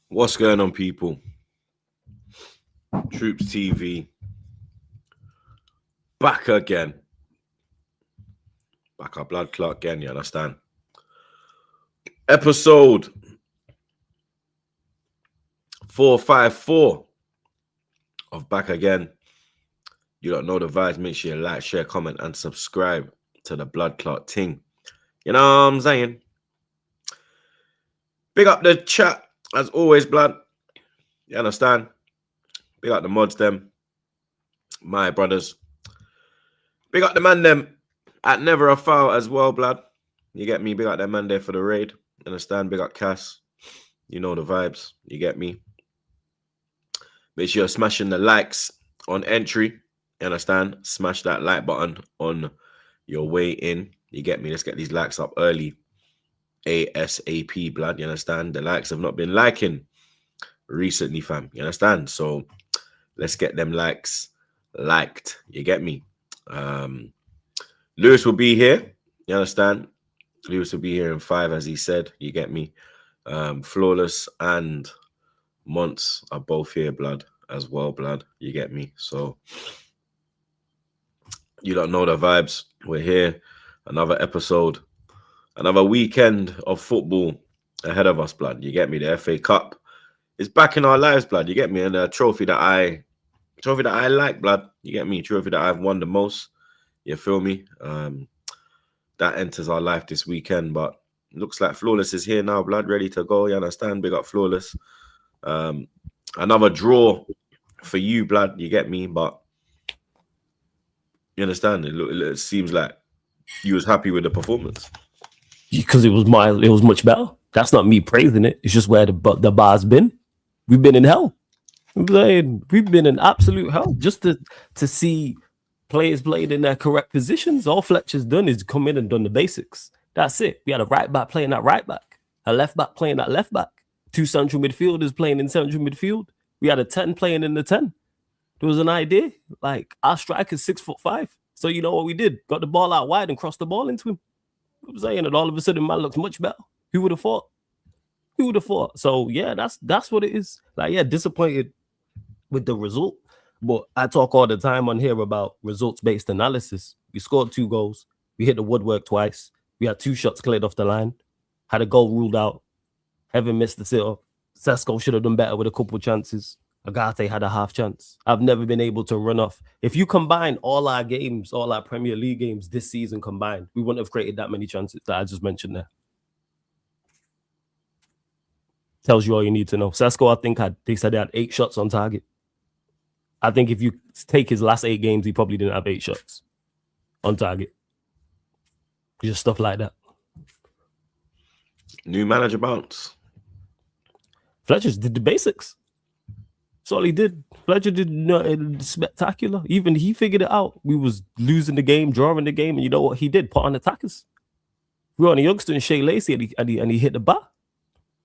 What's going on, people? TroopzTV back again. Back our blood clot again, you understand? Episode 454 of Back Again. You don't know the vibes. Make sure you like, share, comment, and subscribe to the blood clot ting. You know what I'm saying? Big up the chat as always, blood. You understand? Big up the mods, them. My brothers. Big up the man, them. At Never a Foul as well, blood. You get me? Big up that man there for the raid. You understand? Big up Cass. You know the vibes. You get me? Make sure you're smashing the likes on entry. You understand? Smash that like button on your way in. You get me? Let's get these likes up early. ASAP, blood. You understand? The likes have not been liking recently, fam. You understand? So let's get them likes liked. You get me? Lewis will be here. You understand? Lewis will be here in 5, as he said. You get me? Flawless and Monts are both here, blood, as well, blood. You get me? So you don't know the vibes. We're here. Another episode. Another weekend of football ahead of us, blood. You get me? The FA Cup is back in our lives, blood. You get me? And a trophy that I like, blood. You get me? Trophy that I've won the most. You feel me? That enters our life this weekend, but looks like Flawless is here now, blood, ready to go. You understand? Big up Flawless. Another draw for you, blood. You get me? But you understand? It seems like you was happy with the performance because it was much better. That's not me praising it. It's just where the bar's been. We've been in hell. We've been in absolute hell just to see players played in their correct positions. All Fletcher's done is come in and done the basics. That's it. We had a right back playing that right back, a left back playing that left back, 2 central midfielders playing in central midfield. We had a 10 playing in the 10. There was an idea. Like, our striker's 6'5". So you know what we did? Got the ball out wide and crossed the ball into him. I'm saying, and all of a sudden, man looks much better. Who would have thought? Who would have thought? So yeah, that's what it is. Like, yeah, disappointed with the result. But I talk all the time on here about results-based analysis. We scored 2 goals. We hit the woodwork twice. We had 2 shots cleared off the line. Had a goal ruled out. Heaven missed the sitter. Sesko should have done better with a couple of chances. Agate had a half chance. I've never been able to run off. If you combine all our games, all our Premier League games this season combined, we wouldn't have created that many chances that I just mentioned there. Tells you all you need to know. Sesko, I think they said they had 8 shots on target. I think if you take his last 8 games, he probably didn't have 8 shots on target. Just stuff like that. New manager bounce. Fletcher did the basics. That's all he did. Fletcher did nothing spectacular. Even he figured it out. We was losing the game, drawing the game, and you know what he did? Put on attackers. We were on a youngster in Shea Lacey, and he hit the bar.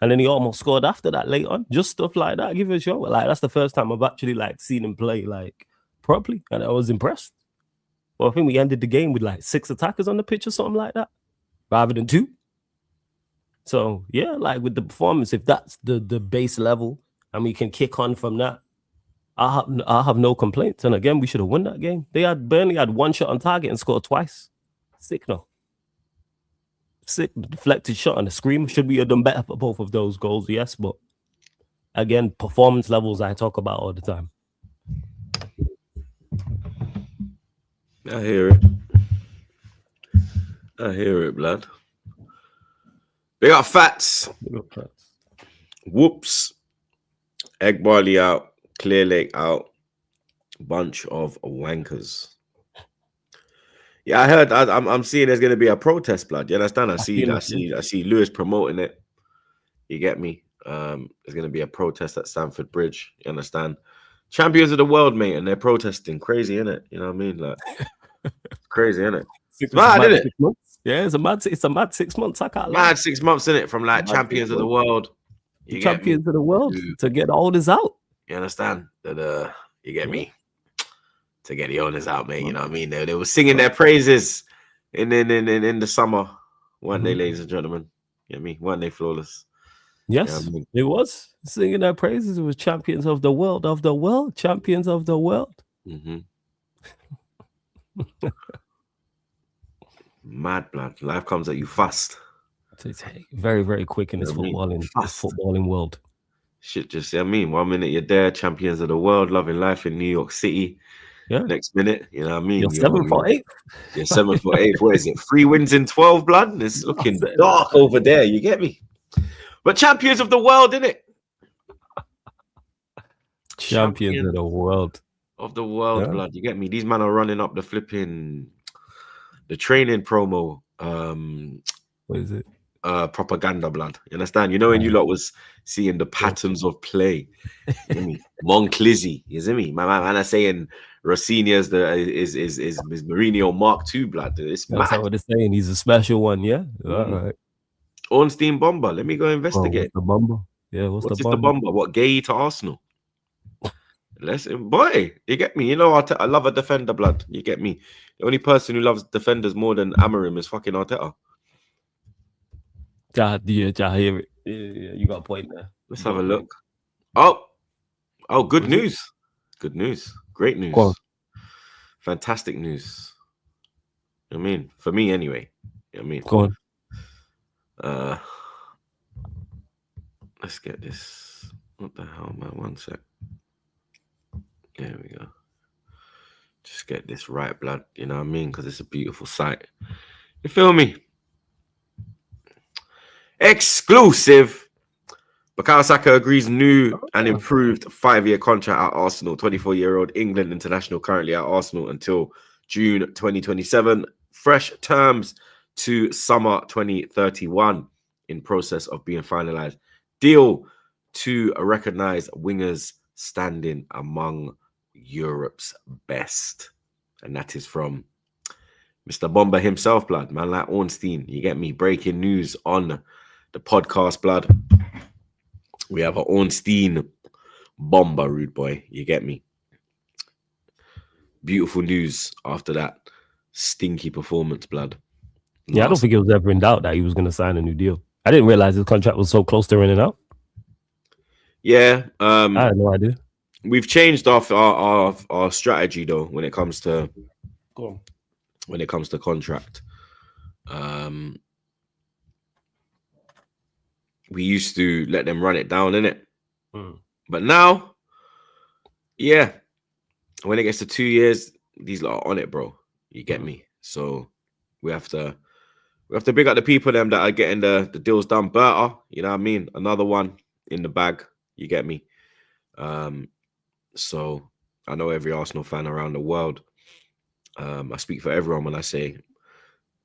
And then he almost scored after that late on. Just stuff like that. Give it a show. Like, that's the first time I've actually seen him play properly. And I was impressed. Well, I think we ended the game with 6 attackers on the pitch or something like that. Rather than 2. So yeah, with the performance, if that's the base level and we can kick on from that, I'll have no complaints. And again, we should have won that game. Burnley had 1 shot on target and scored twice. Sick, no. Sick, deflected shot and a scream. Should we have done better for both of those goals? Yes, but again, performance levels I talk about all the time. I hear it, blood. Big up Fats. Whoops. Egg Barley out. Clear Lake out. Bunch of wankers. Yeah, I heard. I'm seeing there's going to be a protest, blood. You understand? I see Lewis promoting it. You get me? There's going to be a protest at Stamford Bridge. You understand? Champions of the world, mate, and they're protesting. Crazy, innit? You know what I mean? Crazy, innit? It's mad, innit? Yeah, it's a mad 6 months. I can't lie. Mad 6 months, innit? From champions of the world. Champions of the world to get all this out. You understand? That you get me? To get the owners out, mate. You know what I mean? They were singing their praises in the summer, weren't they, ladies and gentlemen? You know what I mean? Weren't they, Flawless? Yes, I mean? it was singing their praises. It was champions of the world, champions of the world. Mm-hmm. Mad blood. Life comes at you fast. It's very, very quick in this Fast. footballing world. Shit, just, I mean, 1 minute you're there, champions of the world, loving life in New York City. Yeah. Next minute, you know what I mean? You're 7 for 8. You're 7 for 8. What is it? 3 wins in 12, blood? It's looking dark over there. You get me? But champions of the world, innit? Champions of the world. Of the world, blood. You get me? These men are running up the training promo. What is it? Propaganda, blood. You understand? You know when you lot was seeing the patterns of play. You know me? Monclizzy, you see me? My man are saying Rossinia's is Mourinho Mark II, blood. It's That's mad. what they're saying. He's a special one, yeah. Mm. All right. Ornstein bomber. Let me go investigate. What's the bomber? Yeah, what's the bomber? What, gay to Arsenal? Listen, boy, you get me. You know, I love a defender, blood. You get me. The only person who loves defenders more than Amorim is fucking Arteta. Yeah, I hear it. Yeah, you got a point there. Let's have a look. Oh, good news. Good news. Great news. Fantastic news. I mean, for me anyway. I mean, go on. Let's get this. What the hell, man? 1 sec. There we go. Just get this right, blood. You know what I mean? Because it's a beautiful sight. You feel me? Exclusive. Bukayo Saka agrees new and improved 5-year contract at Arsenal. 24-year-old England international currently at Arsenal until June 2027. Fresh terms to summer 2031 in process of being finalized. Deal to recognize wingers standing among Europe's best. And that is from Mr. Bomber himself, blood. Man like Ornstein. You get me? Breaking news on the podcast, blood. We have an Ornstein bomber, rude boy. You get me? Beautiful news after that stinky performance, blood. Yeah, I don't think it was ever in doubt that he was going to sign a new deal. I didn't realize his contract was so close to running out. Yeah. I had no idea. We've changed our strategy though when it comes to contract. We used to let them run it down, innit? But now, yeah, when it gets to 2 years, these lot are on it, bro. You get me? So we have to big up the people them that are getting the deals done better. You know what I mean? Another one in the bag. You get me? So I know every Arsenal fan around the world. I speak for everyone when I say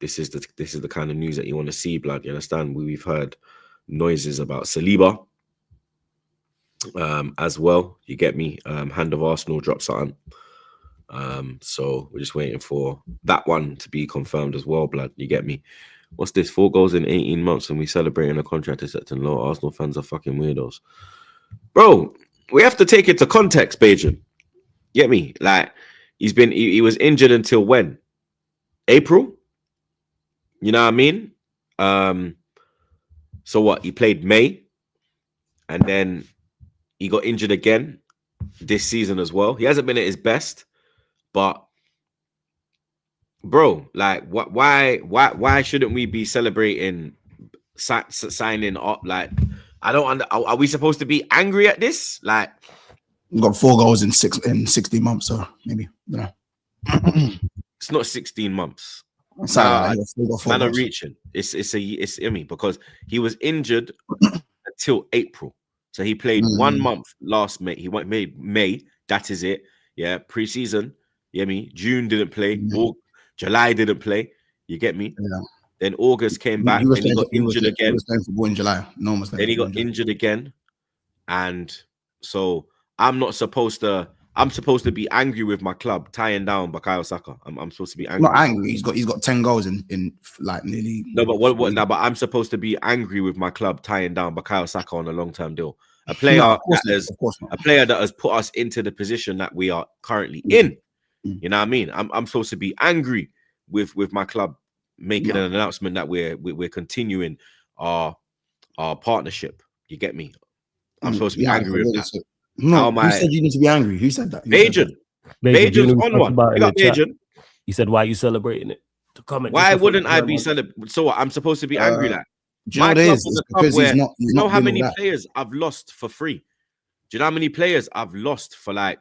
this is the kind of news that you want to see, blood. You understand? We've heard noises about Saliba as well. You get me? Hand of Arsenal dropped something. So we're just waiting for that one to be confirmed as well, blood. You get me? What's this? 4 goals in 18 months and we celebrating a contract acceptance. Low Arsenal fans are fucking weirdos. Bro, we have to take it to context, Bajan. Get me? Like, he was injured until when? April? You know what I mean? So what? He played May, and then he got injured again this season as well. He hasn't been at his best, but bro, like, why shouldn't we be celebrating signing up? Like, I don't. Are we supposed to be angry at this? Like, we got 4 goals in 16 months, so maybe you know. It's not 16 months. Man are reaching. It's I mean, because he was injured until April, so he played 1 month last May. He made May. That is it. Yeah, preseason. You get me? June didn't play. July didn't play. You get me? Yeah. Then August came back and he got injured again. He was playing football in July. Then he got injured again, and so I'm supposed to be angry with my club tying down Bukayo Saka. I'm supposed to be angry. Not angry. He's got 10 goals in like nearly. No, but what now? But I'm supposed to be angry with my club tying down Bukayo Saka on a long-term deal. A player that has put us into the position that we are currently in. You know what I mean? I'm supposed to be angry with my club making an announcement that we're continuing our partnership. You get me? I'm supposed to be angry with that. No, who said you need to be angry? Who said that? Bajan. Bajan's on one. You got Bajan. He said, "Why are you celebrating it?" To comment. Why wouldn't I be celebrating? So what? I'm supposed to be angry like. My club is because he's not. You know how many players I've lost for free? Do you know how many players I've lost for like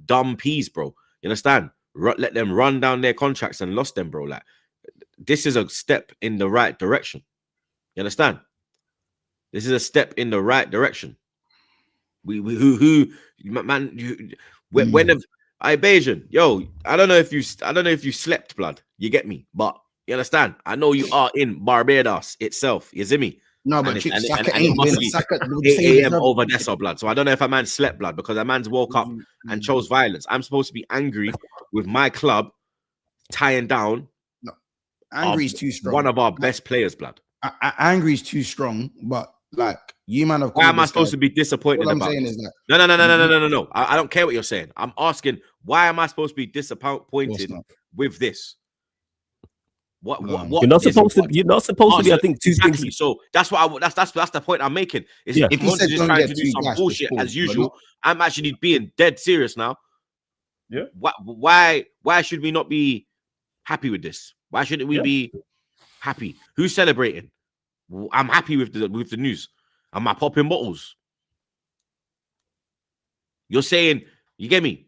dumb peas, bro? You understand? Let them run down their contracts and lost them, bro. Like this is a step in the right direction. You understand? This is a step in the right direction. When I Bajan, yo, I don't know if you slept, blood. You get me? But you understand? I know you are in Barbados itself. You see me? No, but Saka ain't been Saka 8 a.m. over Dessa, blood. So I don't know if a man slept, blood, because a man's woke up and chose violence. I'm supposed to be angry with my club tying down. No, angry is too strong. One of our best players, blood. Angry is too strong, but like you man of. Why am I supposed to be disappointed about? Saying is that no. I don't care what you're saying. I'm asking, why am I supposed to be disappointed with this? What you're not supposed to. You're not supposed to be. I think two things. So that's that's the point I'm making. Is if you're just trying to do some bullshit as usual, I'm actually being dead serious now. Yeah. Why should we not be happy with this? Why shouldn't we be happy? Who's celebrating? I'm happy with the news. Am I popping bottles? You're saying, you get me?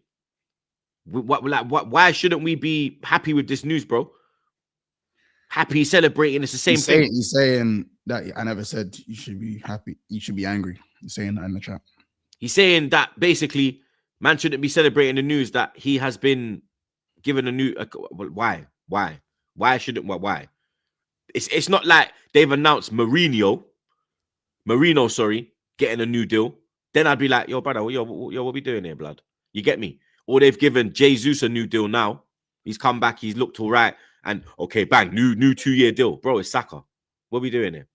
Why shouldn't we be happy with this news, bro? Happy, celebrating, it's the same thing. He's saying that I never said you should be happy. You should be angry. He's saying that in the chat. He's saying that basically, man shouldn't be celebrating the news that he has been given a new. Why? Why shouldn't? Why? It's not like they've announced Marino, getting a new deal. Then I'd be like, yo, brother, what we doing here, blood? You get me? Or they've given Jesus a new deal now. He's come back. He's looked all right. And okay, bang, new 2-year deal. Bro, it's Saka. What are we doing here?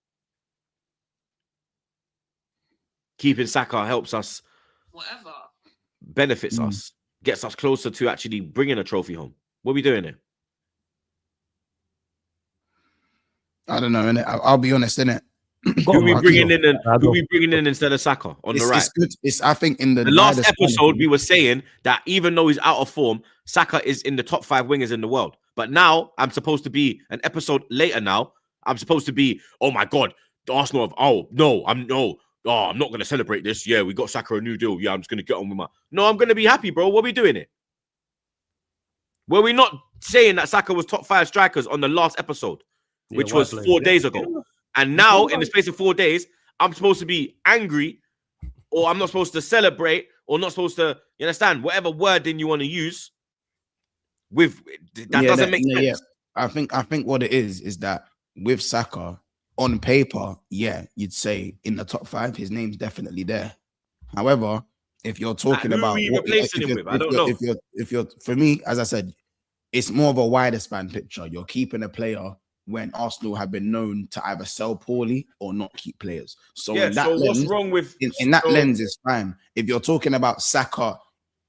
Keeping Saka helps us. Whatever. Benefits us. Gets us closer to actually bringing a trophy home. What are we doing here? I don't know, innit? I'll be honest, innit? Who are we bringing in instead of Saka on the right? It's good. I think in the last episode we were saying that even though he's out of form, Saka is in the top 5 wingers in the world. But now I'm supposed to be an episode later. Now I'm supposed to be, oh my god, the Arsenal. I'm not gonna celebrate this. Yeah, we got Saka a new deal. Yeah, I'm just gonna get on with my. No, I'm gonna be happy, bro. What are we doing it? Were we not saying that Saka was top 5 strikers on the last episode, which was 4 days ago? And now, in the space of 4 days, I'm supposed to be angry, or I'm not supposed to celebrate, or not supposed to, you understand, whatever wording you want to use. Doesn't make sense. Yeah. I think what it is that with Saka, on paper, you'd say in the top 5, his name's definitely there. However, if you're talking about who are you replacing him with, I don't know. If you're, for me, as I said, it's more of a wider span picture. You're keeping a player when Arsenal have been known to either sell poorly or not keep players. So in that lens, what's wrong with in that lens is fine. If you're talking about Saka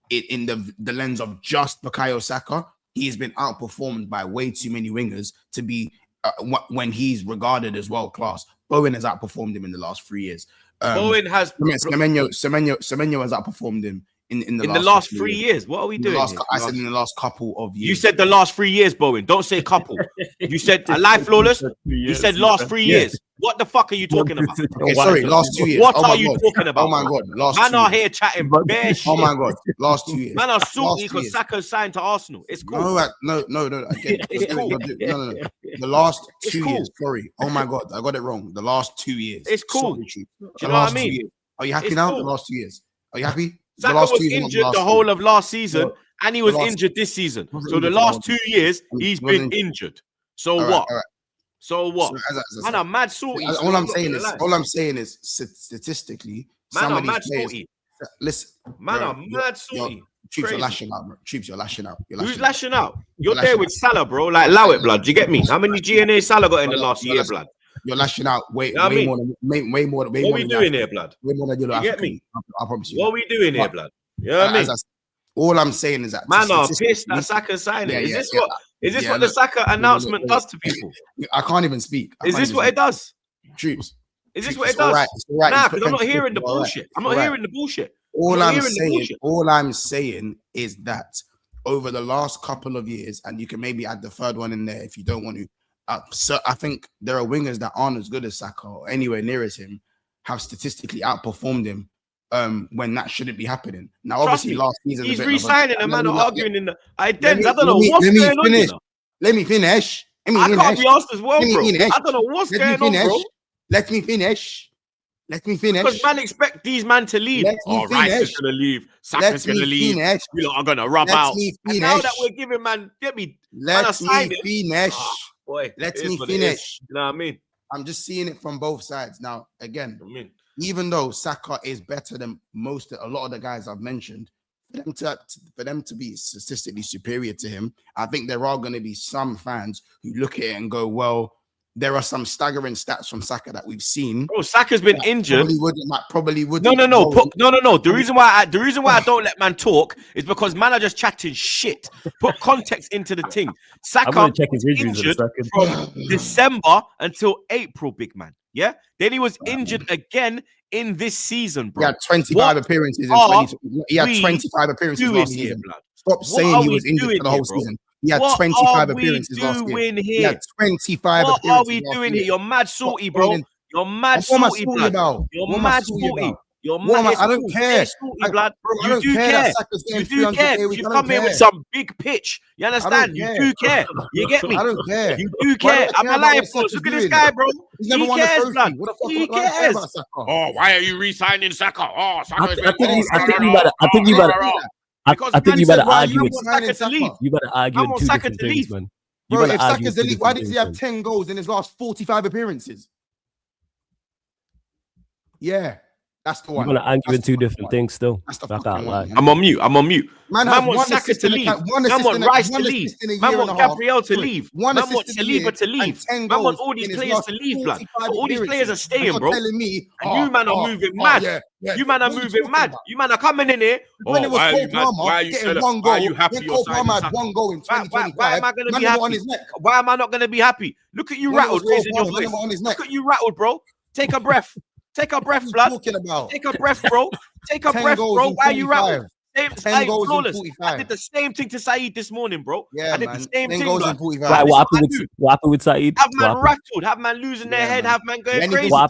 in the lens of just Bukayo Saka, he's been outperformed by way too many wingers to be when he's regarded as world class. Bowen has outperformed him in the last 3 years. Bowen has Semenyo has outperformed him in the last 3 years. What are we doing? I said in the last couple of years. You said the last 3 years, Bowen. Don't say couple. You said Alive Flawless. You said last 3 years. What the fuck are you talking about? Okay, sorry, last 2 years. What are you talking about? Oh my god, last man are here chatting bare shit. Oh my god, last 2 years. Man are salty because Saka signed to Arsenal. It's cool. No. Again, it's cool. No. The last 2 years. Sorry. Oh my god, I got it wrong. The last 2 years. It's cool. Sorry, do you know what I mean? Are you happy now? The last 2 years. Are you happy? Saka was injured the whole of last season, and he was injured this season. So the last 2 years, he's been injured. So what? So what? Man, I'm mad salty. All I'm saying is statistically, man, I'm mad salty. Listen, man, I'm mad salty. Troops are lashing out, bro. Troops, you're lashing out. Who's lashing out? You're there with Salah, bro. Like, allow it, blood. Do you get me? How many GNA Salah got in the last year, blood? You're lashing out way more. What are we doing here, blood? Way more than you get me? I promise you. What are we doing here, blood? You know what I mean? All I'm saying is that man are pissed that Saka signing. Is this what the Saka announcement does to people? I can't even speak. Is this what it does? Troops. Is this Troops, what it it's all does? right. It's all right. Nah, He's because I'm not put hearing the Troops, all right. bullshit. I'm All not right. hearing the bullshit. All I'm saying is that over the last couple of years, and you can maybe add the third one in there if you don't want to. So I think there are wingers that aren't as good as Saka or anywhere near as him, have statistically outperformed him when that shouldn't be happening. Now, obviously, last season he's re-signing a man arguing in the. I don't know what's let me going on. finish. You know? Let me finish. I can't be asked as well, bro. I don't know what's going on, bro. Let me finish. Because man expect these man to leave. Rice is gonna leave. Saka's gonna leave. We lot are gonna rub out. And now that we're giving man, let me finish. Boy, let me finish. You know what I mean? I'm just seeing it from both sides. Now, again, even though Saka is better than a lot of the guys I've mentioned, for them to be statistically superior to him, I think there are going to be some fans who look at it and go, well, there are some staggering stats from Saka that we've seen. Bro, Saka's been injured. Probably wouldn't. No. The reason why I don't let man talk is because man are just chatting shit. Put context into the thing. Saka injured from December until April, big man. Yeah. Then he was injured again in this season, bro. He had 25 appearances in 2020. He had 25 appearances last season. Stop saying he was injured for the whole season. He had 25 appearances last year. He had 25 appearances. What are we doing here? You're mad salty, bro. You're mad salty, blood. You're mad salty. I don't care. Blood. You do care. You do care. You come here with some big pitch. You understand? You do care. You get me? I don't care. You do care. I'm alive, bro. Look at this guy, bro. He cares, blood. He cares. Oh, why are you re-signing Saka? Oh, I think you better argue with Saka to leave. You better argue with two different things, man. Bro, if Saka's the league, why did he have 10 goals in his last 45 appearances? Yeah, that's the one. You're gonna argue in two different things still. I'm on mute. Man wants Saka to leave. Man wants Rice to leave. Man wants Gabriel to leave. Man wants Saliba to leave. Man wants all these players to leave, blood. All these players are staying, bro. And you man are moving mad. You man are moving mad. You man are coming in here. When it was Cole Palmer getting one goal, when Cole Palmer had one goal in 2025, why am I going to be happy? Why am I not going to be happy? Look at you rattled, raising your voice. Look at you rattled, bro. Take a breath. Take a breath, blood. Take a breath, bro. Take a breath, bro. Why are you rattled? 10 goals flawless. In 45. I did the same thing to Saeed this morning, bro. Yeah, I did the same thing. What happened with Saeed? Have man rattled, have man losing their head, have man going crazy. All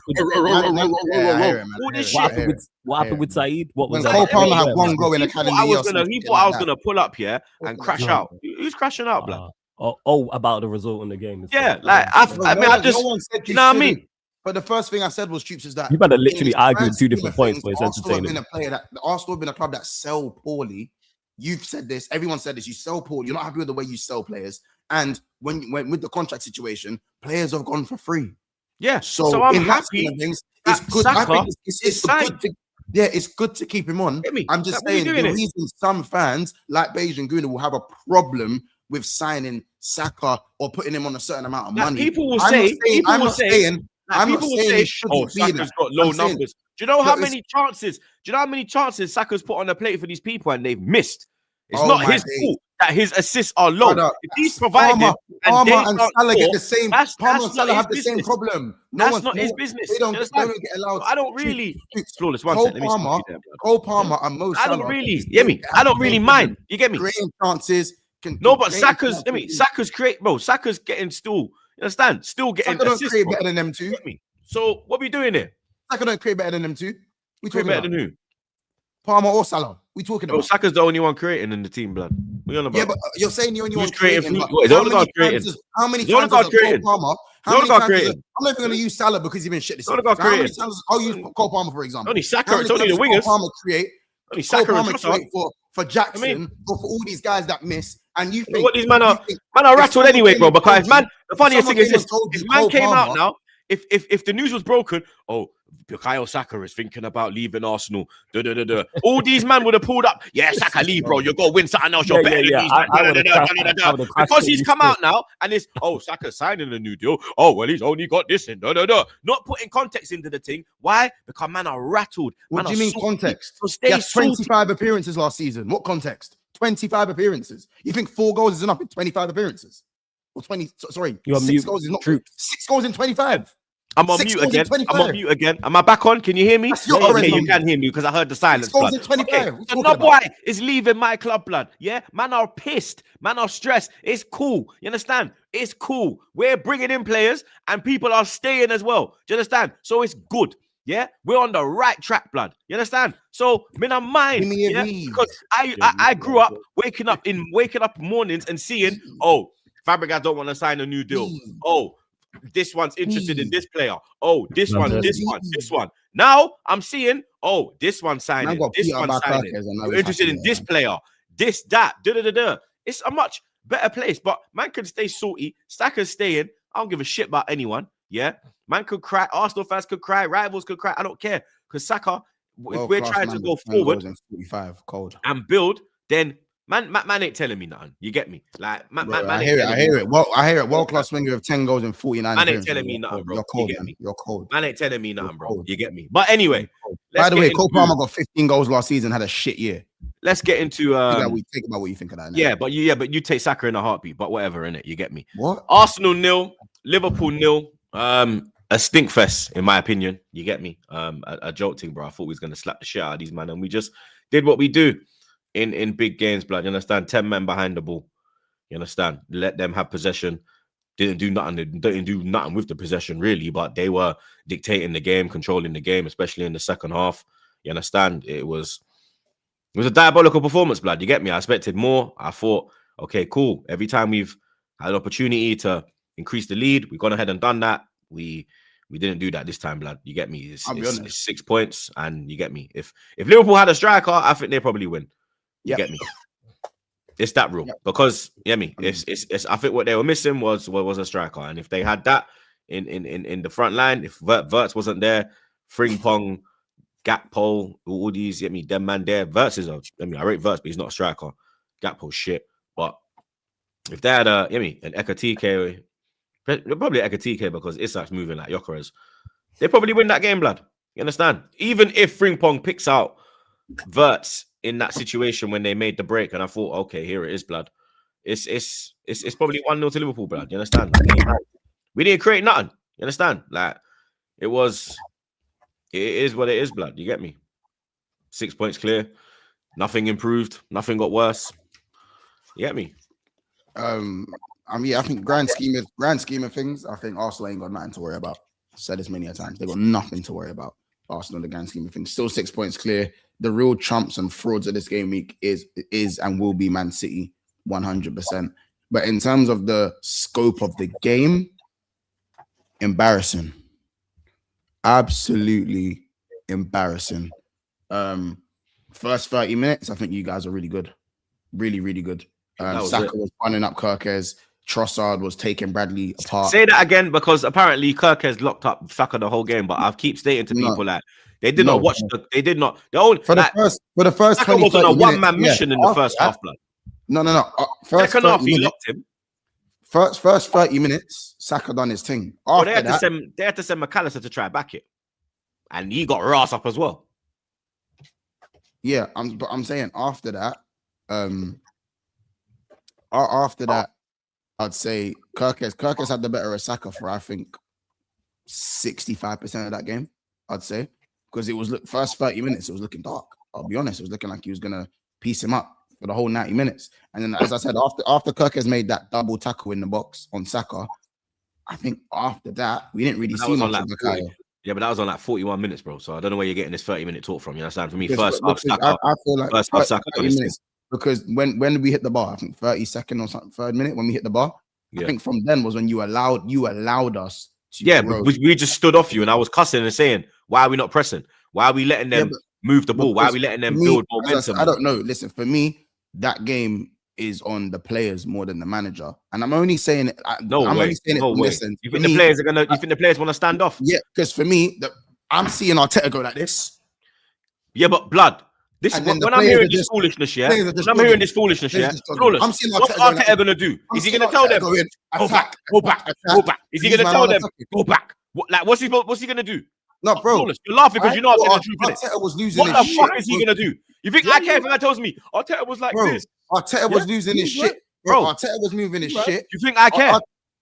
this shit. What happened with Saeed? What was Cole Palmer had one goal in the calendar year? He thought I was gonna pull up here and crash out. Who's crashing out, blood? About the result in the game. Yeah, like I just, you know what I mean? But the first thing I said was, Troops, is that you better literally argue two different points, but it's entertaining. Arsenal have been a club that sell poorly. You've said this, everyone said this, you sell poorly. You're not happy with the way you sell players. And when with the contract situation, players have gone for free. Yeah, so I'm happy. It's good. I think it's good to, it's good to keep him on. I'm just saying the reason some fans like Beige and Guna will have a problem with signing Saka or putting him on a certain amount of money. People will say, oh, Saka's got low numbers. Do you know how many chances? Do you know how many chances Saka's put on the plate for these people and they've missed? It's not his fault that his assists are low. If he's provided Palmer and Salah get the same. Palmer and Salah have the same problem. That's not his business. They don't get allowed. I don't really. Flawless. Cole Palmer and Mo Salah. I don't really. You get me? I don't really mind. You get me? Creating chances. No, but Saka's. I mean, Saka's create, bro. Saka's getting still. You understand? Still getting Saka don't create better than them two. So what we doing here? Saka don't create better than them two. We talking better than who? Palmer or Salah? We talking about? Saka's the only one creating in the team, blood. We on about? Yeah, but you're saying the only one creating. How many times has Cole Palmer? I'm not even going to use Salah because he's been shit this season. How many times I'll use Cole Palmer for example? Only Saka. It's only the wingers. Cole Palmer create for Jackson or for all these guys that miss. And you think what these man are rattled anyway, bro? Because man, the funniest thing is this: if man came out now, if the news was broken, Bukayo Saka is thinking about leaving Arsenal. All these men would have pulled up. Yeah, Saka leave, bro. You're gonna win something else. You're better than these. Because he's come out now and it's Saka signing a new deal. Oh well, he's only got this in. Not putting context into the thing. Why? Because man are rattled. What do you mean context? He has 25 appearances last season. What context? 25 appearances. You think 4 goals is enough in 25 appearances? Or 20? Sorry, 6 goals is not true. 6 goals in 25. I'm on 6 mute goals in again. I'm 25. on mute again. Am I back on? Can you hear me? That's your Okay, orange you number. can hear me because I heard the silence. 6 goals Blood. in 25. Okay, What so you no talking boy about? is leaving my club, blood. Yeah, man are pissed. Man are stressed. It's cool. You understand? It's cool. We're bringing in players and people are staying as well. Do you understand? So it's good. Yeah, we're on the right track, blood. You understand? So, man, I'm mine. Give me a Yeah, read. because I grew up waking up mornings and seeing, oh, Fabregas don't want to sign a new deal. Oh, this one's interested in this player. Oh, this one, this one. Now I'm seeing, oh, this one signing, this one signing. You're interested in this player, this, that, da. It's a much better place, but man can stay salty. Saka's staying. I don't give a shit about anyone. Yeah, man could cry. Arsenal fans could cry. Rivals could cry. I don't care because Saka, if we're trying to go forward and build, then man ain't telling me nothing. You get me? Like man, I hear it. Well, I hear it. World-class winger with 10 goals and 49. Man ain't telling me nothing, bro. You're cold, you get man. me? You're cold. Man ain't telling me nothing, bro. You get me? But anyway, by the way, Cole Palmer got 15 goals last season. Had a shit year. Let's get into think about what you think of that. Now. Yeah, but you take Saka in a heartbeat. But whatever, innit? You get me? What? Arsenal 0, Liverpool 0. A stink fest, in my opinion. You get me? A joke thing, bro. I thought we was gonna slap the shit out of these man, and we just did what we do in big games, blood. You understand? 10 men behind the ball. You understand? Let them have possession. Didn't do nothing. They didn't do nothing with the possession, really, but they were dictating the game, controlling the game, especially in the second half. You understand? It was a diabolical performance, blood. You get me? I expected more. I thought, okay, cool. Every time we've had an opportunity to increase the lead, we've gone ahead and done that. We didn't do that this time, blood. You get me? It's 6 points, and you get me. If Liverpool had a striker, I think they probably win. You get me? It's that rule because you get me. It's I think what they were missing was a striker, and if they had that in the front line, if Wirtz wasn't there, Frimpong, Gakpo, all these, get me, them man there. Wirtz is I rate Wirtz, but he's not a striker. Gakpo shit, but if they had an Ekatike. Probably Ekatike because Isak's moving like Gyökeres. They probably win that game, blood. You understand? Even if Frimpong picks out Wirtz in that situation when they made the break, and I thought, okay, here it is, blood. It's probably 1-0 to Liverpool, blood. You understand? We didn't create nothing. You understand? Like it is what it is, blood. You get me? 6 points clear. Nothing improved. Nothing got worse. You get me? I think grand scheme of things, I think Arsenal ain't got nothing to worry about. Said this many a times. They got nothing to worry about. Arsenal, the grand scheme of things. Still 6 points clear. The real trumps and frauds of this game week is and will be Man City 100%. But in terms of the scope of the game, embarrassing. Absolutely embarrassing. First 30 minutes, I think you guys are really good. Really, really good. Saka was running up Kirkes. Trossard was taking Bradley apart. Say that again because apparently Kirkes locked up Saka the whole game. But I keep stating to people like they did not watch. They did not. The only for the first Saka 20, was on a one-man mission in the first half. Blood. No. First second half, he locked him. First 30 minutes, Saka done his thing. They had to send McAllister to try back it, and he got Ross up as well. Yeah, I'm saying after that, I'd say Kirkes had the better of Saka for I think 65% of that game. I'd say because it was first 30 minutes, it was looking dark. I'll be honest, it was looking like he was gonna piece him up for the whole 90 minutes. And then, as I said, after Kirkes made that double tackle in the box on Saka, I think after that we didn't really see much of Bukayo. Yeah, but that was on like 41 minutes, bro. So I don't know where you're getting this 30-minute talk from. You understand? For me, first half Saka. I feel like first half Saka. Because when we hit the bar, I think 32nd or something, third minute when we hit the bar, I think from then was when you allowed us to but we just stood off you and I was cussing and saying, why are we not pressing? Why are we letting them move the ball? Why are we letting them build momentum? I don't know. Listen, for me, that game is on the players more than the manager. And I'm only saying it. Listen, you think the players are gonna you think the players want to stand off? Yeah, because for me, I'm seeing Arteta go like this. Yeah, but blood. This when I'm hearing this foolishness, I'm hearing this foolishness, I'm seeing what's Arteta gonna do? Is he gonna tell them go back? Is he gonna tell them go back? What's he gonna do? No, bro, you're laughing because you know Arteta was losing. What the fuck is he gonna do? You think I care if that tells me Arteta was like this? Arteta was losing his shit, bro. Arteta was moving his shit. You think I care?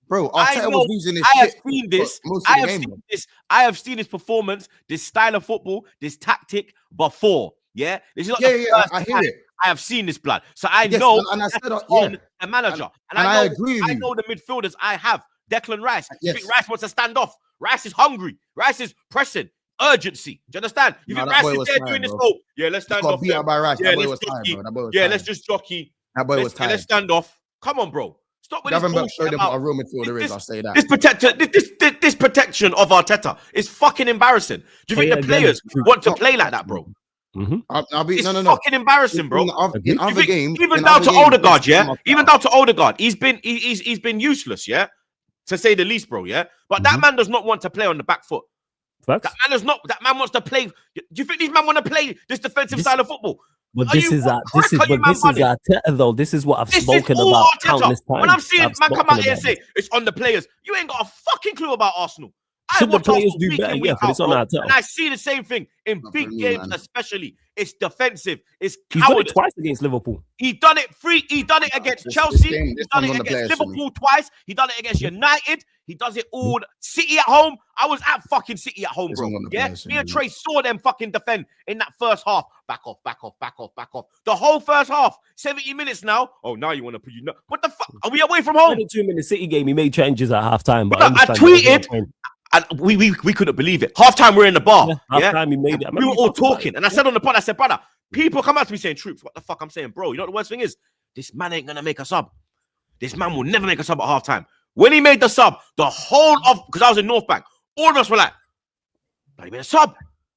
Bro, I Arteta know. was losing his I have shit seen this. for most of I the have game, seen bro. this. I have seen this performance, this style of football, this tactic before. Yeah, this is not the first I hear time it. I have seen this, blood. So I Yes, know and I said, on the manager, and I know, agree with I you. know the midfielders I have. Declan Rice. You Yes. think Rice wants to stand off? Rice is hungry. Rice is pressing. Urgency. Do you understand? You Nah, think that Rice boy is was there tired, doing this? bro. Oh, yeah, let's stand Got off. beat up by Rice. Yeah, That boy let's was tired, jockey. bro. That boy was Yeah, tired. let's just jockey. That boy was tired. Let's stand off. Come on, bro. Stop with this Gavin Burke bullshit showed him what about a real midfielder is. I'll say that. this protection of Arteta is fucking embarrassing. Do you think the players want to play like that, bro? I'll be It's no. fucking embarrassing, bro. In other games, even down to Odegaard, yeah. Even down to Odegaard, he's been useless, yeah, to say the least, bro. Yeah, but that man does not want to play on the back foot. Facts. That man wants to play. Do you think these man want to play this defensive style of football? But this is Arteta though. This is what I've spoken about countless times. When I'm seeing man come out here and say it's on the players, you ain't got a fucking clue about Arsenal. Should the players do better? Yeah, but it's on Arteta. And I see the same thing in big games, especially. It's defensive. It's he's done cowardice. it twice against Liverpool. He done it He done it against Chelsea. He done it against Liverpool twice. He done it against United. He does it all. City at home. I was at fucking City at home, bro. Yeah, me and Trey saw them fucking defend in that first half. Back off. The whole first half, 70 minutes now. Oh, now you want to put you? What the fuck? Are we away from home? 2-minute City game. He made changes at halftime, but I tweeted. And we couldn't believe it. Halftime, we're in the bar. Halftime, he made it. We were all talking, and I said on the pod, I said, brother, people come out to me saying, "Troops, what the fuck?" I'm saying, bro, you know what the worst thing is? This man ain't gonna make a sub. This man will never make a sub at halftime. When he made the sub, the whole of because I was in North Bank, all of us were like, "But he made a sub."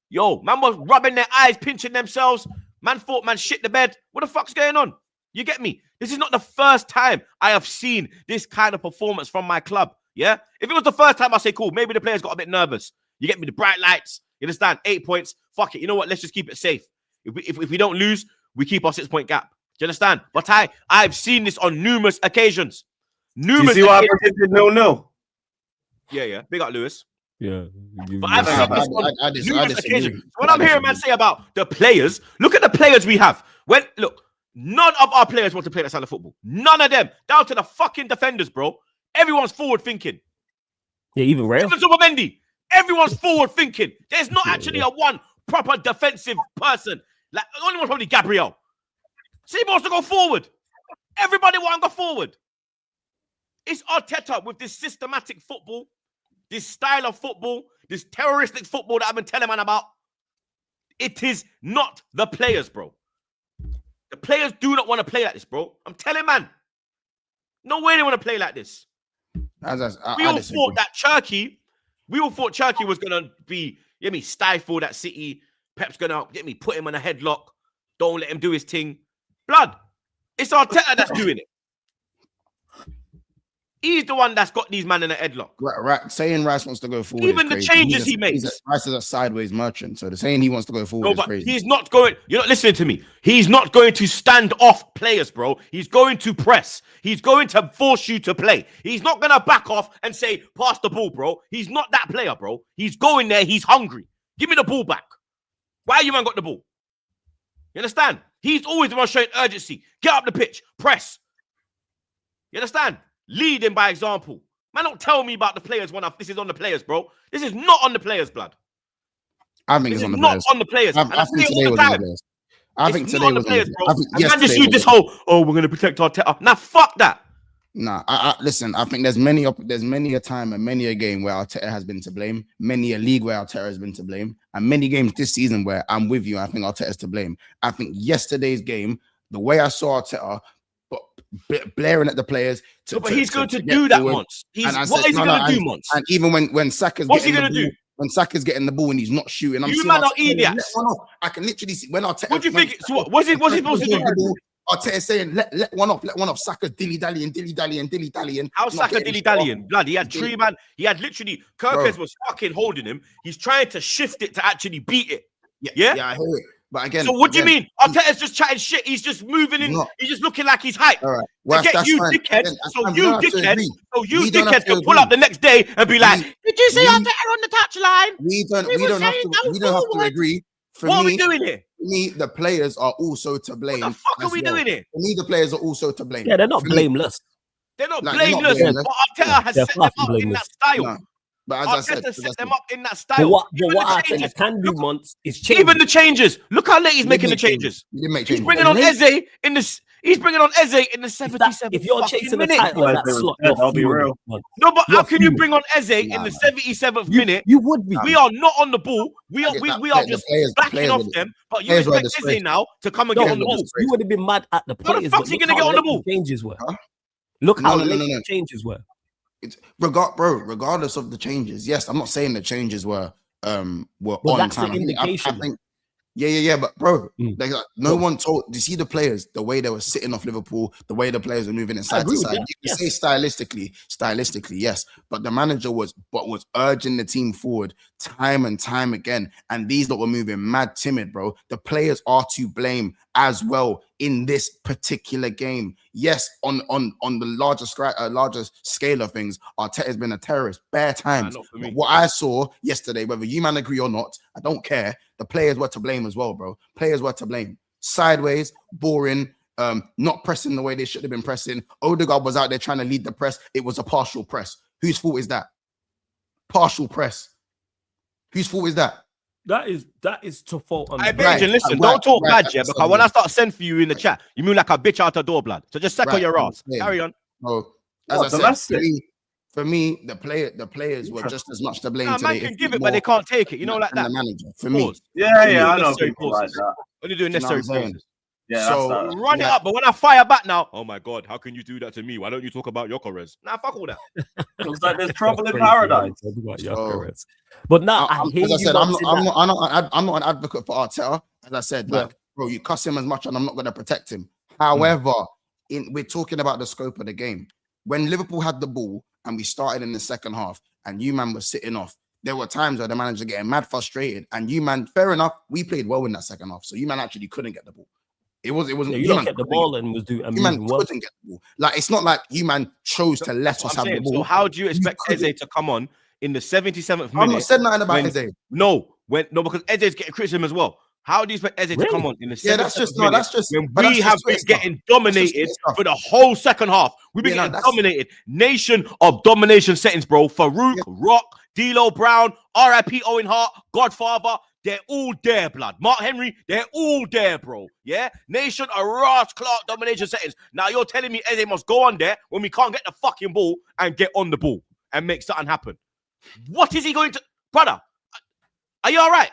Yo, man was rubbing their eyes, pinching themselves. Man thought, man, shit the bed. What the fuck's going on? You get me? This is not the first time I have seen this kind of performance from my club. Yeah, if it was the first time, I say cool. Maybe the players got a bit nervous. You get me? The bright lights. You understand? 8 points. Fuck it. You know what? Let's just keep it safe. If we don't lose, we keep our 6-point gap. Do you understand? But I've seen this on numerous occasions. You see what happened if it 0-0? Yeah. Big up, Lewis. Yeah. But I've seen this on numerous disagree. occasions. What I'm hearing man say about the players, look at the players we have. Look, none of our players want to play that style of football. None of them. Down to the fucking defenders, bro. Everyone's forward thinking. Yeah, even Rail. Even Mendy. Everyone's forward thinking. There's not actually a one proper defensive person. Like the only one's probably Gabriel. So he wants to go forward. Everybody wants to go forward. It's Arteta with this systematic football, this style of football, this terroristic football that I've been telling man about. It is not the players, bro. The players do not want to play like this, bro. I'm telling man. No way they want to play like this. We all thought Cherky was gonna be, stifled at City. Pep's gonna put him on a headlock. Don't let him do his thing. Blood. It's Arteta that's doing it. He's the one that's got these men in a headlock. Right. Saying Rice wants to go forward. Even the changes he makes. Rice is a sideways merchant. So the saying he wants to go forward is crazy. He's not going. You're not listening to me. He's not going to stand off players, bro. He's going to press. He's going to force you to play. He's not going to back off and say, pass the ball, bro. He's not that player, bro. He's going there. He's hungry. Give me the ball back. Why you man got the ball? You understand? He's always the one showing urgency. Get up the pitch. Press. You understand? Leading by example. Man, don't tell me about the players this is on the players, bro. This is not on the players, blood. I think it's on the players. Not on the players. I think today was on the players. I think today was on the players, bro. Man just use this whole, we're going to protect our Nah, fuck that. Nah, listen, I think there's many a time and many a game where Arteta has been to blame, many a league where Arteta has been to blame, and many games this season where I'm with you, I think Arteta's to blame. I think yesterday's game, the way I saw Arteta blaring at the players. But he's going to do that once. What is he going to do once? And even when Saka's what's he going to do? When Saka's getting the ball and he's not shooting, you man are idiots. I can literally see when Arteta. What do you think? So what's he supposed to do? Arteta saying let one off. Saka dilly-dallying. How Saka dilly-dallying? Blood, he had 3 man. He had literally, Kirkes was fucking holding him. He's trying to shift it to actually beat it. Yeah, I hear it. But again, so what do you mean? Arteta's just chatting shit. He's just moving in. He's just looking like he's hyped. All right. Well, to get you dickheads. So you dickheads can pull up the next day and be like, "Did you see Arteta on the touchline?" We don't have to agree. What are we doing here? For me, the players are also to blame. What the fuck are we doing here? For me, the players are also to blame. Yeah, they're not blameless. They're not Like, they're not blameless. blameless. But Arteta has They're set them fluffy up in blameless. that style. No. But as I Arteta said, set them up in that But style. what Even the Arteta changes. can do, Look, months is change. even the changes. Look how late he's He making the didn't make changes. He didn't make He's changes. bringing on Eze in this. He's bringing on Eze in the 77th If you're fucking chasing the minute. title in that slot, you're I'll be fuming, real. man. No, but how You're can you fuming. bring on Eze in Nah, the man. 77th minute? You would be. We are not on the ball. We are I get that. we are The just players- backing players off were- them. But you players were expect Eze disgraced. now to come and No, get on the players were ball. disgraced. you would have been mad at the the players. fuck's but he look gonna get how on the late ball? Changes were. Huh? Look how No. late the changes were. It's regardless of the changes. Yes, I'm not saying the changes were on that's time. an indication. I think yeah. But bro, Mm. like, no one told. Do you see the players the way they were sitting off Liverpool, the way the players were moving inside agree to with side? that, You can say stylistically, yes. But the manager was urging the team forward time and time again. And these lot were moving mad timid, bro. The players are to blame as well in this particular game. Yes, on the larger scale of things, Arteta has been a terrorist bare times. not for me. But what I saw yesterday, whether you man agree or not, I don't care. The players were to blame as well, bro. Players were to blame. Sideways, boring, not pressing the way they should have been pressing. Odegaard was out there trying to lead the press. It was a partial press. Whose fault is that? Partial press. Whose fault is that? That is to fault on I the bet Right, you, listen, right, don't talk right, bad, yeah, that's because when I what start sending for you in the chat, you mean like a bitch out the door, blood. So just suck on Right, your I'm ass. saying. Carry on. So, as What, I said, domestic? for me, the players were just as much to blame Nah, man today. can if give not it, but they more can't take it. You know, like than that. the manager. For me, Pause. Yeah, Only I know necessary people like pauses. that. Only doing You know what necessary I'm saying? pauses. Yeah, So- that's that. Run it Yeah. up, but when I fire back now, oh my god, how can you do that to me? Why don't you talk about Yokeres? Nah, fuck all that. Looks like there's trouble in Crazy, paradise. man. Talk about So- Gyökeres. But now I hear as I you said, lot saying that. I'm not an advocate for Arteta. As I said, Yeah. like, bro, you cuss him as much, and I'm not going to protect him. However, we're talking about the scope of the game. When Liverpool had the ball and we started in the second half, and you man was sitting off, there were times where the manager getting mad frustrated, and you man, fair enough, we played well in that second half, so you man actually couldn't get the ball. It wasn't. Yeah, you you don't man get the couldn't ball and was doing You man moving well. couldn't get the ball. Like, it's not like you man chose to let That's us what have I'm the saying. ball. So how do you expect couldn't. Eze to come on in the 77th I've not minute? said nothing about when- Eze. No, because Eze is getting criticism as well. How do you expect Eze to Really? come on in the 77th Yeah, that's just minute when but that's we just have Twitter been stuff. getting That's dominated just Twitter for the whole second half? We've been Yeah, no, getting that's- dominated. Nation of domination settings, bro. Farouk, Yeah. Rock, D'Lo Brown, R.I.P. Owen Hart, Godfather. They're all there, blood. Mark Henry, they're all there, bro. Yeah? Nation of Ross Clark domination settings. Now you're telling me Eze must go on there when we can't get the fucking ball and get on the ball and make something happen. What is he going to... Brother, are you all right?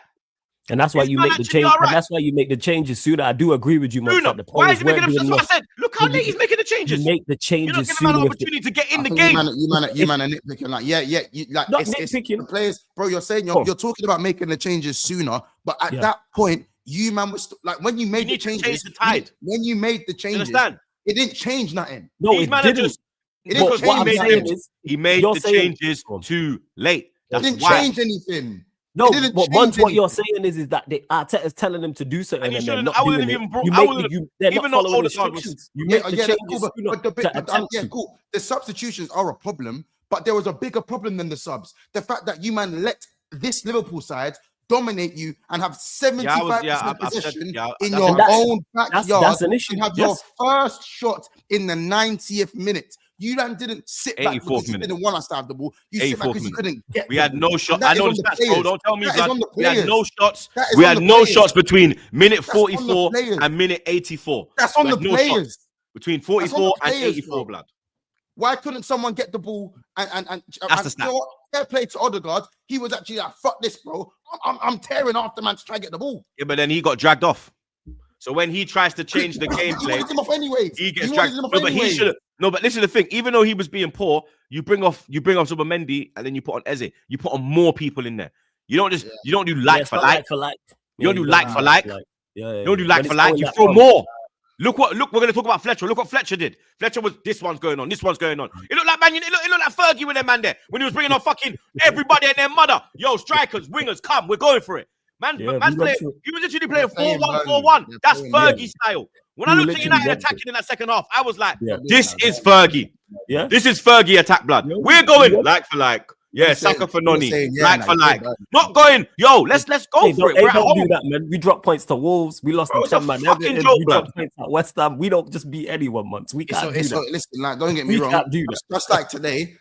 And that's why This you man make the actually change. alright. And that's why you make the changes sooner. I do agree with you, man. Bruno, The why is players he making weren't them? doing That's what I enough. said. Look how You- late he's making the changes. You make the You're changes not giving man an sooner. opportunity to get in I the think game. you man are nitpicking. Like, you like Not it's nitpicking. the players, bro. You're saying Oh. you're talking about making the changes sooner, but at Yeah. that point, you man was like when you made the need to change changes. the tide. When you made the You changes, understand? it didn't change nothing. No, These it managers- didn't. It didn't But change what I'm made saying anything. is, He made You're the saying- changes Go on. too late. It That's didn't why. change anything. no, It didn't but change once what you're anything. saying is that the Arteta's telling them to do something And and, he they're shouldn't- not I wouldn't doing have it. even brought- You I make wouldn't the, they're even not though following Odegaard was- instructions. You make the that's changes cool, sooner but to attempt to. cool. The substitutions are a problem, but there was a bigger problem than the subs. The fact that you man let this Liverpool side dominate you and have 75% I've said- possession yeah, in that's- your And that's- own backyard That's an issue. and have Yes. your first shot in the 90th minute. You man didn't sit back 84th because you minute. didn't want us to have the ball. You sit back 84th because you minute. couldn't get We the had ball. no And shot. that I is know on the the stats, bro. players. Don't tell me, That is blood. on the We had players. no shots. That is We on had the no players. shots between minute That's on the 44 players. and minute 84. That's on We the had no shots players. between 44 and players, 84, bro. blood. Why couldn't someone get the ball and That's the you know what? Fair play to Odegaard. He was actually like, fuck this, bro. I'm tearing after man to try and get the ball. Yeah, but then he got dragged off. So when he tries to change the You gameplay, wanted him off anyways. he gets You dragged. wanted him off No, but he anyways. should have. No, but this is the thing. Even though he was being poor, you bring off Zubomendi and then you put on Eze. You put on more people in there. You don't just you don't do Yeah, like it's for not like. for like. You don't do like for like. Yeah, You don't do like When for it's like. going You that throw far. more. Look, we're gonna talk about Fletcher. Look what Fletcher did. Fletcher was this one's going on, this one's going on. It looked like man, it looked like Fergie with their man there when he was bringing on fucking everybody and their mother. Yo, strikers, wingers, come, we're going for it. Man's Yeah, playing. we went through- He was literally playing They're playing 4-1-4-1. Burnley. That's They're Fergie playing style. When I We looked at literally United went attacking in that second half, I was like, Yeah. this is Fergie. Yeah. This is Fergie attack blood. Yeah. We're going Yeah. like for like. Yeah, You're saying- Saka for you're Noni, saying, yeah, like nah, for you like. did, Not going, yo, let's go Hey, for it. hey, We're at don't do home. that, man. We dropped points to Wolves. We lost Bro, to it's a 10 man. fucking Everton. joke, We blood. dropped points at West Ham. We don't just beat anyone once. We can't do that. Listen, like, don't get me We wrong. can't do that. Just like today,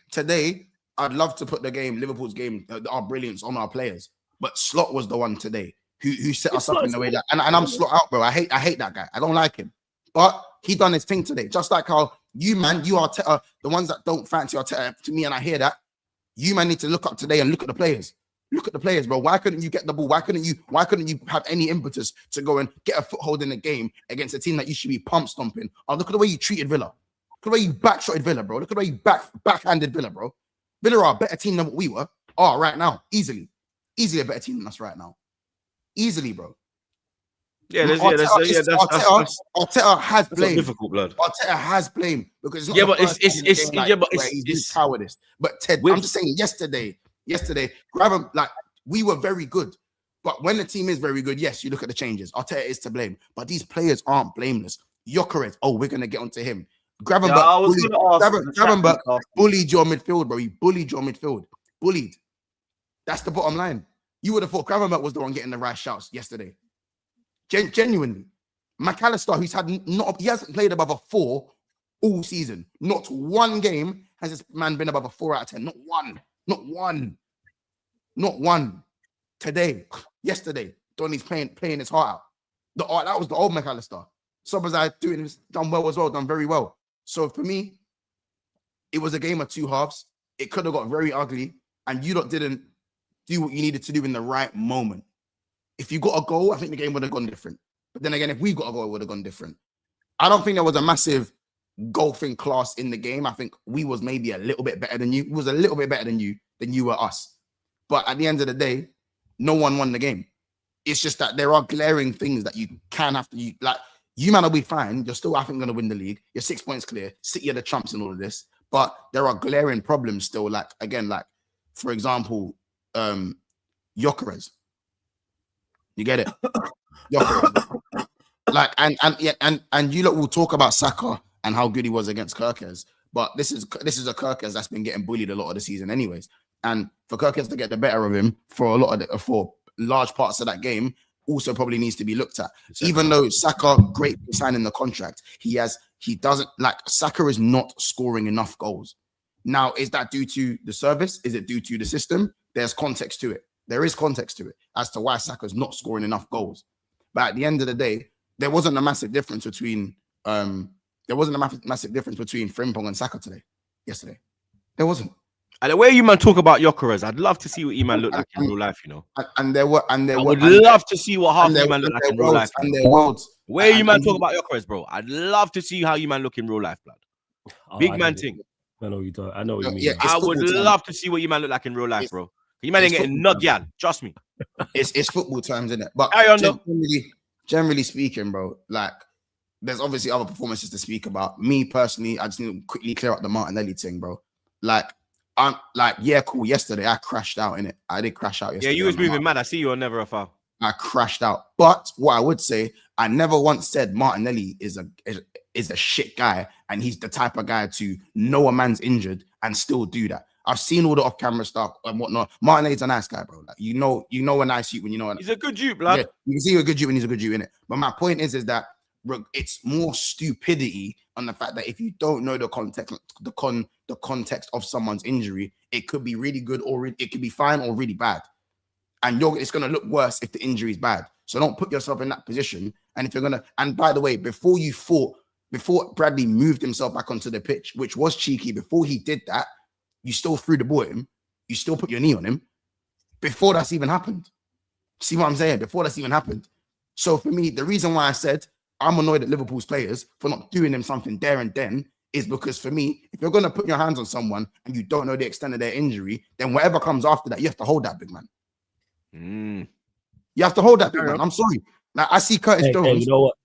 I'd love to put Liverpool's game, our brilliance on our players. But Slot was the one today who set us up in the way that, and I'm Slot out, bro. I hate that guy. I don't like him. But he done his thing today. Just like how you, man, you are the ones that don't fancy Arteta to me, and I hear that. You, man, need to look up today and look at the players. Look at the players, bro. Why couldn't you get the ball? Why couldn't you have any impetus to go and get a foothold in the game against a team that you should be pump stomping? Oh, look at the way you treated Villa. Look at the way you backshotted Villa, bro. Look at the way you backhanded Villa, bro. Villa are a better team than what we were. Oh, right now, easily a better team than us right now. Easily, bro. Arteta has blame. Difficult, blood. Arteta has blame because it's not it's cowardice. But Ted, I'm just saying, yesterday, grab him, like, we were very good. But when the team is very good, yes, you look at the changes. Arteta is to blame, but these players aren't blameless. Gyökeres, we're gonna get onto him. Gravenberch bullied your midfield, bro. He bullied your midfield. Bullied. That's the bottom line. You would have thought Gravenberch was the one getting the right shouts yesterday. Genuinely. McAllister, he hasn't played above a 4 all season. Not one game has this man been above a 4 out of 10. Not one. Today, yesterday, Donny's playing his heart out. That was the old McAllister. Sobozai done well as well, done very well. So for me, it was a game of two halves. It could have got very ugly, and you lot didn't do what you needed to do in the right moment. If you got a goal, I think the game would have gone different. But then again, if we got a goal, it would have gone different. I don't think there was a massive golfing class in the game. I think we was maybe a little bit better than you. It was a little bit better than you were us. But at the end of the day, no one won the game. It's just that there are glaring things that you can have to, you man will be fine. You're still, I think, going to win the league. You're 6 points clear. City are the trumps in all of this. But there are glaring problems still. For example, Gyökeres. You get it? Gyökeres. And you lot will talk about Saka and how good he was against Kerkez. But this is a Kerkez that's been getting bullied a lot of the season anyways. And for Kerkez to get the better of him for large parts of that game also probably needs to be looked at. Even though Saka, great for signing the contract, Saka is not scoring enough goals. Now, is that due to the service? Is it due to the system? There's context to it. There is context to it as to why Saka's not scoring enough goals. But at the end of the day, there wasn't a massive difference between Frimpong and Saka yesterday. There wasn't. And the way you man talk about Gyökeres, I'd love to see what you man look like in real life, you know. I would love to see what half you man look like in real life. And their worlds. Where you man talk about Gyökeres, bro? I'd love to see how you man look in real life, blood. Big man thing. I know you don't. I know what you mean. Yeah, I would love to see what you man look like in real life, bro. You man ain't getting nut, yeah. Trust me. It's football times, isn't it? But generally speaking, bro, there's obviously other performances to speak about. Me personally, I just need to quickly clear up the Martinelli thing, bro. Cool. Yesterday, I crashed out in it. I did crash out yesterday. Yeah, you was moving mad. I see you on Never a Foul. I crashed out. But what I would say, I never once said Martinelli is a shit guy, and he's the type of guy to know a man's injured and still do that. I've seen all the off-camera stuff and whatnot. Martinelli's a nice guy, bro. You know a nice youth when you know. He's a good dude, blood. Yeah, you can see a good dude when he's a good dude, innit? But my point is that it's more stupidity on the fact that if you don't know the context of someone's injury, it could be really good or it could be fine or really bad. And it's going to look worse if the injury is bad. So don't put yourself in that position. And by the way, before Bradley moved himself back onto the pitch, which was cheeky, before he did that, you still threw the ball at him. You still put your knee on him before that's even happened. See what I'm saying? Before that's even happened. So for me, the reason why I said I'm annoyed at Liverpool's players for not doing them something there and then is because for me, if you're going to put your hands on someone and you don't know the extent of their injury, then whatever comes after that, you have to hold that big man. You have to hold that big man. I'm sorry. I see Curtis Jones. Hey, you know what?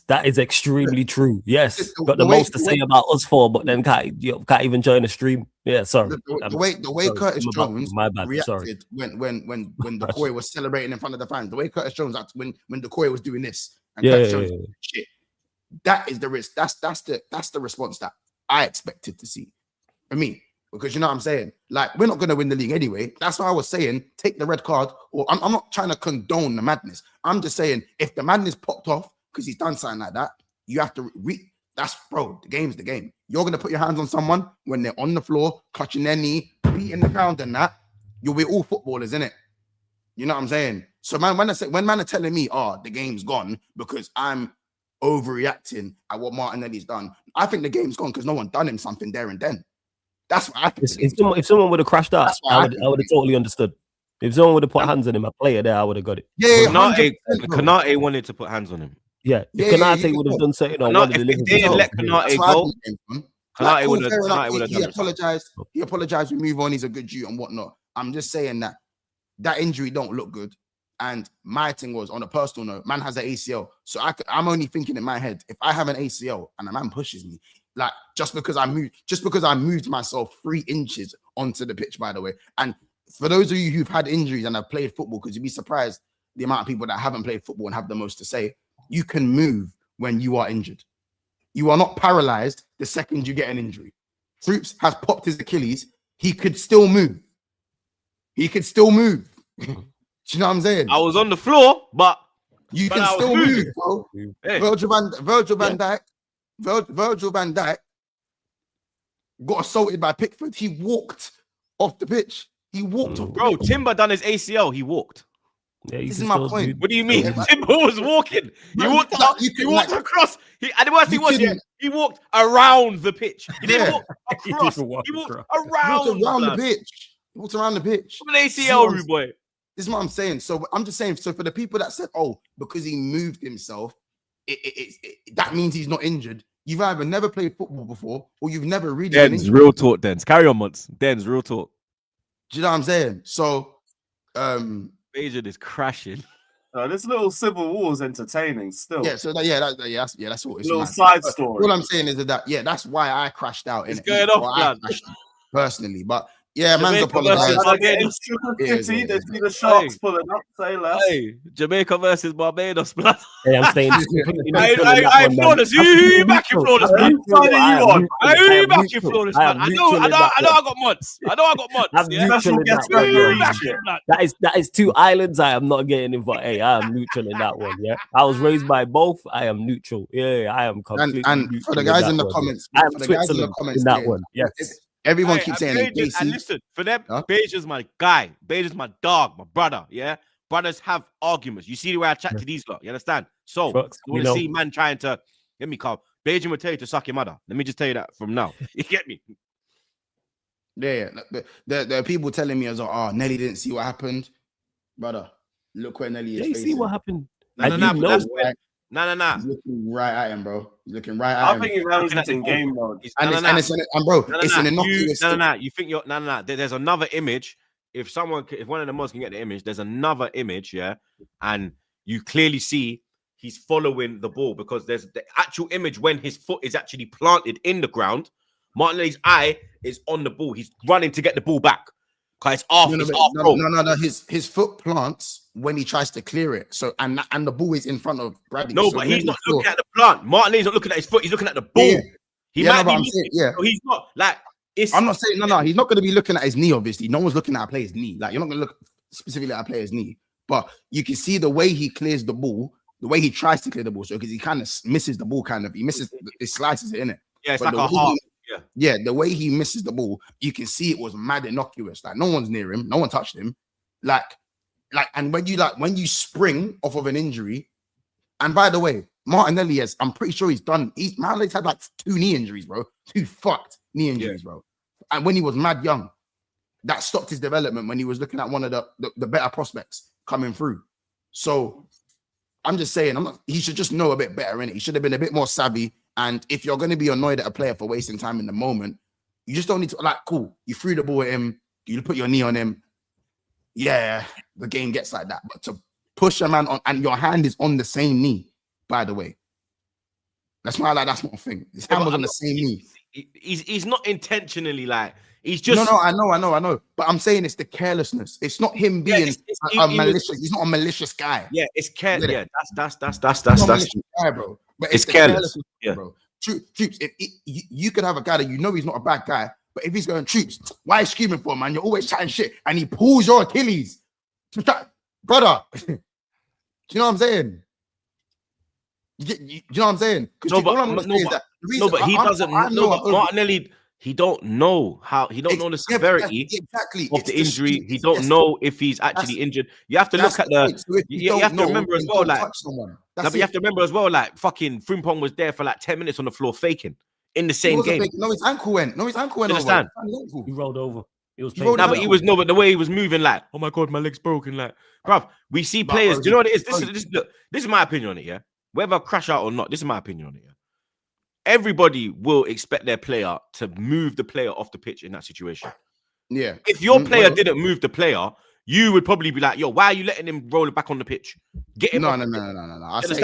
That is extremely true. Yes, got the most to say about us four, but then can't even join the stream. Yeah, sorry. The way Curtis Jones reacted sorry. when Decoy was celebrating in front of the fans, the way Curtis Jones acted when Decoy was doing this, and shit, that is the risk. That's the response that I expected to see. For me, Because you know what I'm saying? Like, we're not going to win the league anyway. That's why I was saying, take the red card. Or I'm not trying to condone the madness. I'm just saying, if the madness popped off because he's done something like that, you have to that's, bro, the game's the game. You're going to put your hands on someone when they're on the floor, clutching their knee, beating the ground and that. You'll be all footballers, innit? You know what I'm saying? So, man, when man are telling me, the game's gone because I'm overreacting at what Martinelli's done, I think the game's gone because no one done him something there and then. That's what I think. If someone would have crashed out, I would have totally understood. If someone would have put hands on him, a player there, I would have got it. Yeah, Konate wanted to put hands on him. Yeah, if Konate would have done something on one of the Liverpool, they didn't let Konate go. Konate would have. He apologized. He apologized. We move on. He's a good dude and whatnot. I'm just saying that injury don't look good. And my thing was, on a personal note, man has an ACL. So I'm only thinking in my head, if I have an ACL and a man pushes me, like just because I moved myself 3 inches onto the pitch, by the way. And for those of you who've had injuries and have played football, because you'd be surprised the amount of people that haven't played football and have the most to say, you can move when you are injured. You are not paralyzed the second you get an injury. Troops has popped his Achilles. He could still move. Do you know what I'm saying? I was on the floor, but you can still move, bro. Hey. Virgil van Dijk got assaulted by Pickford. He walked off the pitch. Bro, Timber done his ACL. He walked. Yeah, this is my point. What do you mean? Timber was walking. He walked across. And the worst thing was, he walked around the pitch. He didn't walk across. He walked around the pitch. He walked around the pitch. From an ACL, rude boy. This is what I'm saying. So I'm just saying. So for the people that said, because he moved himself, that means he's not injured. You've either never played football before, or you've never really. Den's real talk. Den's carry on, Monts. Den's real talk. Do you know what I'm saying? So, Agent is crashing. This little civil war is entertaining still. Yeah. So that's what it's. Little side story. All I'm saying is that that's why I crashed out. It's going off, man. Personally, but. Yeah, man's apologized. They see the sharks pulling up. Say less. Hey, Jamaica versus Barbados, blood. Hey, I'm staying. I'm flawless. Who you backing flawless, man? Who you backing flawless, man? I know I got months. That is 2 islands. I am not getting involved. Hey, I am neutral in that one. Yeah, I was raised by both. I am neutral. Yeah, I am completely. And for the guys in the comments, I am Switzerland in that one. Yes. Everyone keeps saying Beige, and listen, for them, Beige is my guy. Beige is my dog, my brother. Yeah, brothers have arguments. You see the way I chat to these lot. You understand? So you want to see man trying to get me calm. Beige will tell you to suck your mother. Let me just tell you that from now. You get me? Yeah. There are people telling me as well, Nelly didn't see what happened, brother. Look where Nelly is. You see what happened? No. He's looking right at him, bro. He's looking right at him. I think he runs it in game mode. It's an innocuous. You think you're There's another image. If one of the mods can get the image, there's another image, yeah, and you clearly see he's following the ball because there's the actual image when his foot is actually planted in the ground. Martinelli's eye is on the ball. He's running to get the ball back. It's off. No. His foot plants when he tries to clear it. So and the ball is in front of Bradley. No, but he's not looking at the plant. Martinelli's not looking at his foot. He's looking at the ball. Yeah. So he's not like. I'm not saying no. He's not going to be looking at his knee. Obviously, no one's looking at a player's knee. Like you're not going to look specifically at a player's knee, but you can see the way he clears the ball, the way he tries to clear the ball. So because he kind of misses the ball, he slices it in it. Yeah, it's like a heart. Yeah, the way he misses the ball, you can see it was mad innocuous. Like no one's near him, no one touched him. And when you spring off of an injury, and by the way, Martinelli I'm pretty sure Martinelli's had like 2 knee injuries, bro. 2 fucked knee injuries, bro. And when he was mad young, that stopped his development when he was looking at one of the better prospects coming through. So I'm just saying, he should just know a bit better, innit? He should have been a bit more savvy. And if you're going to be annoyed at a player for wasting time in the moment, you just don't need to, cool, you threw the ball at him, you put your knee on him. Yeah, the game gets like that. But to push a man on, and your hand is on the same knee, by the way. That's not a thing. His hand was on the same knee. He's not intentionally he's just... No, I know. But I'm saying it's the carelessness. It's not him being malicious. He's not a malicious guy. Yeah, it's careless. Yeah, that's guy, bro. But it's careless, bro. Troops, if you could have a guy that he's not a bad guy, But if he's going troops, why are you screaming for him, man? You're always chatting shit, and he pulls your Achilles. Brother, do you know what I'm saying? Do you know what I'm saying? No, but he doesn't know. But Martinelli, he don't know how. He don't know the severity of the injury. He don't know if he's actually injured. You have to look at the. So you have to remember as well, like. But you have to remember as well, like fucking Frimpong was there for like 10 minutes on the floor faking in the same game. No, his ankle went. Understand? Over. He rolled over. He was but the way he was moving, like, oh my god, my leg's broken. Like, bruv, we see players. Do you know what it is? This is my opinion on it, yeah. Whether crash out or not, this is my opinion on it. Yeah? Everybody will expect their player to move the player off the pitch in that situation. Yeah. If your player didn't move the player, you would probably be like, "Yo, why are you letting him roll it back on the pitch? Get him." No. I said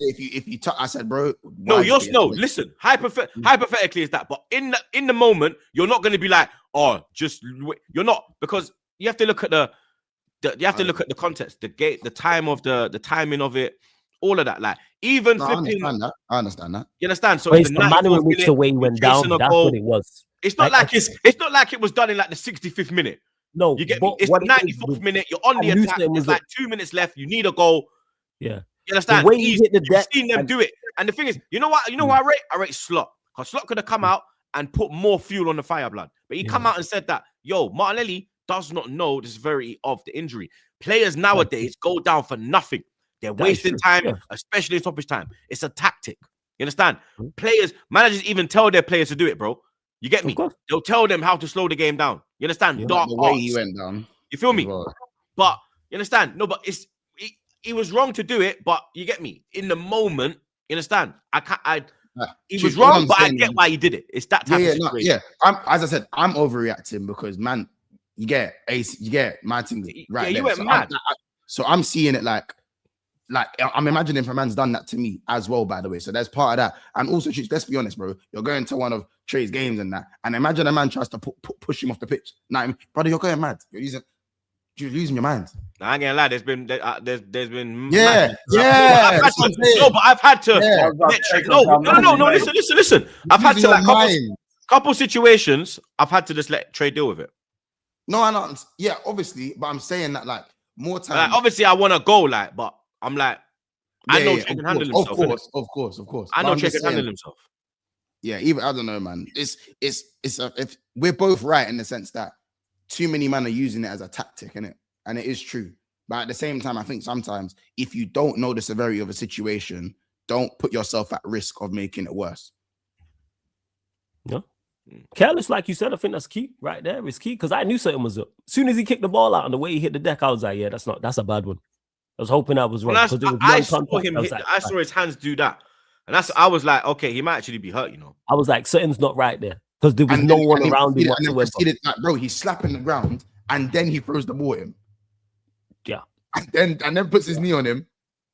if you I said, bro. Listen. Hypothetically, is that? But in the moment, you're not going to be like, "Oh, just you're not," because you have to look at the context, the time of the timing of it. All of that, like even flipping. I understand that. You understand? So the manner in which the way went down, that's what it was. It's not like it was done in like the 65th minute. No, you get me? It's the 94th minute. You're on the attack. There's like 2 minutes left. You need a goal. Yeah, you understand? The way he hit the deck, you've seen them do it. And the thing is, you know what? You know who I rate? I rate Slot. Because Slot could have come out and put more fuel on the fire, blood. But he come out and said that, yo, Martinelli does not know the severity of the injury. Players nowadays go down for nothing. They're wasting time, especially in stoppage time. It's a tactic. You understand? Managers even tell their players to do it, bro. You get me? They'll tell them how to slow the game down. You understand? Dark the way he went down. You feel me? But you understand? No, but he was wrong to do it. But you get me? In the moment, you understand? He was wrong, but I get why he did it. It's that type of situation. As I said, I'm overreacting because man, you get my thing right. Yeah, you went mad. So I'm seeing it like I'm imagining if a man's done that to me as well, by the way. So there's part of that. And also, let's be honest, bro. You're going to one of Trey's games and that. And imagine a man tries to push him off the pitch. Now, brother, you're going mad. You're losing your mind. I ain't gonna lie. There's been But I've had to. Listen. I've had to like couple situations. I've had to just let Trey deal with it. No, I know. Yeah, obviously. But I'm saying that like more time. Like, obviously, I want to go like, but I'm like, I know Trey can handle himself. Of course. I know Trey can handle himself. Yeah, even I don't know, man. If we're both right in the sense that too many men are using it as a tactic, innit? And it is true. But at the same time, I think sometimes if you don't know the severity of a situation, don't put yourself at risk of making it worse. Yeah. Careless, like you said, I think that's key right there. It's key because I knew something was up. As soon as he kicked the ball out and the way he hit the deck, I was like, yeah, that's a bad one. I was hoping I was wrong. I saw his hands do that. And I was like, okay, he might actually be hurt, you know. I was like, something's not right there. Because there was no one around him whatsoever. Bro, he's slapping the ground and then he throws the ball at him. Yeah. And then puts his knee on him.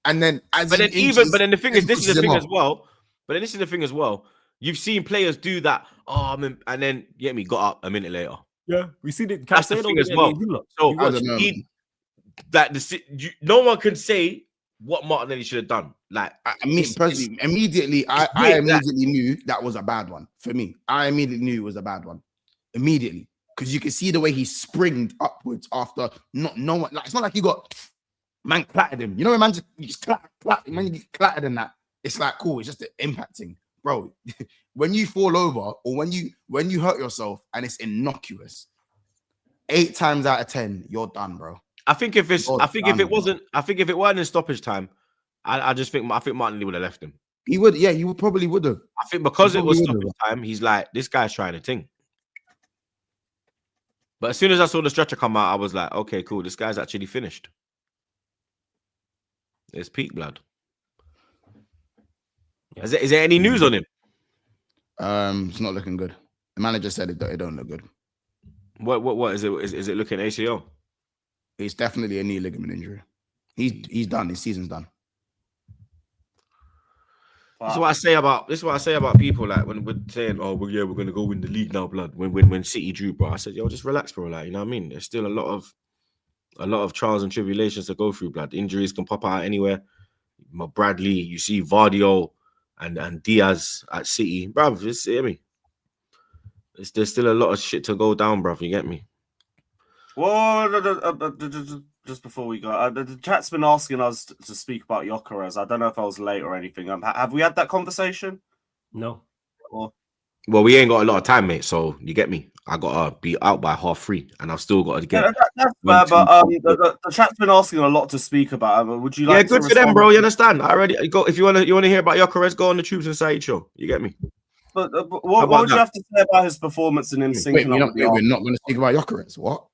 And then But then the thing is, this is the thing as well. But then this is the thing as well. You've seen players do that. And then got up a minute later. Yeah, we see that. That's the thing as well. So no one can say what Martinelli should have done. Like, I mean, personally, immediately knew that was a bad one for me. I immediately knew it was a bad one. Immediately. Because you can see the way he springed upwards after no one. Like, it's not like you got man clattered him. You know, man just clattered, man, you clattered in that. It's like cool. It's just impacting, bro. When you fall over or when you hurt yourself and it's innocuous, 8 times out of 10 you're done, bro. I think if it weren't in stoppage time, I think Martinelli would have left him. He would, yeah, you probably would have. I think because it was stoppage time, he's like, this guy's trying to ting. But as soon as I saw the stretcher come out, I was like, okay, cool. This guy's actually finished. It's peak blood. Is there any news on him? It's not looking good. The manager said it don't look good. What is it? Is it looking ACL? It's definitely a knee ligament injury. He's done. His season's done. This is what I say about people, like when we're saying, "Oh, well, yeah, we're gonna go win the league now, blood." When City drew, bro, I said, "Yo, just relax, bro." Like, you know what I mean? There's still a lot of trials and tribulations to go through, blood. Injuries can pop out anywhere. Bradley, you see Vardio and Diaz at City, bro. I mean, there's still a lot of shit to go down, bruv. You get me? Well, just before we go, the chat's been asking us to speak about Gyökeres. I don't know if I was late or anything. Have we had that conversation? No. Well, we ain't got a lot of time, mate. So you get me? I gotta be out by 3:30, and I've still got to get. That's fair, but the chat's been asking a lot to speak about. Would you like? Yeah, to good for them, bro. You understand? I already go. If you wanna hear about Gyökeres, go on the Troops Inside show. You get me? But what would you have to say about his performance and him syncing up? We're not going to speak about Gyökeres. What?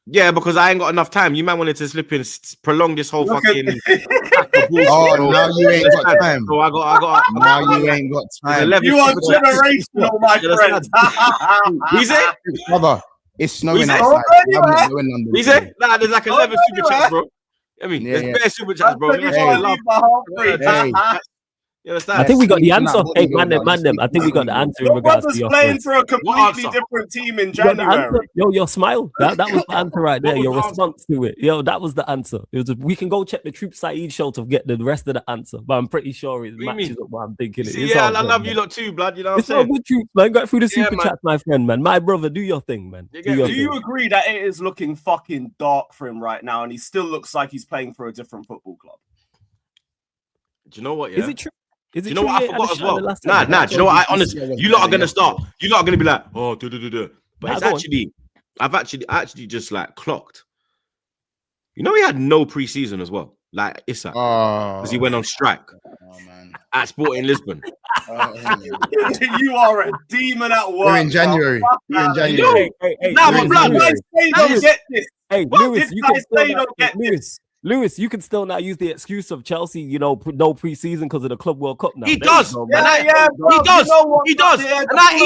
Yeah, because I ain't got enough time. You man wanted to slip in, prolong this whole fucking. Oh, now you ain't got time. So I got. Now you ain't got time. You are generational, my friend. Is it? Brother, it's snowing Is it? outside. Is it? Nah, there's like 11 super chats, bro. I mean, there's bare super chats, bro. You understand? I think we got the answer. Nah, Hey, man, them. I think we got the answer in Your regards to brother's your playing for a completely different team in January. Yo, your smile. That was the answer right there. Your response to it. Yo, that was the answer. It was. We can go check the Troop Saeed show to get the rest of the answer, but I'm pretty sure it matches up what I'm thinking. See, yeah, I love you lot too, blood. You know what I'm saying? It's all good, Troops, man. Go through the super man. chat, my friend, man. My brother, do your thing, man. Do you agree that it is looking fucking dark for him right now, and he still looks like he's playing for a different football club? Do you know what? Yeah. Is it true? Do you know what I forgot as well? Nah. Do you know what? You lot are gonna start. You lot are gonna be like, oh, but it's actually, I actually just like clocked. You know, he had no preseason as well. Like Issa, because he went on strike at Sporting Lisbon. You are a demon at work. We're in January. Hey, nah, but blood, don't get this. Hey, Lewis, you can still get this. Lewis, you can still not use the excuse of Chelsea, you know, no preseason because of the Club World Cup now. He does. He does. He does. And I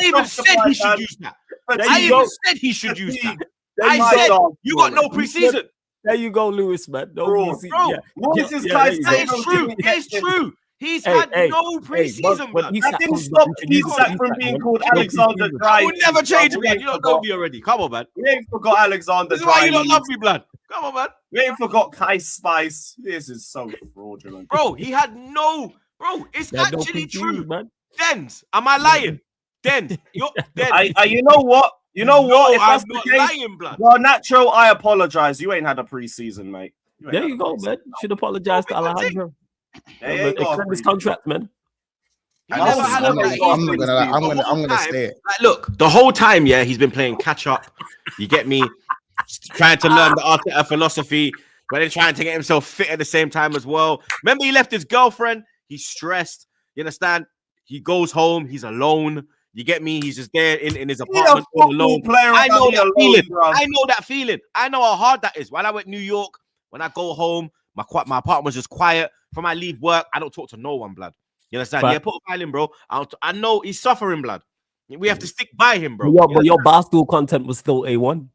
even said he should use that. I even said he should use that. I said you got no preseason. There you go, Lewis, man. No preseason. It's true. It's true. He's had no preseason, man. That didn't stop Isak from being called Alexander Dry. I would never change it, man. You don't know me already. Come on, man. We ain't forgot Alexander Dry. This is why you don't love me, blood. Come on, man. We ain't forgot Kai Spice. This is so fraudulent. Bro, he had no... Bro, it's actually true. Man. Dens, am I lying? Dens, you're... You know what? You know what? If that's I'm the not case, lying, blood. well, Nacho, I apologize. You ain't had a preseason, mate. There you go, man. You should apologize to Alejandro. Extend his contract, man. I'm gonna say it. Like, look, the whole time, yeah, he's been playing catch up. You get me? Trying to learn the Arteta philosophy, but then trying to get himself fit at the same time as well. Remember, he left his girlfriend. He's stressed. You understand? He goes home. He's alone. You get me? He's just there in his apartment all alone. I know that feeling. I know that feeling. I know how hard that is. When I went to New York, when I go home, my apartment was just quiet. From I leave work, I don't talk to no one, blood. You understand? Yeah, put a file in, bro. I know he's suffering, blood. We have to stick by him, bro. But your Barstool content was still A1.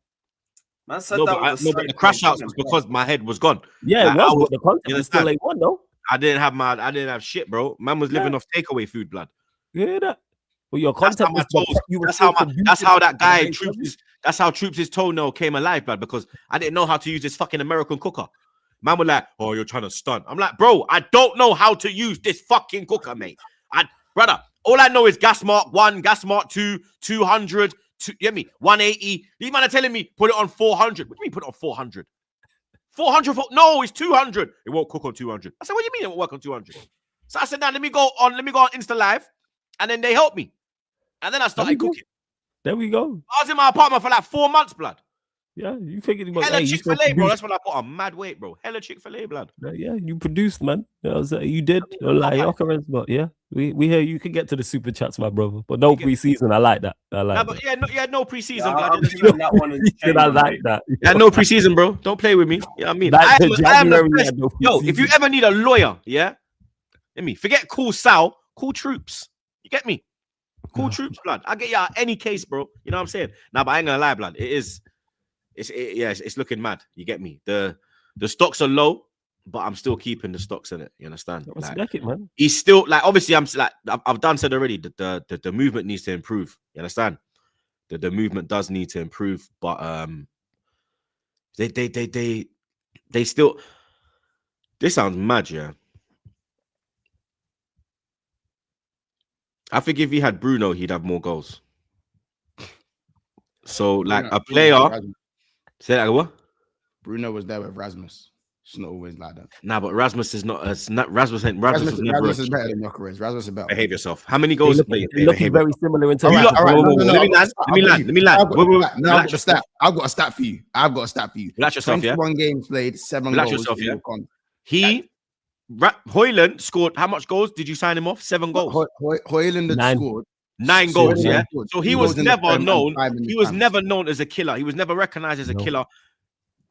Man said but the crash outs was because my head was gone. Yeah, it was. The content was still A1, though. I didn't have shit, bro. Man was living off takeaway food, blood. Yeah, that. Well, your content that's how that guy that's how Troops' toenail came alive, blood, because I didn't know how to use this fucking American cooker. Man was like, oh, you're trying to stunt. I'm like, bro, I don't know how to use this fucking cooker, mate. Brother, all I know is gas mark 1, gas mark 2, 200, you get me? 180. These men are telling me put it on 400. What do you mean put it on 400? 400 no, it's 200. It won't cook on 200. I said, what do you mean it won't work on 200? So I said, now let me go on Insta Live, and then they helped me. And then I started cooking. There we go. I was in my apartment for like 4 months, blood. Yeah, you figured about hella Chick-fil-A, bro. That's when I put on mad weight, bro. Hella Chick-fil-A, blood. Yeah, you produced, man. You did. Like Gyökeres, but yeah, we hear you can get to the super chats, my brother. But no preseason. I like that. But no preseason, blood. I like that. Yeah, no preseason, bro. Don't play with me. You know what I mean? I am the best. Yo, if you ever need a lawyer, yeah, let me forget cool Sal, cool Troops. You get me? Cool Troops, blood. I get you out any case, bro. You know what I'm saying? Nah, but I ain't gonna lie, blood. It's looking mad. You get me? The stocks are low, but I'm still keeping the stocks in it. You understand? Respect it, man. He's still like, obviously, I've done said already that the movement needs to improve. You understand? The movement does need to improve, but they still. This sounds mad, yeah. I think if he had Bruno, he'd have more goals. So like a Bruno player, was Rasmus. say that what? Bruno was there with Rasmus. It's not always like that. Nah, but Rasmus is not. It's not Rasmus. Rasmus was never. Rasmus is better than Gyökeres. Rasmus is better. Behave yourself. How many They goals? look, Behave they're looking very similar in terms You of lot- all right. whoa, whoa, No, whoa, let me land. I've got a stat. I've got a stat for you. Relax yourself, yeah. 21 games played, 7 Relax goals. yourself, in yeah. all con- Hoyland scored how much goals? Did you sign him off? 7 goals. Hoyland had 9. scored 9 goals, yeah. So he was goals in the never Prem and known. 5 in the He was Champs. never known as a killer. He was never recognized as a No. killer.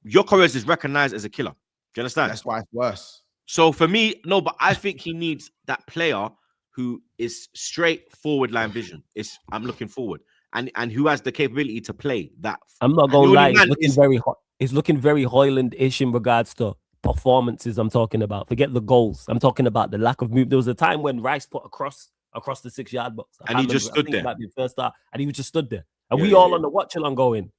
Gyökeres is recognized as a killer. Do you understand? That's why it's worse. So for me, no, but I think he needs that player who is straight forward line vision. I'm looking forward, and who has the capability to play that. I'm not And gonna the lie, only man it's looking very Hoyland-ish in regards to performances. I'm talking about. Forget the goals. I'm talking about the lack of move. There was a time when Rice put across the 6-yard box, And he just stood there. It might be the first start, and he just stood there. And Yeah, we yeah, all yeah. on the watch along going,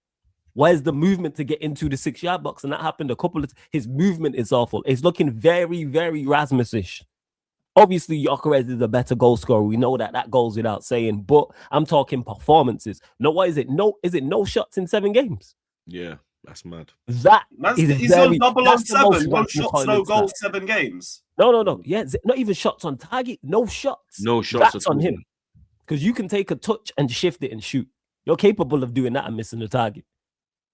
where's the movement to get into the 6-yard box? And that happened a couple of. His movement is awful. It's looking very, very Rasmus-ish. Obviously, Gyökeres is a better goal scorer. We know that goes without saying. But I'm talking performances. No, what is it? Is it no shots in 7 games? Yeah, that's mad. That is He's very, on double on that's the most 7. 1 Rasmus shots, no Højlund goals, stat. 7 games. No. Yeah, not even shots on target. No shots. No shots. That's at on all. him. Because you can take a touch and shift it and shoot. You're capable of doing that and missing the target.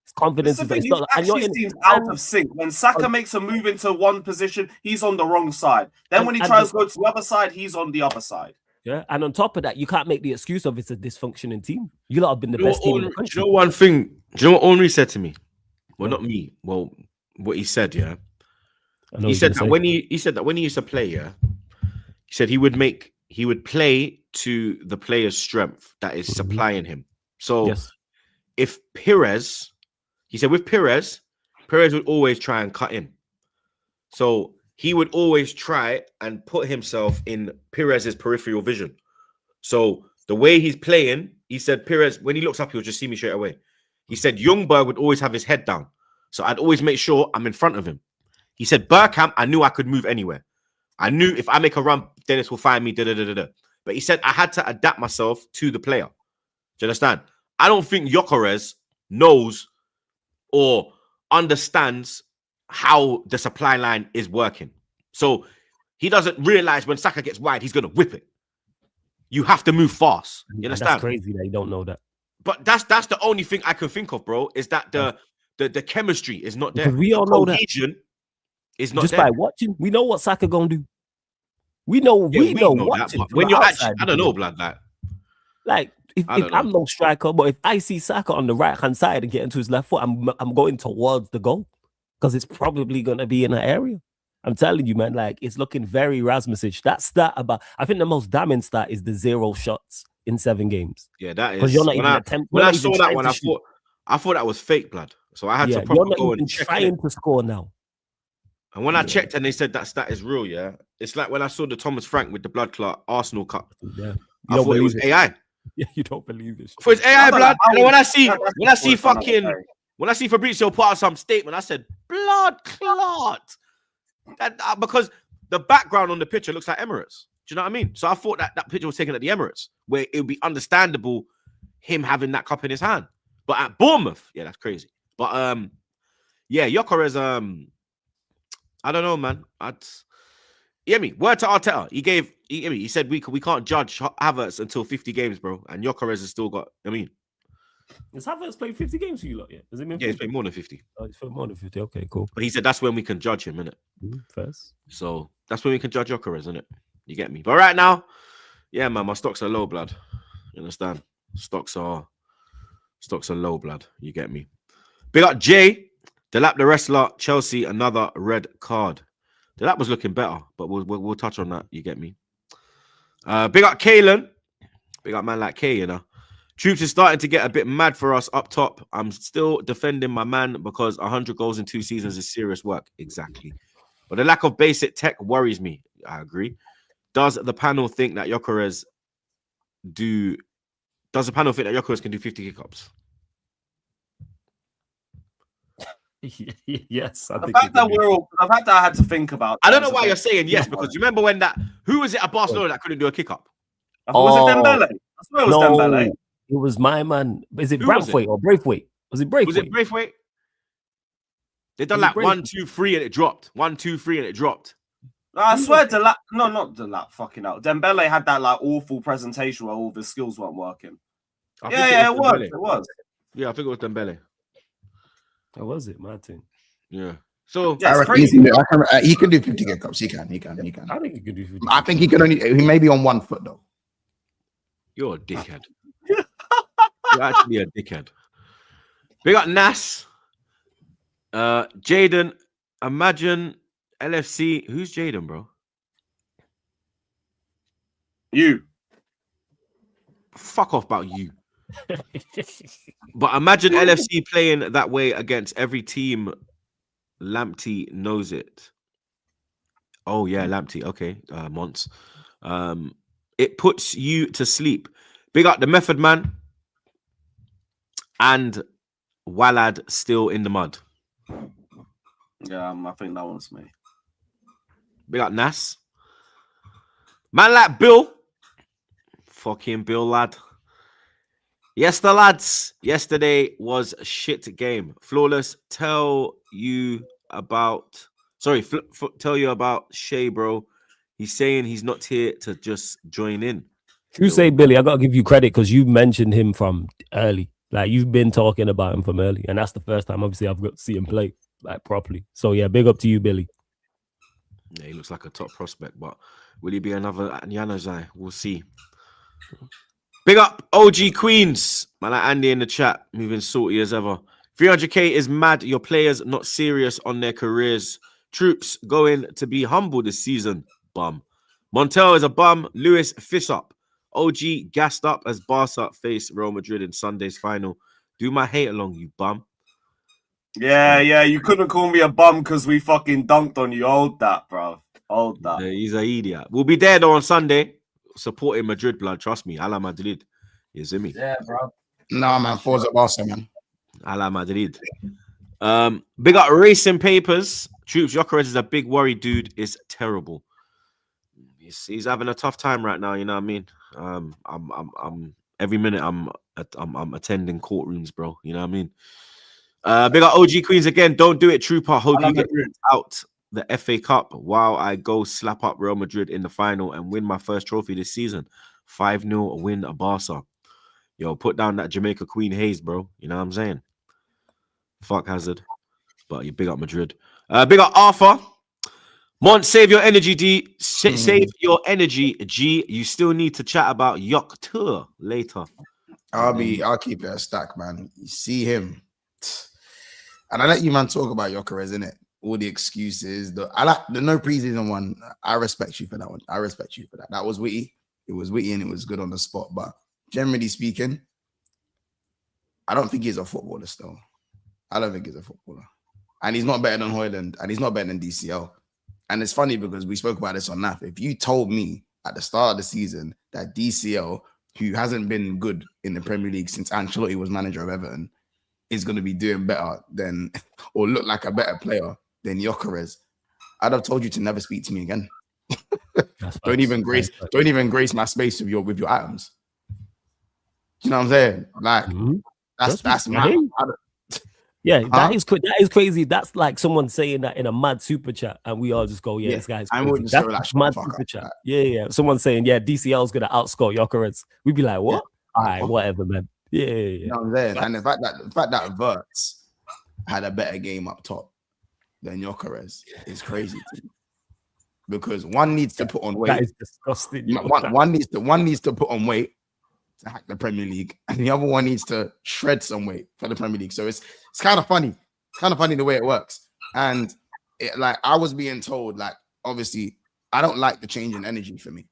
His confidence That's the is thing, not. he And you're actually in. seems out and- of sync. When Saka makes a move into one position, he's on the wrong side. Then when he and tries to go to the other side, he's on the other side. Yeah, and on top of that, you can't make the excuse of it's a dysfunctioning team. You lot have been the You know best team in the what, country. do you know one thing? Do you know what Henry said to me? Well, not me. Well, what he said, yeah. I know He what said you're that when he used to play, yeah. He said he would play to the player's strength that is supplying him. So Yes. if Perez, he said with Perez would always try and cut in. So he would always try and put himself in Perez's peripheral vision. So the way he's playing, he said Perez, when he looks up, he'll just see me straight away. He said Ljungberg would always have his head down. So I'd always make sure I'm in front of him. He said Bergkamp, I knew I could move anywhere. I knew if I make a run, Dennis will find me. But he said I had to adapt myself to the player. Do you understand? I don't think Gyökeres knows or understands how the supply line is working. So he doesn't realize when Saka gets wide, he's going to whip it. You have to move fast. You understand? That's crazy that you don't know that. But that's the only thing I can think of, bro, is that the chemistry is not there. Because we all The know that. cohesion is not Just there. by watching, we know what Saka gonna do. We know, Yeah, we know that, watching. but from when the you're outside, actually, I don't know, blood, like if I don't I'm no striker, but if I see Saka on the right hand side and get into his left foot, I'm going towards the goal because it's probably gonna be in that area. I'm telling you, man, like it's looking very Rasmusish. That stat about, I think the most damning stat is the 0 shots in 7 games. Yeah, that Because is. you're not When even I, attempting. when I saw that one, I thought that was fake blood. So I had to you're probably not go even and check it. trying to score now. And when I checked and they said that stat is real, yeah, it's like when I saw the Thomas Frank with the blood clot Arsenal Cup. Yeah, I thought it was AI. Yeah, you don't believe this. For his AI blood. And when I see fucking when I see Fabrizio put out some statement, I said blood clot. That because the background on the picture looks like Emirates. Do you know what I mean? So I thought that picture was taken at the Emirates, where it would be understandable him having that cup in his hand. But at Bournemouth, yeah, that's crazy. But yeah, Gyökeres, I don't know, man. Word to Arteta. He said we can't judge Havertz until 50 games, bro. And Gyökeres has still got. Has Havertz played 50 games for you lot yet? Has it been? Yeah, he's played more than 50. Oh, he's played more than 50. Okay, cool. But he said that's when we can judge him, innit? First. So that's when we can judge Gyökeres, innit? You get me? But right now, yeah, man, my stocks are low, blood. You understand? Stocks are low, blood. You get me? Big up Jay, Delap the wrestler, Chelsea, another red card. Delap was looking better, but we'll touch on that. You get me? Big up Kalen. Big up man like K, you know. Troops is starting to get a bit mad for us up top. I'm still defending my man because 100 goals in 2 seasons is serious work. Exactly. But the lack of basic tech worries me. I agree. Does the panel think that Gyökeres can do 50 kickups? Yes. The fact that I had to think about. I don't know why you're saying yes, because you remember when who was it at Barcelona that couldn't do a kick up? Was it Dembele? I swear it was Dembele. It was my man. Is it Who was it? Braithwaite or Braithwaite? Was it Braithwaite? Was it Braithwaite? They done Was it like 1, 2, 3 and it dropped. 1, 2, 3 and it dropped. I swear, not Delap, fucking hell. Dembele had that like awful presentation where all the skills weren't working. I think Yeah, Dembele. it was. Yeah, I think it was Dembele. How was it, my team? Yeah. So Yeah, I it's reckon crazy. he can do 50 get cups. He can. I think he could do 50. I think he can only. He may be on 1 foot though. you're a dickhead. You're actually a dickhead. We got Nas. Jaden. Imagine LFC. Who's Jaden, bro? You. Fuck off about you. But imagine LFC playing that way against every team. Lamptey knows it. Oh yeah, Lamptey. Okay, Mons. It puts you to sleep. Big up the Method Man and Walad still in the mud. Yeah, I think that one's me. Big up Nas. Man like Bill. Fucking Bill, lad. Yes, the lads. Yesterday was a shit game. Flawless. Tell you about Shay, bro. He's saying he's not here to just join in. You say Billy, I gotta give you credit because you mentioned him from early. Like you've been talking about him from early, and that's the first time obviously I've got to see him play like properly. So yeah, big up to you, Billy. Yeah, he looks like a top prospect, but will he be another Nyanazai? We'll see. Big up OG Queens. Man, like Andy in the chat, moving salty as ever. 300k is mad. Your players not serious on their careers. Troops going to be humble this season. Bum. Montel is a bum. Lewis fish up. OG gassed up as Barca face Real Madrid in Sunday's final. Do my hate along, you bum. Yeah, you couldn't call me a bum because we fucking dunked on you. Hold that, bro. Hold that. Yeah, he's an idiot. We'll be there though on Sunday, supporting Madrid, blood. Trust me. A la Madrid. You see me? Yeah, bro. No, man. Forza Barca, man. A la Madrid. Big up Racing Papers. Troops Jokeres is a big worry, dude. It's terrible. He's having a tough time right now. You know what I mean? I'm every minute I'm attending courtrooms, bro. You know what I mean? Big up OG Queens again. Don't do it, Trooper. Hope you get out the FA Cup while I go slap up Real Madrid in the final and win my first trophy this season. 5-0 win a Barca. Yo, put down that Jamaica Queen Hayes, bro. You know what I'm saying? Fuck Hazard. But you big up Madrid. Big up Arthur. Mont, save your energy, D. Save your energy, G. You still need to chat about Yok Tour later. I'll keep it a stack, man. You see him. And I let you man talk about Jokeres, innit? All the excuses. I like the no preseason one. I respect you for that one. I respect you for that. That was witty. It was witty and it was good on the spot. But generally speaking, I don't think he's a footballer still. I don't think he's a footballer. And he's not better than Højlund. And he's not better than DCL. And it's funny because we spoke about this on NAF. If you told me at the start of the season that DCL, who hasn't been good in the Premier League since Ancelotti was manager of Everton, is going to be doing better than, or look like a better player than Jokeres, I'd have told you to never speak to me again. Don't even grace my space with your items. You know what I'm saying? Like that's mad. Yeah, that is crazy. That's like someone saying that in a mad super chat, and we all just go, "Yeah, this guy's crazy." That's mad super chat. Yeah. Someone saying, "Yeah, DCL is gonna outscore Jokeres." We'd be like, "What?" All right, whatever, man. Yeah. You know what I'm saying? And the fact that Verts had a better game up top than Jokeres is crazy to me. Because one needs to put on weight. That is disgusting. One needs to put on weight to hack the Premier League, and the other one needs to shred some weight for the Premier League. So it's kind of funny. It's kind of funny the way it works. And like I was being told, like obviously I don't like the change in energy for me.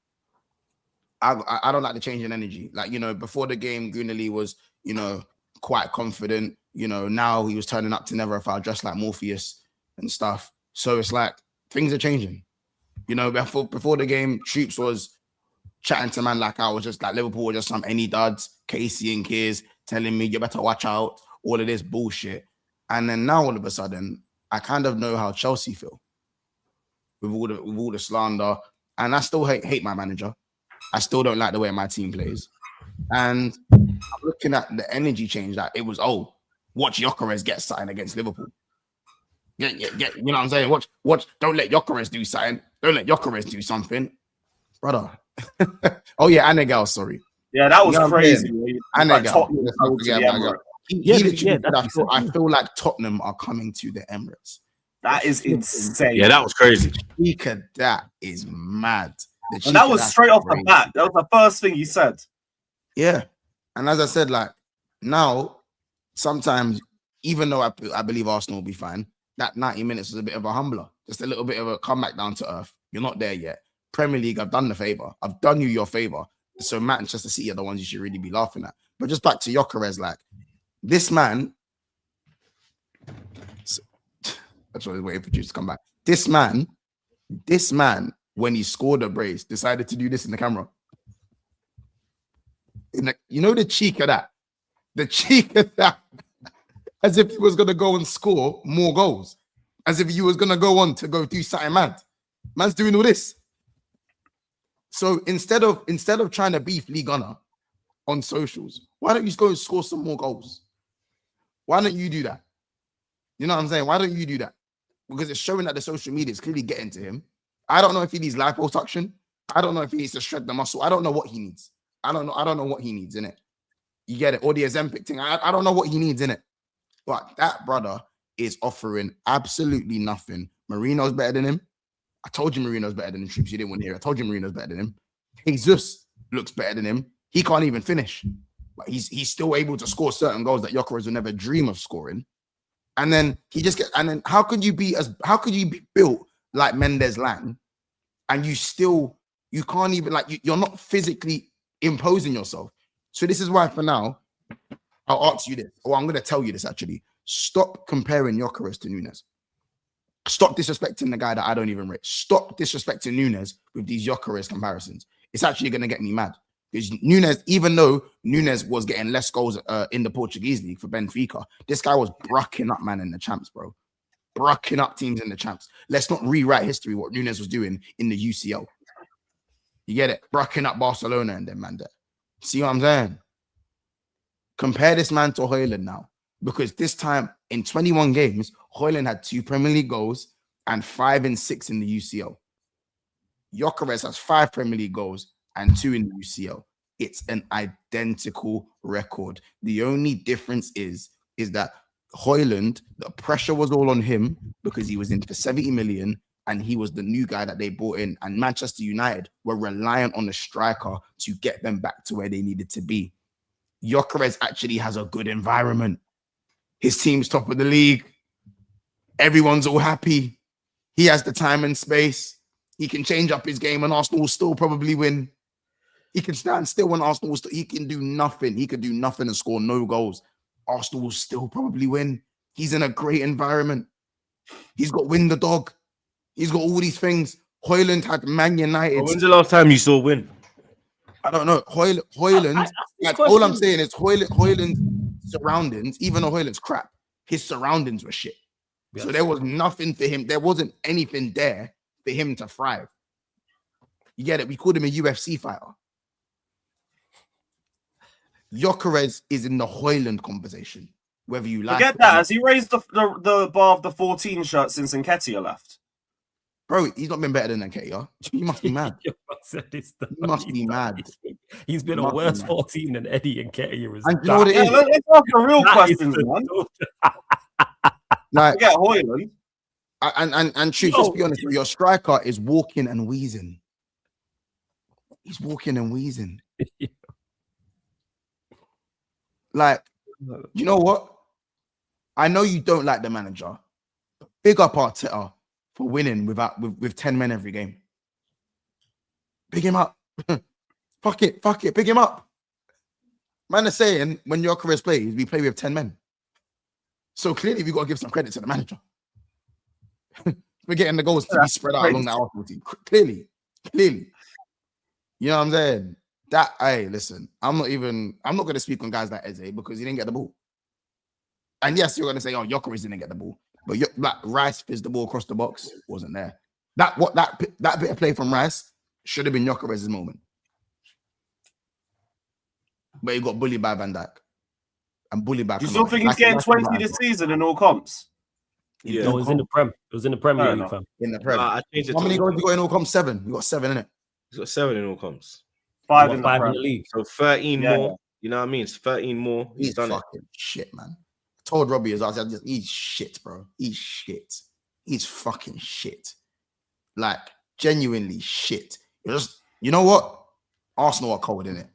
I don't like the change in energy. Like, you know, before the game, Greenlee was, you know, quite confident. You know, now he was turning up to Never a Foul dressed like Morpheus and stuff. So it's like things are changing. You know, before the game, Troops was chatting to man like I was just like Liverpool were just some any duds, Casey and Kears telling me you better watch out, all of this bullshit. And then now all of a sudden, I kind of know how Chelsea feel with all the slander. And I still hate my manager. I still don't like the way my team plays. And I'm looking at the energy change that it was, watch Gyökeres get something against Liverpool. Get, you know what I'm saying? Watch, don't let Gyökeres do something. Don't let Gyökeres do something. Brother. Oh, yeah, Anegal, sorry. Yeah, that was You know what I'm crazy. saying? Like Anegal. Tottenham Let's not go to forget the about Emirates. that. He Yeah, literally yeah, said, that's I feel like Tottenham are coming to the Emirates. That is insane. Yeah, that was crazy. The cheek of that is mad. The cheek And that of was that's straight off the crazy. bat. That was the first thing he said. Yeah. And as I said, like, now, sometimes, even though I believe Arsenal will be fine, that 90 minutes was a bit of a humbler. Just a little bit of a comeback down to earth. You're not there yet. Premier League, I've done the favor. I've done you your favor. So Manchester City are the ones you should really be laughing at. But just back to Gyökeres, like, this man, that's what I was waiting for you to come back. This man, when he scored a brace, decided to do this in the camera. You know the cheek of that? The cheek of that. As if he was going to go and score more goals. As if he was going to go on to go do something mad. Man's doing all this. So instead of trying to beef Lee Gunner on socials, why don't you just go and score some more goals? Why don't you do that? You know what I'm saying? Why don't you do that? Because it's showing that the social media is clearly getting to him. I don't know if he needs liposuction. I don't know if he needs to shred the muscle. I don't know what he needs. I don't know what he needs in it. You get it? Or the Ozempic thing. I don't know what he needs in it. But that brother is offering absolutely nothing. Marino's better than him. I told you Marino's better than him. Troops, you didn't want to hear it. I told you Marino's better than him. Jesus looks better than him. He can't even finish. But he's still able to score certain goals that Gyökeres would never dream of scoring. And then how could you be built like Mendes Lang and you can't even, like, you're not physically imposing yourself. So this is why for now, I'll ask you this, or I'm going to tell you this actually. Stop comparing Gyökeres to Nunes. Stop disrespecting the guy that I don't even rate. Stop disrespecting Nunes with these Gyökeres comparisons. It's actually going to get me mad. Because Nunes, even though Nunes was getting less goals in the Portuguese league for Benfica, this guy was brucking up, man, in the champs, bro. Brucking up teams in the champs. Let's not rewrite history what Nunes was doing in the UCL. You get it? Brucking up Barcelona and them, man. There. See what I'm saying? Compare this man to Højlund now. Because this time, in 21 games, Højlund had 2 Premier League goals and 5 and 6 in the UCL. Gyökeres has 5 Premier League goals and 2 in the UCL. It's an identical record. The only difference is that Højlund, the pressure was all on him because he was in for 70 million and he was the new guy that they brought in. And Manchester United were reliant on the striker to get them back to where they needed to be. Gyökeres actually has a good environment. His team's top of the league. Everyone's all happy. He has the time and space. He can change up his game and Arsenal will still probably win. He can stand still when Arsenal will still, he can do nothing. He could do nothing and score no goals. Arsenal will still probably win. He's in a great environment. He's got win the dog. He's got all these things. Højlund had Man United. When's the last time you saw win? I don't know. Højlund, like, all I'm saying is Højlund's surroundings, even though Højlund's crap, his surroundings were shit. Yes. So there was nothing for him. There wasn't anything there for him to thrive. You get it? We called him a UFC fighter. Gyökeres is in the Højlund conversation, whether you like. Forget that. Has he raised the bar of the 14 shirt since Nketiah left? Bro, he's not been better than Nketiah. You must be mad. You must be mad. He's been a worse 14 than Eddie Nketiah. And you know what it is? Let's ask the real questions, man. Like, forget Højlund. And truth, let's be honest, your striker is walking and wheezing. He's walking and wheezing. Like, you know what? I know you don't like the manager. Big up Arteta for winning with 10 men every game. Big him up. Fuck it. Big him up. Man is saying when Gyökeres plays, we play with 10 men. So clearly we got to give some credit to the manager. We're getting the goals to be spread out along the Arsenal team. Clearly. You know what I'm saying? Listen, I'm not going to speak on guys like Eze because he didn't get the ball. And yes, you're going to say, Gyökeres didn't get the ball. But like Rice fizzed the ball across the box, wasn't there. That bit of play from Rice should have been Gyökeres' moment. but he got bullied by Van Dijk. And bullied by. Do you still think he's getting 20 this season in all comps? Yeah. No, it was in the Prem. It was in the Premier League, fam. In the Prem. I changed it How many to- goals you got in all comps? 7. You got 7 in it. He's got 7 in all comps. 5 What, in the 5 in Prem. the league. So 13 Yeah. more. You know what I mean? It's 13 more. He's done it. fucking shit, man. I told Robbie as I said, he's shit, bro. He's shit. He's fucking shit. Like genuinely shit. You know what? Arsenal are cold, innit?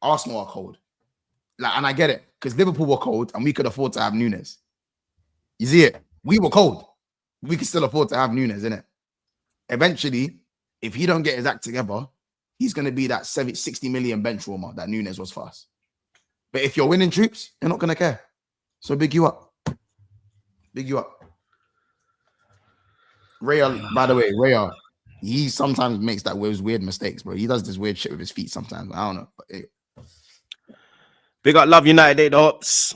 Arsenal are cold. Like, and I get it because Liverpool were cold and we could afford to have Nunes. You see it? We were cold. We could still afford to have Nunes, innit? Eventually, if he don't get his act together, he's going to be that 60 million bench warmer that Nunes was for us. But if you're winning troops, you're not going to care. So big you up. Big you up. Raya, by the way, Raya, he sometimes makes those weird mistakes, bro. He does this weird shit with his feet sometimes. I don't know. But Big up Love United, the Hops.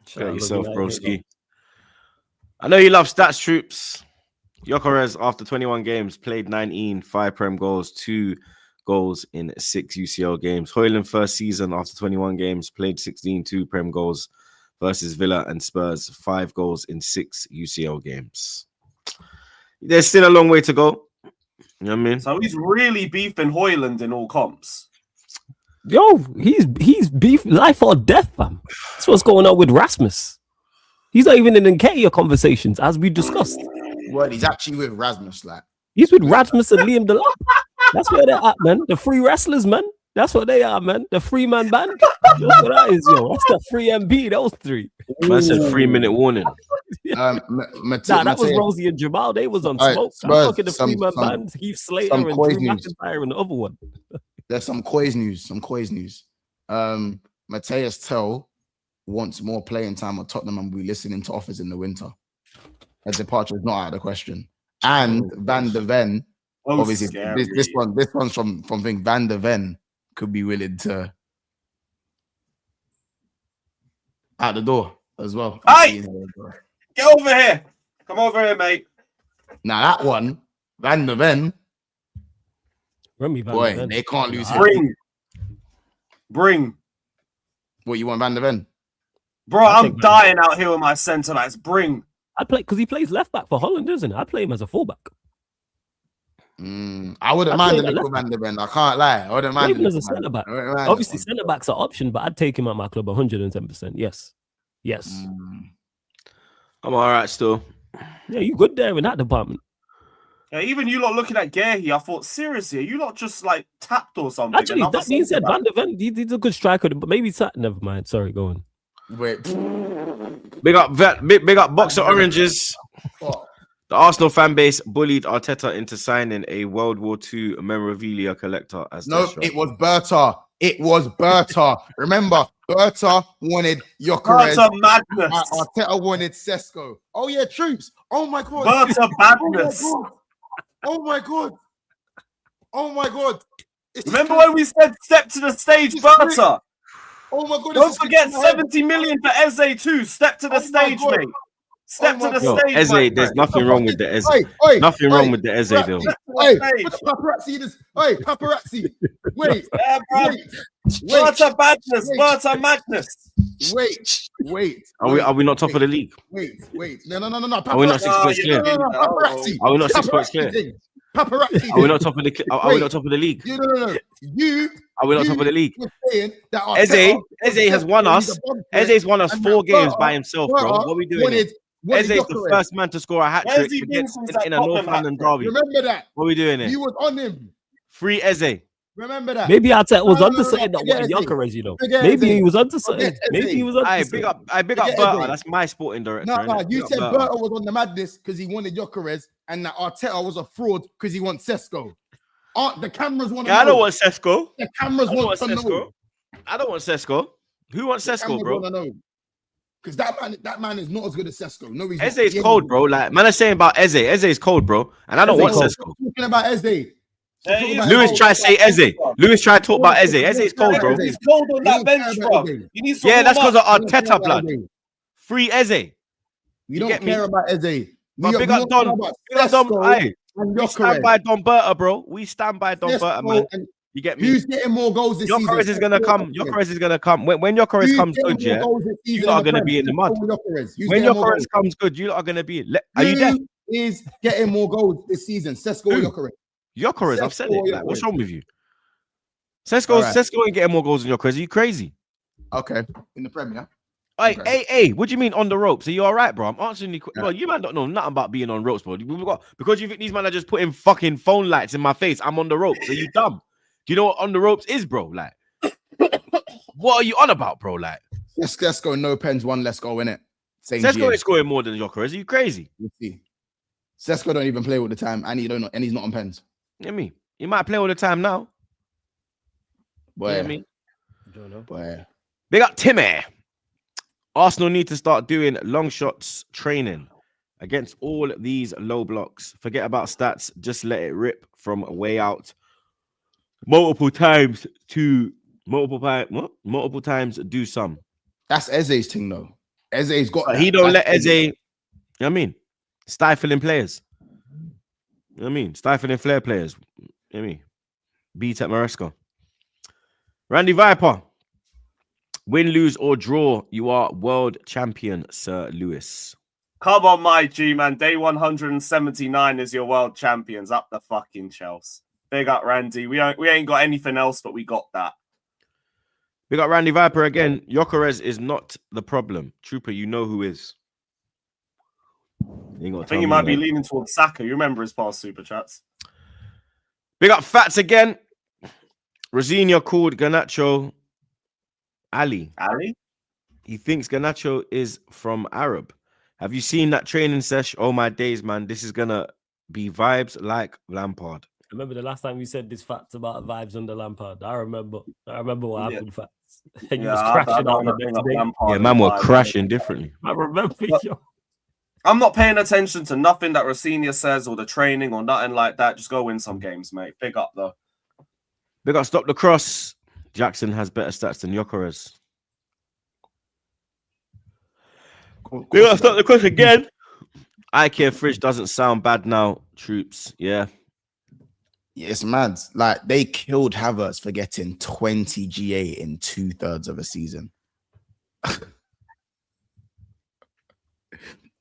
Shout out Get Love yourself, United, broski. I know you love stats, troops. Gyökeres, after 21 games, played 19, 5 Prem goals, 2 goals in 6 UCL games. Højlund, first season after 21 games, played 16, 2 Prem goals versus Villa and Spurs, 5 goals in 6 UCL games. There's still a long way to go. You know what I mean? So he's really beefing Højlund in all comps. Yo, he's beef life or death, fam. That's what's going on with Rasmus. He's not even in Nketiah conversations, as we discussed. well, he's actually with Rasmus, like. He's with Rasmus and Liam Delap. That's where they're at, man. The free wrestlers, man. That's what they are, man. The free man band. That's what that is, yo. That's the free MB. Those 3. Man said 3-minute warning. Nah, that was Rosie and Jamal. They was on All right, smoke. I'm Spurs, talking the free man band. Heath Slater some and Coys Drew news. McIntyre and the other one. There's some Coys news. Matthias Tell wants more playing time at Tottenham and will be listening to offers in the winter. A departure is not out of the question. And Van der Ven, obviously, this one's from thing. Van der Ven could be willing to out the door as well. Hey! Get over here. Come over here, mate. Now that one, Van der Ven, Remy Van boy, der Ven. they can't lose him. Bring. What you want, Van der Ven? Bro, I I'm think- dying out here with my centre backs. Bring. I play because he plays left back for Holland, doesn't he? I play him as a fullback. I wouldn't I mind a play little Van der Ven. I can't lie. I wouldn't Play mind him as a little centre back. I wouldn't mind Obviously, that centre backs are option, but I'd take him at my club 110%. Yes. one. I'm all right still. Yeah, you good there in that department. Yeah, even you lot looking at Gehi, I thought, seriously, are you lot just like tapped or something? Actually, Another that being said, centre Van der Ven, he's a good striker, but maybe never mind. Sorry, go on. Wait. Big up Boxer Oranges. What? The Arsenal fan base bullied Arteta into signing a World War II memorabilia collector as No, their shop. it was Berta. It was Berta. Remember, Berta wanted Gyökeres. Berta madness. Arteta wanted Sesko. Oh yeah, troops. Oh my god. Berta madness. Oh my god. Oh my god. It's Remember when we said step to the stage, It's Berta? Oh my god. Don't forget 70 million for Eze too. Step to the Oh my stage, God. mate. Step Oh to my the Yo, stage, Eze, my there's friend. nothing wrong with the Eze. Hey, Nothing wrong with the Eze, though. Hey, Stage. put the paparazzi in this. Hey, paparazzi. Wait, Yeah, bro. wait, Berta madness. Wait. Berta madness. wait. Are we not top of the league? Wait. No. Are we not Paparazzi. 6 points clear? Paparazzi. Are we not 6 points clear? Paparazzi. Paparazzi. Are we not top of the? Are we not top of the league? No. You Are we not top of the league? were saying that Eze has won us. Eze's won us And 4 that games Berta- by himself, bro. What are we doing? wanted Eze's the Gyökeres. first man to score a hat Where's trick he been since that in a Tottenham North London hat-trick? derby. Remember that. What are we doing You here? was on him. Free Eze. Remember that. Maybe Arteta was No, onto no, something that forget wanted Eze. Gyökeres, you know. Forget Maybe Eze. he was onto something. Forget Maybe Eze. he was onto Hey, something. big up Forget Berta. Eze. That's my sporting director. No, innit? you Big said up Berta was on the madness because he wanted Gyökeres and that Arteta was a fraud because he wants Sesko. The cameras want to know. Yeah, I don't want Sesko. The cameras I don't want want to know. Sesko. I don't want Sesko. Who wants Sesko, bro? Because that man is not as good as Sesko. No, he's Eze not. is He cold, ain't- bro. Like, man is saying about Eze. Eze is cold, bro. And I don't Eze want cold. Sesko. Stop talking about Eze. Yeah, he is Lewis cold. tried to say Eze. Lewis tried to talk about Eze. Eze is cold, bro. He's cold on that You don't care bench, about bro. Eze. You need some Yeah, that's warm because up. of Arteta, blood. Free Eze. We don't get me? care about Eze. But We big are up not Don. about Big up Don. Sesko Aye. and We stand Gyökeres. by Don Berta, bro. We stand by Don Berta, man. Sesko and You get me? Who's getting more goals this season? Gyökeres is gonna come. Gyökeres is gonna come. When Gyökeres Who's comes getting good, more yeah, goals this you season lot are in the gonna Prem? be in the mud. Gyökeres. Who's When getting more Gyökeres goals? comes good, you lot are gonna be. Are you there? Who is getting more goals this season? Sesko or Who? Gyökeres? Gyökeres, I've said Sesko or it. Like, what's Gyökeres? wrong with you? All right. Sesko ain't getting more goals than Gyökeres. Are you crazy? Okay, in the Prem, yeah. Hey, Okay. hey, what do you mean on the ropes? Are you all right, bro? I'm answering you. Bro, you man don't know nothing about being on ropes, bro. Because you think these men are just putting fucking phone lights in my face. I'm on the ropes. Are you dumb? Do you know what on the ropes is, bro? Like, what are you on about, bro? Like, Let's go. No pens, one less goal in it. Same Sesko GA. ain't scoring more than Gyökeres. Are you crazy? Let's see. Sesko don't even play all the time, and he's not on pens. You know what I mean? He might play all the time now. Boy, You know what I mean? Don't know. boy. Big up Timmy. Arsenal need to start doing long shots training against all these low blocks. Forget about stats. Just let it rip from way out. Multiple times. Do some. That's Eze's thing, though. Eze's got But that. he don't That's let Eze. You know what I mean? Stifling players. You know what I mean? Stifling flair players. You know what I mean? Beat at Maresca. Randy Viper. Win, lose, or draw, you are world champion, Sir Lewis. Come on, my G, man. Day 179 is your world champions. Up the fucking shelves. Big up, Randy. We ain't got anything else, but we got that. We got Randy Viper again. Gyökeres is not the problem. Trooper, you know who is. I think he might be leaning towards Saka. You remember his past super chats. Big up Fats again. Rosinia called Garnacho Ali. Ali? He thinks Garnacho is from Arab. Have you seen that training sesh? Oh my days, man. This is gonna be vibes like Lampard. Remember the last time you said this facts about vibes under Lampard? I remember what happened, facts. And you was crashing out the next day. Yeah, man, we're crashing differently. I remember. I'm not paying attention to nothing that Rosinia says or the training or nothing like that. Just go win some games, mate. Big up, though. Big up Stop the Cross. Jackson has better stats than Gyökeres. Big up Stop the Cross again. IKEA fridge doesn't sound bad now, troops. Yeah. Yeah, it's mad. Like, they killed Havertz for getting 20 GA in 2/3 of a season.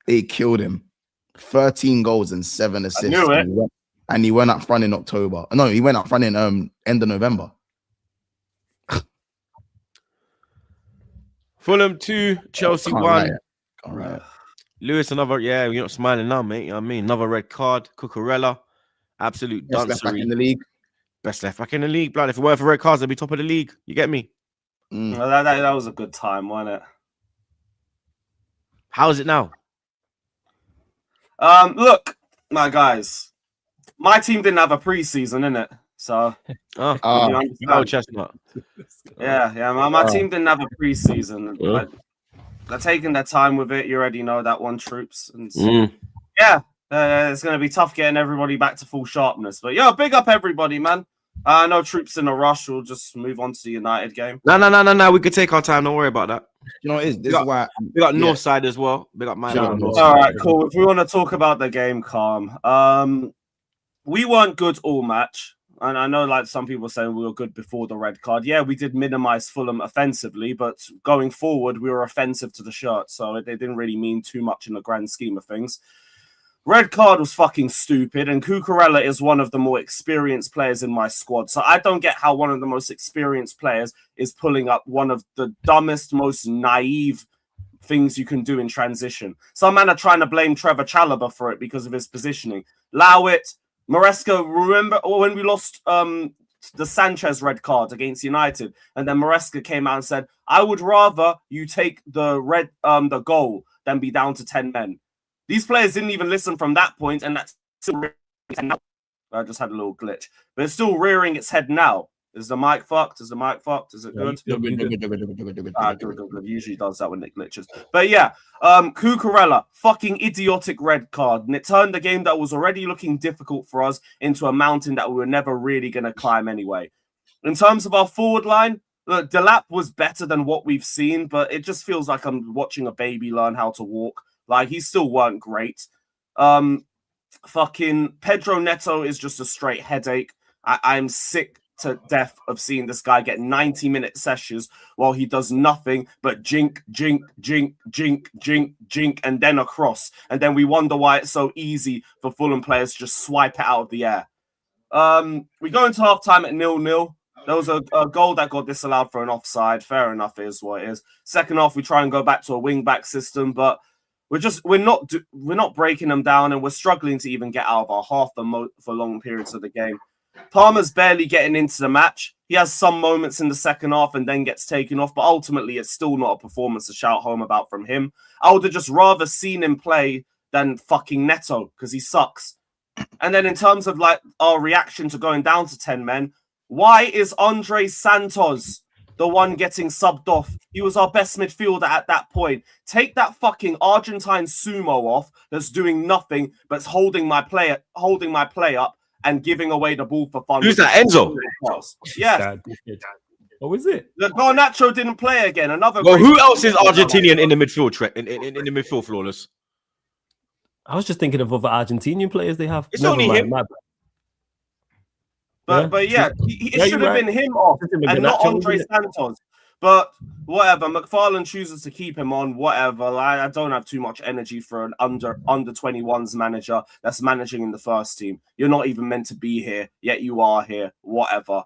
They killed him. 13 goals and 7 assists. I knew it. And he went up front in October. No, he went up front in end of November. Fulham 2, Chelsea 1. All right. Lewis, another, yeah, you're not smiling now, mate. You know what I mean? Another red card. Cucurella, absolute Best left back duncery. in the league. Best left back in the league, blood. If it weren't for red cards, they'd be top of the league. You get me? Well, that was a good time, wasn't it? How is it now? Look, my guys, my team didn't have a preseason, innit? So, you understand? Oh, Chestnut. Yeah. My team didn't have a preseason. But they're taking their time with it. You already know that one, troops. And yeah, it's going to be tough getting everybody back to full sharpness. But yeah, big up everybody, man. I know troops in a rush. We'll just move on to the United game. No. We could take our time. Don't worry about that. You know what it is? This is why We got North Side as well. We got mine. All right, cool. If we want to talk about the game, calm. We weren't good all match. And I know, like, some people saying we were good before the red card. Yeah, we did minimize Fulham offensively, but going forward, we were offensive to the shirt. So it didn't really mean too much in the grand scheme of things. Red card was fucking stupid, and Cucurella is one of the more experienced players in my squad. So I don't get how one of the most experienced players is pulling up one of the dumbest, most naive things you can do in transition. Some men are trying to blame Trevor Chalobah for it because of his positioning. Allow it. Maresca, remember when we lost the Sanchez red card against United, and then Maresca came out and said, "I would rather you take the goal than be down to 10 men." These players didn't even listen from that point, and that's still. I just had a little glitch, but it's still rearing its head now. Is the mic fucked? Is it good? Good. Usually does that when it glitches. But yeah, Cucurella, fucking idiotic red card. And it turned the game that was already looking difficult for us into a mountain that we were never really going to climb anyway. In terms of our forward line, look, Delap was better than what we've seen, but it just feels like I'm watching a baby learn how to walk. Like, he still weren't great. Fucking Pedro Neto is just a straight headache. I'm sick to death of seeing this guy get 90-minute sessions while he does nothing but jink, and then a cross. And then we wonder why it's so easy for Fulham players to just swipe it out of the air. We go into half-time at 0-0. There was a goal that got disallowed for an offside. Fair enough, it is what it is. Second half, we try and go back to a wing-back system, but we're not breaking them down, and we're struggling to even get out of our half for long periods of the game. Palmer's barely getting into the match. He has some moments in the second half and then gets taken off, but ultimately it's still not a performance to shout home about from him. I would have just rather seen him play than fucking Neto, because he sucks. And then in terms of like our reaction to going down to 10 men, why is Andre Santos the one getting subbed off? He was our best midfielder at that point. Take that fucking Argentine sumo off that's doing nothing but holding my play up and giving away the ball for fun. Who's that, Enzo? Yeah. What was it? The Garnacho didn't play again. Another. Well, who else is Argentinian in the midfield? In the midfield, flawless. I was just thinking of other Argentinian players they have. It's only him. But yeah, it should have been him off and not Andre Santos. But whatever, McFarlane chooses to keep him on. Whatever, I don't have too much energy for an under 21s manager that's managing in the first team. You're not even meant to be here, yet you are here. Whatever.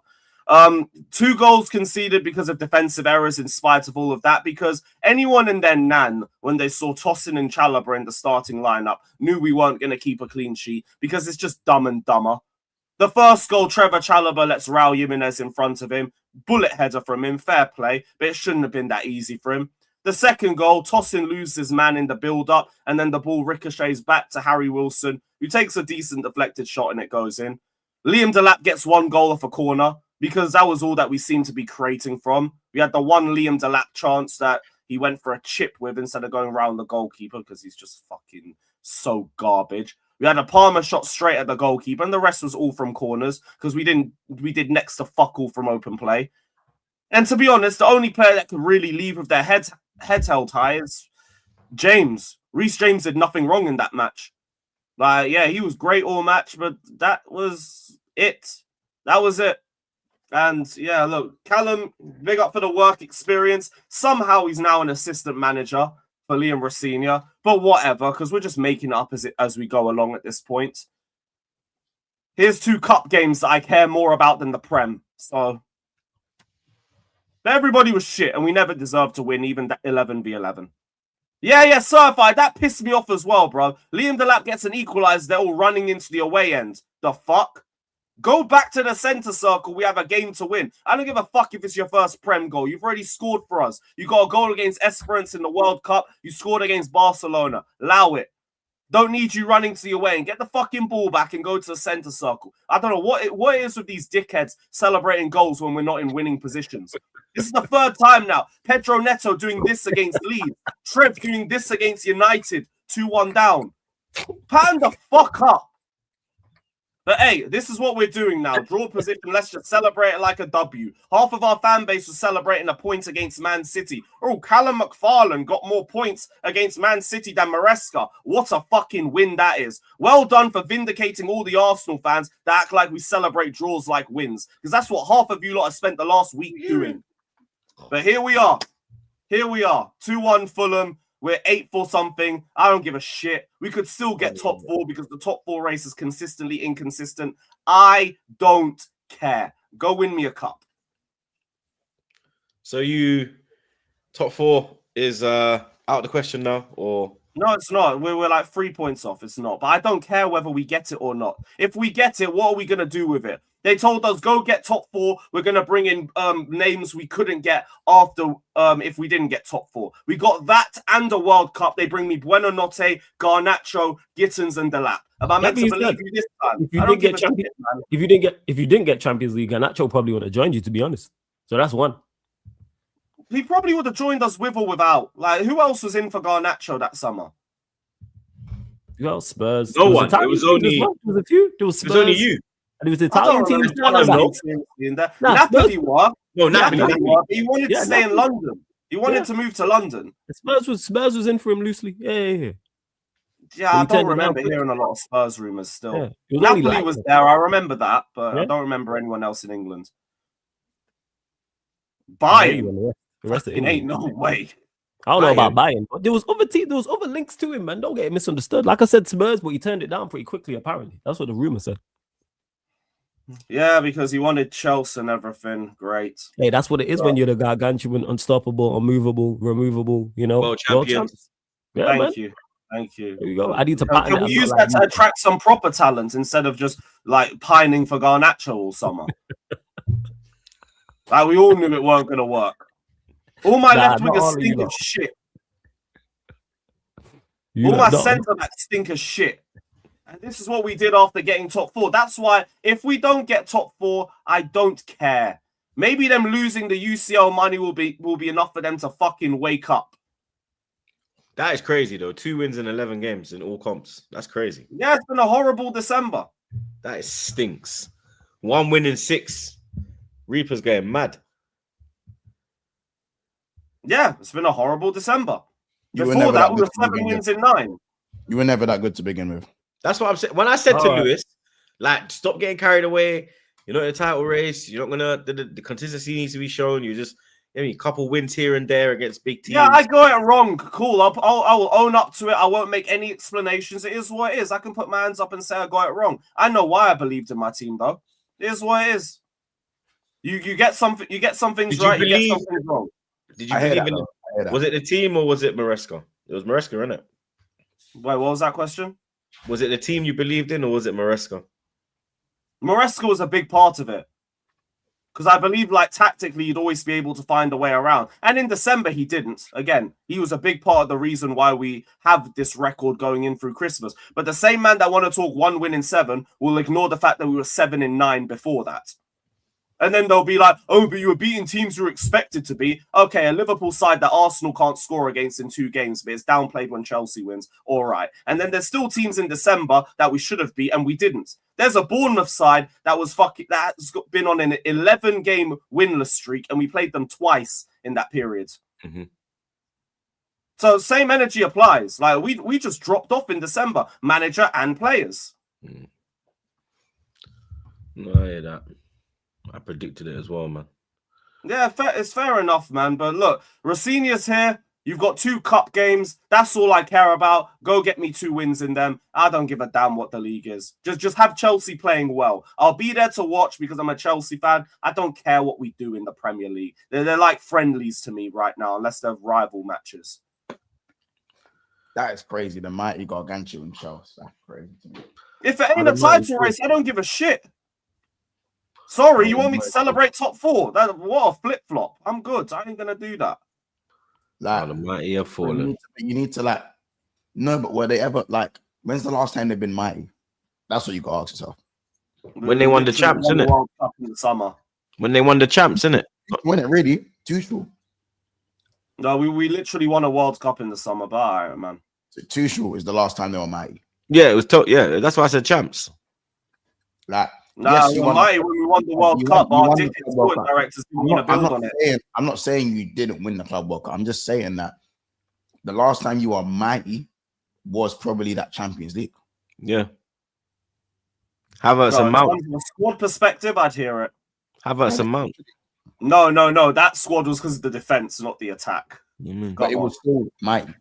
2 goals conceded because of defensive errors in spite of all of that, because anyone in their nan, when they saw Tosin and Chalobah in the starting lineup, knew we weren't going to keep a clean sheet, because it's just dumb and dumber. The first goal, Trevor Chalobah lets Raul Jimenez in front of him. Bullet header from him, fair play, but it shouldn't have been that easy for him. The second goal, Tosin loses man in the build-up, and then the ball ricochets back to Harry Wilson, who takes a decent deflected shot and it goes in. Liam Delap gets 1 goal off a corner, because that was all that we seemed to be creating from. We had the one Liam Delap chance that he went for a chip with instead of going around the goalkeeper, because he's just fucking so garbage. We had a Palmer shot straight at the goalkeeper, and the rest was all from corners, because we did next to fuck all from open play. And to be honest, the only player that could really leave with their heads held high is James. Reece James did nothing wrong in that match. Like, yeah, he was great all match, but that was it. That was it. And yeah, look, Callum, big up for the work experience. Somehow he's now an assistant manager for Liam Rosenior, but whatever, because we're just making it up as we go along at this point. Here's 2 cup games that I care more about than the Prem. So, but everybody was shit, and we never deserved to win, even that 11v11. Yeah, certified. That pissed me off as well, bro. Liam Delap gets an equalizer. They're all running into the away end. The fuck? Go back to the centre circle. We have a game to win. I don't give a fuck if it's your first Prem goal. You've already scored for us. You got a goal against Esperance in the World Cup. You scored against Barcelona. Allow it. Don't need you running to the away, and get the fucking ball back and go to the centre circle. I don't know what it is with these dickheads celebrating goals when we're not in winning positions. This is the 3rd time now. Pedro Neto doing this against Leeds. Trev doing this against United. 2-1 down. Pan the fuck up. But hey, this is what we're doing now. Draw position. Let's just celebrate it like a W. Half of our fan base was celebrating a point against Man City. Oh, Callum McFarlane got more points against Man City than Maresca. What a fucking win that is. Well done for vindicating all the Arsenal fans that act like we celebrate draws like wins. Because that's what half of you lot have spent the last week doing. But here we are. 2-1 Fulham. We're 8 for something. I don't give a shit. We could still get top 4 because the top 4 race is consistently inconsistent. I don't care. Go win me a cup. So you top 4 is out of the question now, or no? It's not. We're like 3 points off. It's not. But I don't care whether we get it or not. If we get it, what are we gonna do with it? They told us go get top 4. We're gonna bring in names we couldn't get after if we didn't get top 4. We got that and a World Cup. They bring me Buonanotte, Garnacho, Gittins, and Delap. Am I meant to believe you this time? If you didn't get Champions League, Garnacho probably would have joined you, to be honest. So that's one. He probably would have joined us with or without. Like, who else was in for Garnacho that summer? You got Spurs. No one. It was only a few. There was Spurs. It was only you. And it was the Italian team. Napoli were. No, Napoli. He wanted to stay in London. He wanted to move to London. Spurs was in for him loosely. Yeah, I don't remember hearing a lot of Spurs rumours still. Napoli was there. I remember that, but I don't remember anyone else in England. Bayern. The rest of It England. ain't no way. I don't know about Bayern. Bayern, but there was other links to him, man. Don't get it misunderstood. Like I said, Spurs, but he turned it down pretty quickly, apparently. That's what the rumor said. Yeah, because he wanted Chelsea and everything. Great. Hey, that's what it is when you're the gargantuan, unstoppable, unmovable, removable, you know. World champions. Yeah, Thank man. you. Thank you. There you go. I need to pattern Can it. we use that to attract some proper talent instead of just like pining for Garnacho all summer? Like we all knew it weren't going to work. All my left wingers stink of shit. All my centre backs stink of shit. And this is what we did after getting top 4. That's why if we don't get top 4, I don't care. Maybe them losing the UCL money will be enough for them to fucking wake up. That is crazy though. 2 wins in 11 games in all comps. That's crazy. Yeah, it's been a horrible December. That stinks. 1 win in 6. Reaper's going mad. Yeah, it's been a horrible December. You were Before never that, that we good were to 7 begin wins with. in 9. You were never that good to begin with. That's what I'm saying. When I said to All right. Lewis, like, stop getting carried away. You're not in a title race. You're not gonna. The consistency needs to be shown. You just, a couple wins here and there against big teams. Yeah, I got it wrong. Cool. I'll own up to it. I won't make any explanations. It is what it is. I can put my hands up and say I got it wrong. I know why I believed in my team, though. It is what it is. You get something. You get some things right. You get some things wrong. Did you believe in? Was it the team or was it Maresca? It was Maresca, isn't it? Wait, what was that question? Was it the team you believed in or was it Maresca? Maresca was a big part of it. Because I believe, like, tactically, you'd always be able to find a way around. And in December, he didn't. Again, he was a big part of the reason why we have this record going in through Christmas. But the same man that want to talk 1 win in 7 will ignore the fact that we were 7 in 9 before that. And then they'll be like, oh, but you were beating teams you were expected to be. Okay, a Liverpool side that Arsenal can't score against in 2 games, but it's downplayed when Chelsea wins. All right. And then there's still teams in December that we should have beat and we didn't. There's a Bournemouth side that's been on an 11-game winless streak and we played them twice in that period. Mm-hmm. So same energy applies. Like we just dropped off in December, manager and players. No, I hear that. I predicted it as well, man. Yeah, it's fair enough, man. But look, Rossinia's here. You've got 2 cup games. That's all I care about. Go get me 2 wins in them. I don't give a damn what the league is. Just have Chelsea playing well. I'll be there to watch because I'm a Chelsea fan. I don't care what we do in the Premier League. They're like friendlies to me right now, unless they're rival matches. That is crazy. The mighty gargantuan Chelsea. That's crazy to me. If it ain't a title race, I don't give a shit. Sorry, you want me to celebrate top 4? What a flip-flop. I'm good. I ain't going to do that. Like, the mighty have fallen. You need to like, no, but were they ever like, when's the last time they've been mighty? That's what you got to ask yourself. When they won the champs, innit? World Cup in the summer. When they won the champs, innit? When it really, Tuchel. No, we literally won a World Cup in the summer, but all right, man. So Tuchel is the last time they were mighty. Yeah, it was. Yeah, that's why I said champs. Like, No, yes, you're mighty when we won the World Cup. Our sport directors didn't want to build on it. I'm not saying you didn't win the Club World Cup. I'm just saying that the last time you were mighty was probably that Champions League. Yeah. Havertz and Mount. From a squad perspective, I'd hear it. Havertz and Mount. No. That squad was because of the defense, not the attack. But it was still mighty.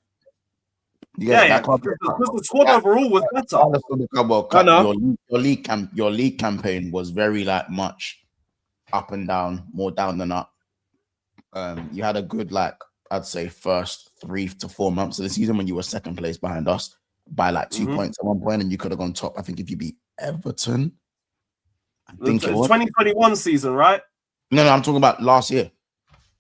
Yeah. Because the squad overall was better. The Club World Cup, your league campaign was very like much up and down, more down than up. You had a good, like, I'd say first 3 to 4 months of the season when you were second place behind us by like 2 points at one point, and you could have gone top. I think if you beat Everton, I think it was 2021 season, right? No, I'm talking about last year.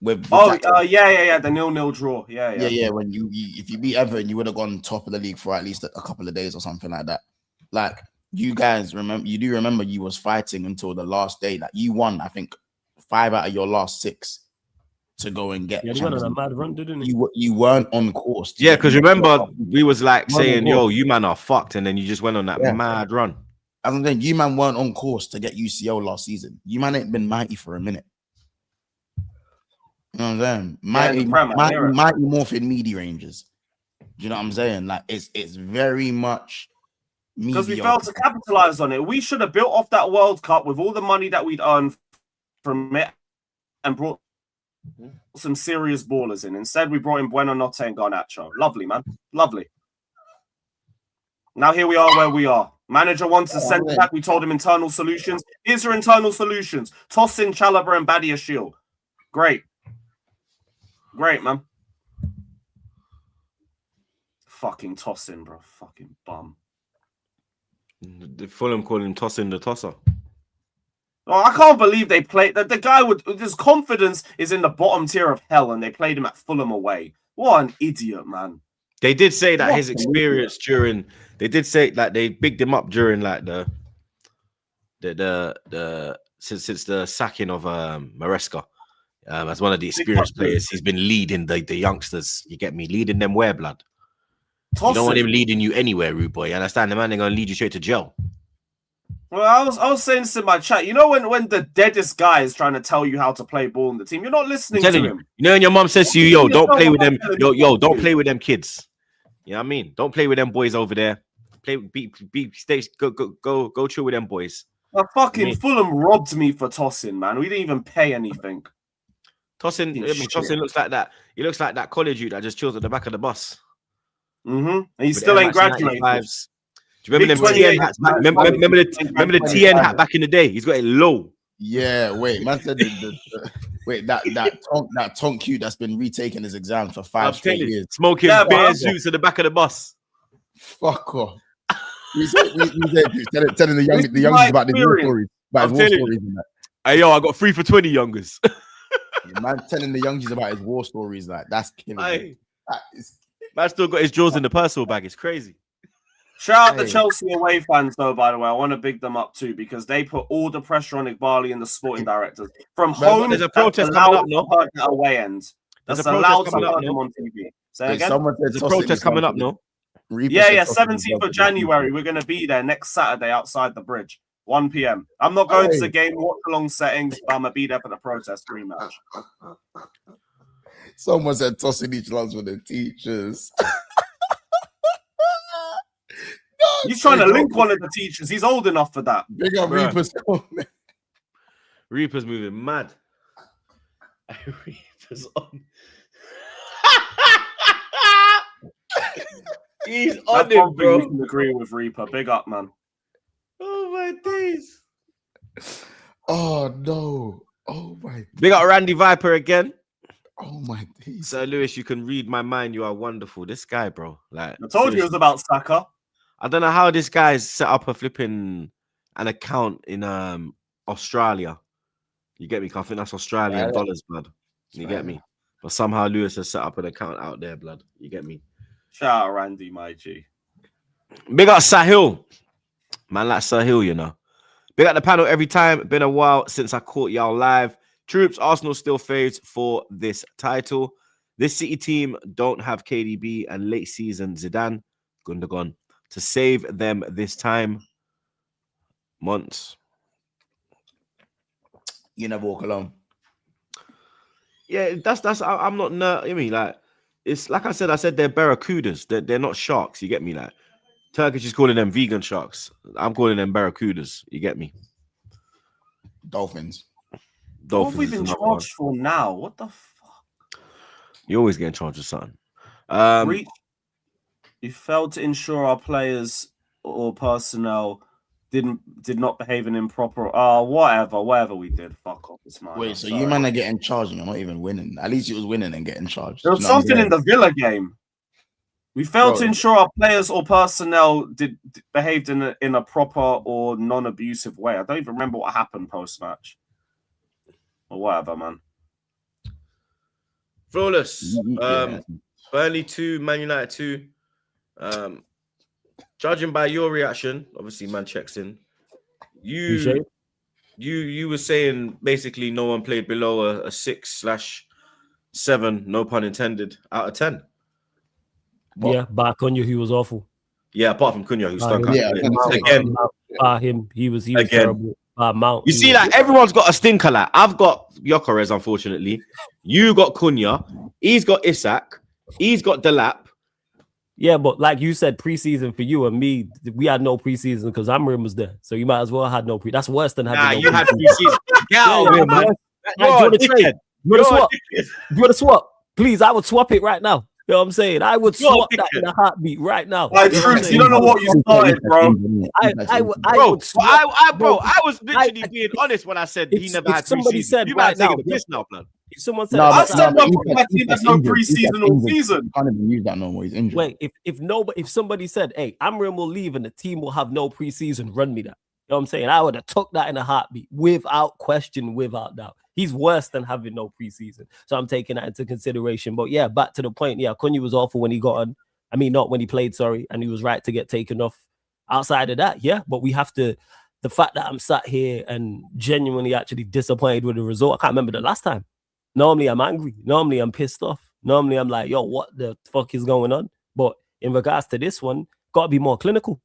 Yeah, the 0-0 draw. Yeah. When you if you beat Everton, you would have gone top of the league for at least a couple of days or something like that. Like, you guys remember, you was fighting until the last day. Like, you won, I think, 5 out of your last 6 to go and get. Yeah, you went on a mad run, didn't you weren't on course. Yeah, because remember we was like saying, "Yo, you man are fucked," and then you just went on that mad run. As I'm saying, you man weren't on course to get UCL last season. You man ain't been mighty for a minute. You know what I'm saying? Mighty morphin media ranges. Do you know what I'm saying? Like, it's very much because we failed to capitalize on it. We should have built off that World Cup with all the money that we'd earned from it and brought some serious ballers in. Instead, we brought in Bueno, Notte, and Garnacho. Lovely, man. Lovely. Now here we are where we are. Manager wants a centre back. We told him internal solutions. Here's your internal solutions. Toss in Chalobah and Badiashile. Great. Great, man. Fucking tossing, bro. Fucking bum. The Fulham calling him tossing the tosser. Oh, I can't believe they played that. The guy with his confidence is in the bottom tier of hell, and they played him at Fulham away. What an idiot, man. They did say that his experience during. They did say that they bigged him up during like the since the sacking of Maresca. As one of the experienced players, he's been leading the youngsters. You get me? Leading them where, blood? You don't want him leading you anywhere, rude boy. You understand? The man ain't gonna lead you straight to jail. Well, I was saying this in my chat. You know when the deadest guy is trying to tell you how to play ball in the team, you're not listening to him. You know, when your mom says to you, "Yo, don't play with them. Yo, don't play with them kids." You know what I mean? Don't play with them boys over there. Go chill with them boys. Fucking Fulham robbed me for tossing, man. We didn't even pay anything. Tossing looks like that. He looks like that college youth that just chills at the back of the bus. And he still ain't graduated. Do you remember them TN hats? Remember the TN hat back in the day? He's got it low. Yeah, wait, man said that Tonk Q that's been retaking his exams for 5 straight years. Smoking beer zoots at the back of the bus. Fuck off. Telling the youngsters about the war stories. About his war stories and that. Hey, yo, I got 3 for 20 youngers. Man telling the youngsters about his war stories, like that's killing. Man still got his jaws in the personal bag. It's crazy. Shout out the Chelsea away fans, though, by the way. I want to big them up, too, because they put all the pressure on Igbali and the sporting directors. From home, there's a protest coming up, no? Away end. That's allowed to hurt them on TV. Say again? There's a protest coming up, no? Yeah, 17th of January. We're going to be there next Saturday outside the bridge, 1 p.m. I'm not going to the game, watch along settings, but I'm going to be there for the protest rematch. Someone said tossing each lunch with the teachers. He's trying to link one of the teachers. He's old enough for that. Big up Reaper's comment. Reaper's moving mad. Reaper's on. He's on him, bro. We can agree with Reaper. Big up, man. Oh my days. Oh no. Oh my. Big up Randy Viper again. Oh my days. Sir Lewis, you can read my mind. You are wonderful. This guy, bro. Like I told you it was about Saka. I don't know how this guy's set up a flipping an account in Australia. You get me? I think that's Australian dollars, blood. You get me? But somehow Lewis has set up an account out there, blood. You get me? Shout out Randy, my G. Big up Sahil. Man like Sahil, you know. Big up the panel every time. Been a while since I caught y'all live. Troops, Arsenal still favourites for this title. This City team don't have KDB and late season Zidane, Gundogan, to save them this time. Months. You never walk alone. Yeah, that's. I'm not. I mean, like, it's like I said they're barracudas. They're not sharks. You get me? Like, Turkish is calling them vegan sharks. I'm calling them barracudas. You get me? Dolphins. What have we been charged for now? What the fuck? You always getting charged with something. We failed to ensure our players or personnel did not behave in improper. Whatever we did. Fuck off, this man. Wait, so you man are getting charged and you're not even winning. At least you was winning and getting charged. There was something in the Villa game. We failed to ensure our players or personnel behaved in a proper or non-abusive way. I don't even remember what happened post-match. Or whatever, man. Flawless. Burnley 2, Man United 2. Judging by your reaction, obviously man checks in. You were saying basically no one played below a 6/7, no pun intended, out of 10. What? Yeah, by Cunha, he was awful. Yeah, apart from Cunha, who stunk out. Yeah, again, him, he was terrible. Mount. You see, like everyone's got a stinker. Like I've got Gyökeres, unfortunately. You got Cunha. He's got Isak. He's got Delap. Yeah, but like you said, preseason for you and me, we had no preseason because Amrim was there. So you might as well have no pre. That's worse than having you had preseason. Get out of here, man. You want to swap? dickhead. You want to swap? Please, I would swap it right now. You know what I'm saying? I would You're swap a that in a heartbeat right now. Like, You know what I'm Troops, saying? you don't know what you started, bro. I would Bro, swap. I was literally being honest when I said he never had somebody preseason. said You right might take now, the piss now, blood. If someone said, No, I but- said no, no, but my team has no injured. He's preseason or injured. season. You can't even use that no more. He's injured. wait, if somebody said, hey, Amram will leave and the team will have no preseason, run me that. You know what I'm saying? I would have took that in a heartbeat, without question, without doubt. He's worse than having no preseason. So I'm taking that into consideration. But yeah, back to the point. Yeah, Cunha was awful when he got on. I mean, not when he played, sorry. And he was right to get taken off. Outside of that, yeah. But we have to, the fact that I'm sat here and genuinely actually disappointed with the result. I can't remember the last time. Normally I'm angry. Normally I'm pissed off. Normally I'm like, yo, what the fuck is going on? But in regards to this one, gotta be more clinical.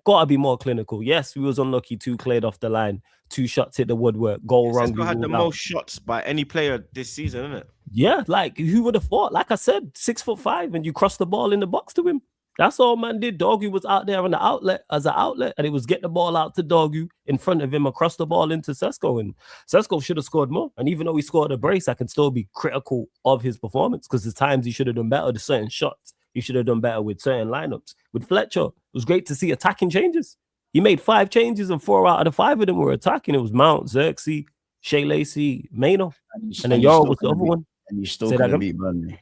Gotta be more clinical. Yes, we was unlucky, 2 cleared off the line, 2 shots hit the woodwork, goal wrong. Sesko had the most shots by any player this season, isn't it? Yeah, like who would have thought? Like I said, 6'5", and you cross the ball in the box to him. That's all man did. Dogu was out there on the outlet as an outlet, and it was get the ball out to Dogu in front of him across the ball into Sesko. And Sesko should have scored more. And even though he scored a brace, I can still be critical of his performance because there's times he should have done better. There's certain shots he should have done better with certain lineups. With Fletcher, it was great to see attacking changes. He made 5 changes and 4 out of the 5 of them were attacking. It was Mount, Xerxes, Shea Lacey, Maino, and then Yoro was the other one. And you still Say that couldn't again? beat Burnley.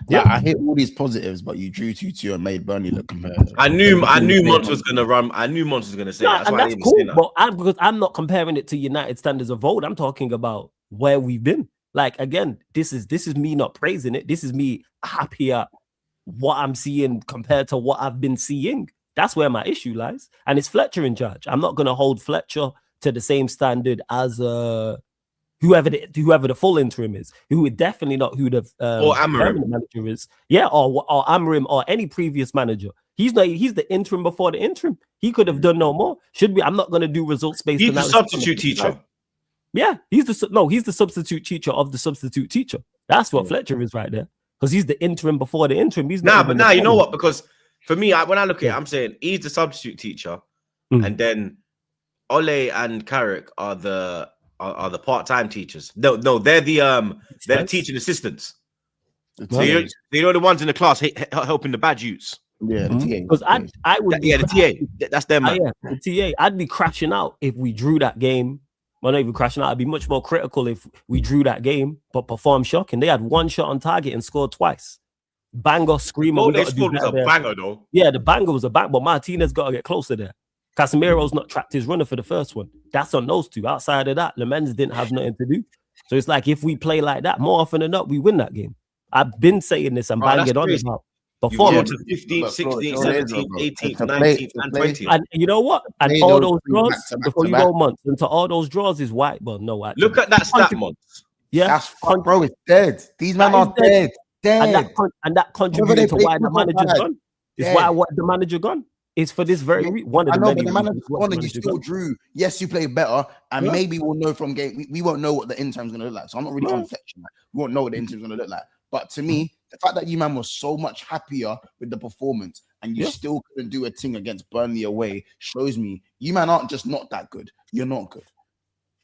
Yeah. I hit all these positives, but you drew 2-2 and made Burnley look competitive. I knew Mons was gonna run. I knew Mons was gonna say that. That's and why I that's didn't cool. say that. But because I'm not comparing it to United standards of vote. I'm talking about where we've been. Like again, this is me not praising it. This is me happy at what I'm seeing compared to what I've been seeing. That's where my issue lies. And it's Fletcher in charge. I'm not gonna hold Fletcher to the same standard as whoever the full interim is, who would definitely not who the Or Amarim. permanent manager is. Yeah, or Amarim or any previous manager. He's the interim before the interim. He could have done no more. Should be. I'm not going to do results based. He's the analysis. substitute teacher. Yeah, he's the substitute teacher of the substitute teacher. That's what Fletcher is right there, because he's the interim before the interim. He's not even the you know permanent. what? Because for me, when I look at it, I'm saying he's the substitute teacher, and then Ole and Carrick are the part-time teachers. No, they're the teaching assistants. So you know the ones in the class helping the bad youths. Yeah, the TA. Because I would The TA. That's them, man. yeah, the TA. I'd be crashing out if we drew that game. Well, not even crashing out. I'd be much more critical if we drew that game, but performed shocking. They had 1 shot on target and scored twice. Banger, screamer. All we they gotta do scored was better a there. banger, though. Yeah, the banger was a bang, but Martinez got to get closer there. Casemiro's not trapped his runner for the first one. That's on those 2. Outside of that, Lemens didn't have nothing to do. So it's like if we play like that, more often than not, we win that game. I've been saying this and banging on crazy. about You performance. won the 15th, 16th, Bro, 17th, 18th, to 19th, and play- 20th. And you know what? And Play all those those 3 draws back to back before to you back. go months into all those draws is white, but no. Actually. Look at that stat, Mons. Yeah, That's fuck, bro. It's dead. These men That are is dead. dead. and that contributed to play why the football manager's bad. gone. It's Yeah. why what the manager gone. It's for this very one of I the know, many but the manager's reasons why gone the and you manager still gone. drew. Yes, you played better, and Yeah. maybe we'll know from game. We won't know what the interim's going to look like. So I'm not really Yeah. on Fletcher. We won't know what the interim's going to look like. But to me, the fact that you man was so much happier with the performance and you Yeah. still couldn't do a thing against Burnley away shows me you man aren't just not that good. You're not good.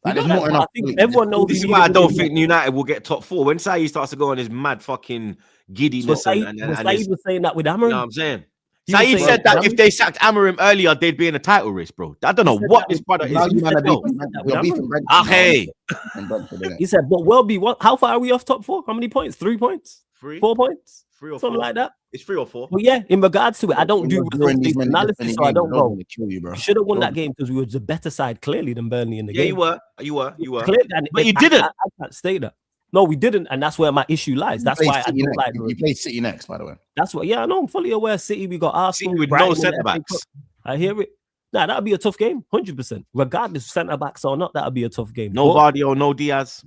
Like, there's You know not that, enough. I think everyone knows. This is we why I need to don't win. think United will get top 4. When Saïd starts to go on his mad fucking giddiness But and Saïd his, was saying that with you Amarim. know what I'm saying? He was Saïd saying said that with if they sacked Amarim earlier, they'd be in a title race, bro. I don't know said what that this brother Now is. you man are no, beefing. that You're with beefing Amarim. Brentford. Okay. And Brentford, innit? He said, but Welby, what? How far are we off top 4? How many points? 3 points? 3 4 points? or 4. Something like that. It's 3 or 4. But yeah, in regards to it, I don't do You're drawing these results-based many analysis, different so I games, don't they're go. gonna kill you, bro. We should have won Sure. that game because we were the better side clearly than Burnley in the Yeah, game. you were. Clearly, and But you I- didn't. I can't state that. No, we didn't, and that's where my issue lies. That's You play why I City don't next. like. You play City next, by the way. That's what. Yeah, I know. I'm fully aware. City, we got Arsenal City with Brighton no in the centre FA backs. Cup. I hear it. Nah, that'll be a tough game, 100%. Regardless, centre backs or not, that'll be a tough game. No But, Vardy or no Diaz.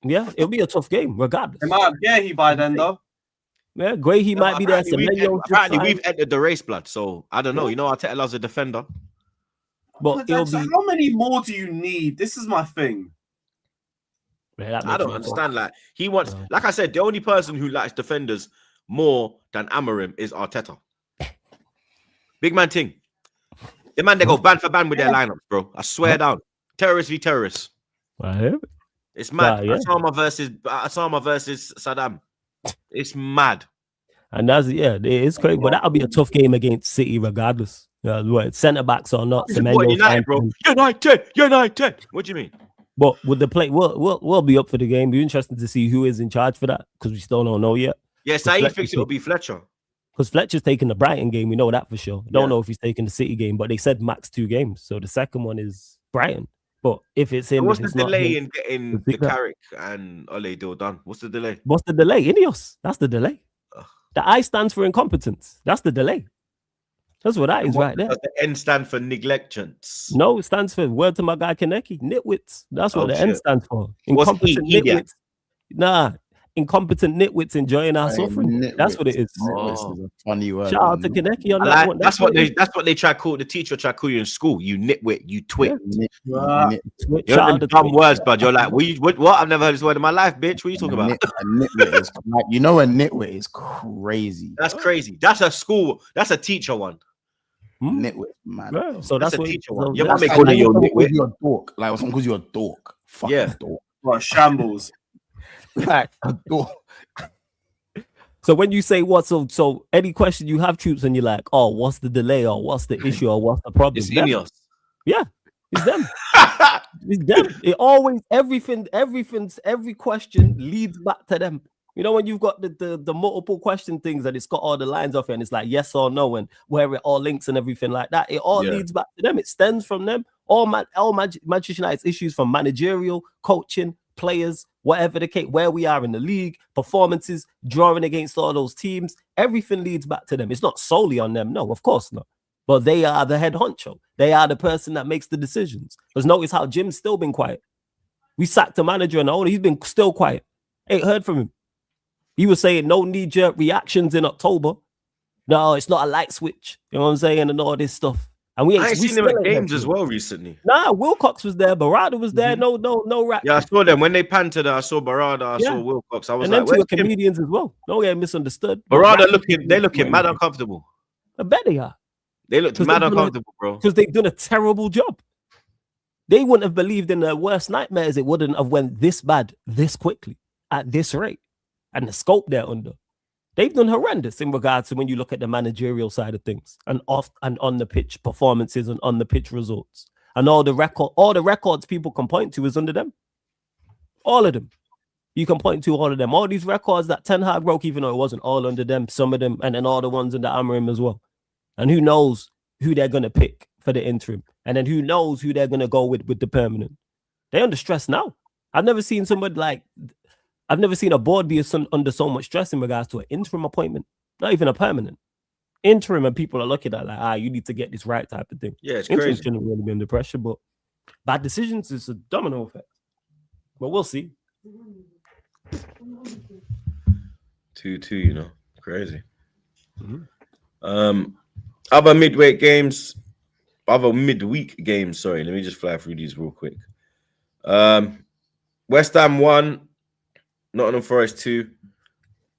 yeah, it'll be a tough game, regardless. They might have Gehi by then, though. Yeah, Gray, he might be there. Apparently, we've entered the race, blood. So I don't know. You know, Arteta loves a defender. But it'll be. How many more do you need? This is my thing. Yeah, that I makes don't me understand. Like he wants, Yeah. like I said, the only person who likes defenders more than Amarim is Arteta. Big man thing. The man they go band for band with their lineups, bro. I swear down. Terrorist v terrorists. I hear it. It's mad. Yeah. Osama versus Saddam. It's mad. And it is crazy. But that'll be a tough game against City, regardless. Centre backs or not. He's supporting United, bro. United. What do you mean? But with the play, we'll be up for the game. Be interesting to see who is in charge for that because we still don't know yet. Yeah, Saeed thinks it'll be Fletcher. Because Fletcher's taking the Brighton game, we know that for sure. Don't know if he's taking the City game, but they said max 2 games. So the second one is Brighton. But if it's him, what's the delay in getting the Carrick and Ole deal done? What's the delay? What's the delay? Ineos. That's the delay. The I stands for incompetence. That's the delay. That's what that is right there. Does the N stand for negligence? No, it stands for word to my guy Kaneki, nitwits. That's what the N stands for. Incompetent nitwits. Nah, incompetent nitwits enjoying our suffering. That's what it is. Nitwits is a funny word. Shout out to Kaneki on that one. That's what they try to call the teacher. Try to call you in school. You nitwit. You twit. You're the dumb words, bud. You're like, what? I've never heard this word in my life, bitch. What are you talking about? A nitwit is like, a nitwit is crazy. That's crazy. That's a school. That's a teacher one. Nitwit, man. Yeah, so that's a what teacher one. So Your mum may call you a nitwit. You're a dork. Like someone calls you a dork. Fucking dork. What shambles? Like a dork. So when you say what, so any question you have, Troops, and you're like, oh, what's the delay, or what's the issue, or what's the problem? It's Ineos. Yeah, it's them. It's them. It always every question leads back to them. You know, when you've got the multiple question things and it's got all the lines off it and it's like yes or no and where it all links and everything like that, it all leads back to them. It stems from them. All Manchester United's issues from managerial, coaching, players, whatever the case, where we are in the league, performances, drawing against all those teams, everything leads back to them. It's not solely on them. No, of course not. But they are the head honcho. They are the person that makes the decisions. Because notice how Jim's still been quiet. We sacked a manager and he's been still quiet. Ain't heard from him. He was saying no knee-jerk reactions in October. No, it's not a light switch. You know what I'm saying? And all this stuff. And I ain't seen him at games as well recently. Nah, Wilcox was there. Barada was there. No rap. Yeah, I saw them. When they panned to that, I saw Barada, I saw Wilcox. I was and like, them two are comedians as well. Don't get misunderstood. Barada looking mad uncomfortable. I bet they are. They look mad uncomfortable, bro. Because they've done a terrible job. They wouldn't have believed in their worst nightmares. It wouldn't have went this bad, this quickly, at this rate. And the scope they're under. They've done horrendous in regards to when you look at the managerial side of things and off and on the pitch performances and on the pitch results. And all the records people can point to is under them. All of them. You can point to all of them. All these records that Ten Hag broke, even though it wasn't all under them, some of them, and then all the ones under Amorim as well. And who knows who they're going to pick for the interim. And then who knows who they're going to go with the permanent. They're under stress now. I've never seen a board be under so much stress in regards to an interim appointment, not even a permanent. Interim, and people are looking at like, you need to get this right type of thing. Yeah, it's interim crazy. shouldn't really be under pressure, but bad decisions is a domino effect. But we'll see. 2-2, you know, crazy. Other midweek games. Sorry, let me just fly through these real quick. West Ham 1, Nottingham Forest 2.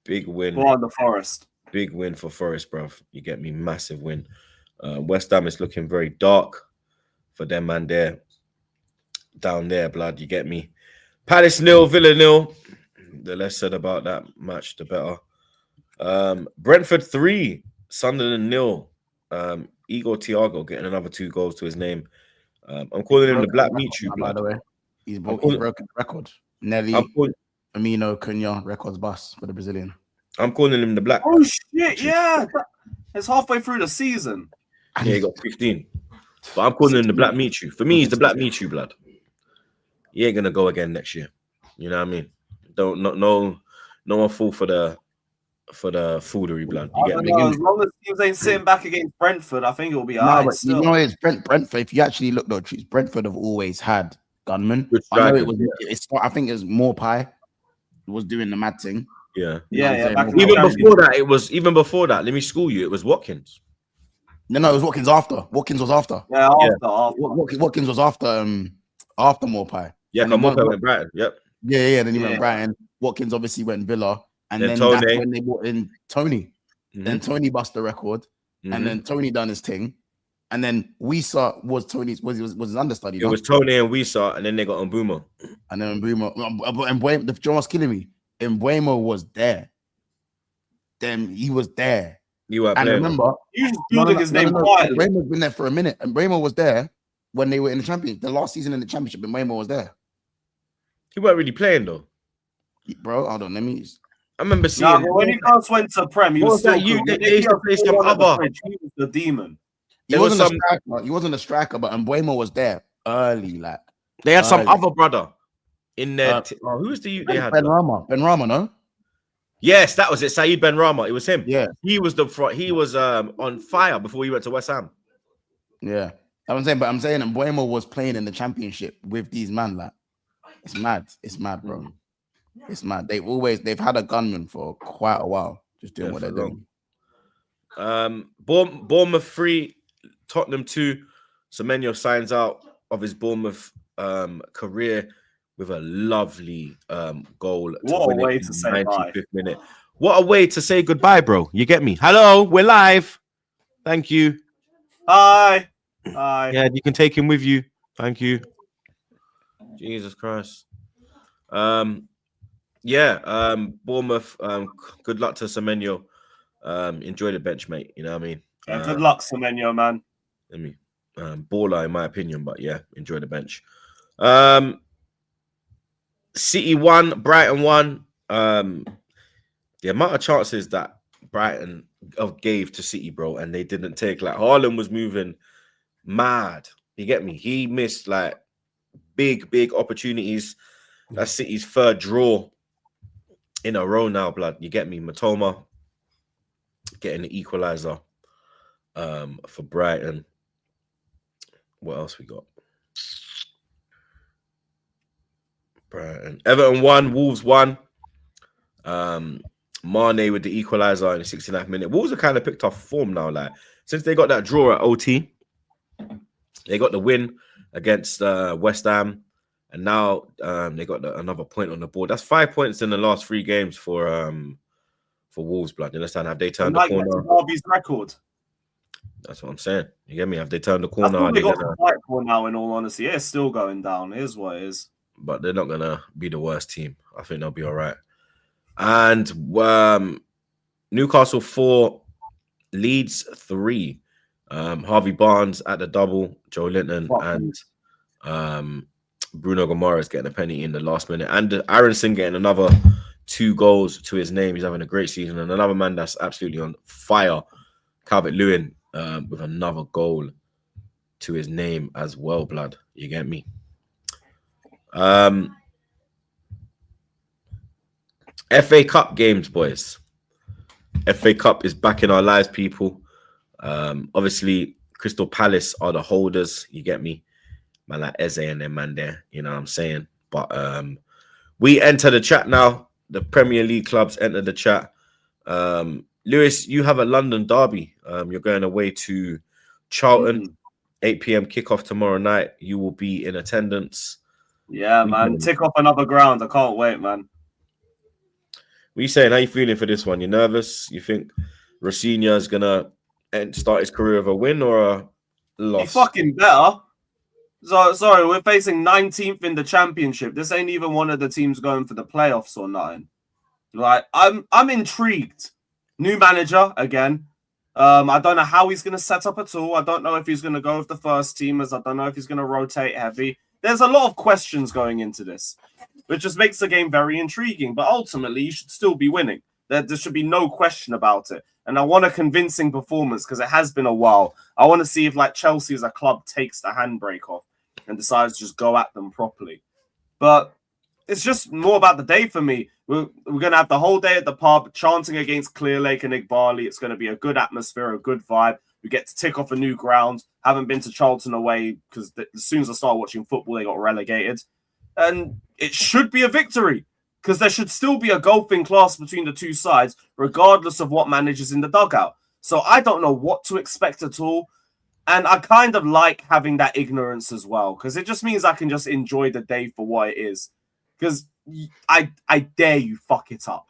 Big win. For the Forest. Big win for Forest, bruv. You get me? Massive win. West Ham is looking very dark for them, man. There, down there, blood. You get me? Palace 0, Villa 0. The less said about that match, the better. Brentford 3, Sunderland 0. Igor Thiago getting another 2 goals to his name. I'm calling him the Black Michu, by blood. the way. He's broken the record. Nelly, Amino, Cunha, records bust for the Brazilian. I'm calling him the Black. Oh shit! Yeah, it's halfway through the season. Yeah, he got 15. But I'm calling him the Black Michu. For me, he's the Black Michu, blood. He ain't gonna go again next year. You know what I mean? No one fall for the foolery, blood. You get me? As long as teams ain't sitting back against Brentford, I think it'll be alright. You know, it's Brentford. If you actually look though, Brentford have always had gunmen. I know I think it was Morpie was doing the mad thing. Yeah. Even before that, let me school you. It was Watkins. No, it was Watkins after. Watkins was after. Yeah, Watkins was after Morpie. Yeah, Morpie went Brighton. Yep. Yeah. Then he went Brighton. Watkins obviously went Villa, and then Tony. that's when they brought in Tony. Then Tony bust the record, and then Tony done his thing, And then Wisa was Tony's was his understudy. It No? was Tony and Wisa, and then they got Mbuma. And then Mbuemo, the John was killing me. Mbuemo was there. Then he was there. You were And playing. remember, You just building his name quietly. Mbuemo's been there for a minute. And Mbuemo was there when they were in the championship. The last season in the championship, Mbuemo was there. He weren't really playing though. Bro, hold on, let me. I remember seeing. Nah, but when he first went to Prem, he What was was that? still good. They used to play some other. He was the demon. He wasn't a striker. He wasn't a striker, but Mbuemo was there early. Like They had some other brother in there. Who was the youth they had? Ben Rama. Ben Rama, no? Yes, that was it. Saeed Ben Rama. It was him. Yeah. He was the front. He was on fire before he went to West Ham. Yeah. I'm saying Mbuemo was playing in the championship with these man. Like, it's mad. It's mad, bro. It's mad. They've had a gunman for quite a while, just doing what they're doing. Bournemouth 3, Tottenham 2. Semenyo signs out of his Bournemouth career with a lovely goal. What a way to say bye. Minute. What a way to say goodbye, bro. You get me? Hello, we're live. Thank you. Hi. Hi. Yeah, you can take him with you. Thank you. Jesus Christ. Bournemouth. Good luck to Semenyo. Enjoy the bench, mate. You know what I mean? Yeah, good luck, Semenyo, man. I mean, baller in my opinion, but yeah, enjoy the bench. City 1, Brighton 1. The amount of chances that Brighton gave to City, bro, and they didn't take. Like Haaland was moving mad. You get me? He missed like big opportunities. That's City's third draw in a row now, blood. You get me? Matoma getting the equalizer for Brighton. What else we got? Brighton. Everton 1, Wolves 1. Mane with the equalizer in the 69th minute. Wolves are kind of picked off form now. Like since they got that draw at OT, they got the win against West Ham, and now they got another point on the board. That's 5 points in the last 3 games for Wolves. Blood, you understand? Have they turned the corner? Derby's record. That's what I'm saying. You get me? Have they turned the corner? That's what they got to fight for now. In all honesty, it's still going down. Here's what it is. But they're not gonna be the worst team. I think they'll be all right. And Newcastle 4, Leeds 3. Harvey Barnes at the double, Joe Linton and Bruno Gomes getting a penalty in the last minute, and Aronson getting another 2 goals to his name. He's having a great season, and another man that's absolutely on fire, Calvert-Lewin, with another goal to his name as well. Blood, you get me? FA Cup games, boys. FA Cup is back in our lives, people. Obviously, Crystal Palace are the holders. You get me? Man like Eze and them man there. You know what I'm saying? But we enter the chat now. The Premier League clubs enter the chat. Lewis, you have a London derby. You're going away to Charlton. 8 p.m. kickoff tomorrow night. You will be in attendance. Yeah, man. Tick off another ground. I can't wait, man. What are you saying? How you feeling for this one? You nervous? You think Rosinha is gonna start his career with a win or a loss? He's fucking better. So sorry, we're facing 19th in the championship. This ain't even one of the teams going for the playoffs or nothing. Like, I'm intrigued. New manager again. I don't know how he's gonna set up at all. I don't know if he's gonna go with the first teamers. I don't know if he's gonna rotate heavy. There's a lot of questions going into this, which just makes the game very intriguing. But ultimately, you should still be winning. There should be no question about it. And I want a convincing performance because it has been a while. I want to see if, like, Chelsea as a club takes the handbrake off and decides to just go at them properly. But it's just more about the day for me. We're going to have the whole day at the pub, chanting against Clearlake and Igbali. It's going to be a good atmosphere, a good vibe. We get to tick off a new ground. Haven't been to Charlton away because as soon as I started watching football, they got relegated. And it should be a victory because there should still be a golfing class between the two sides, regardless of what manages in the dugout. So I don't know what to expect at all. And I kind of like having that ignorance as well because it just means I can just enjoy the day for what it is. Because I dare you fuck it up.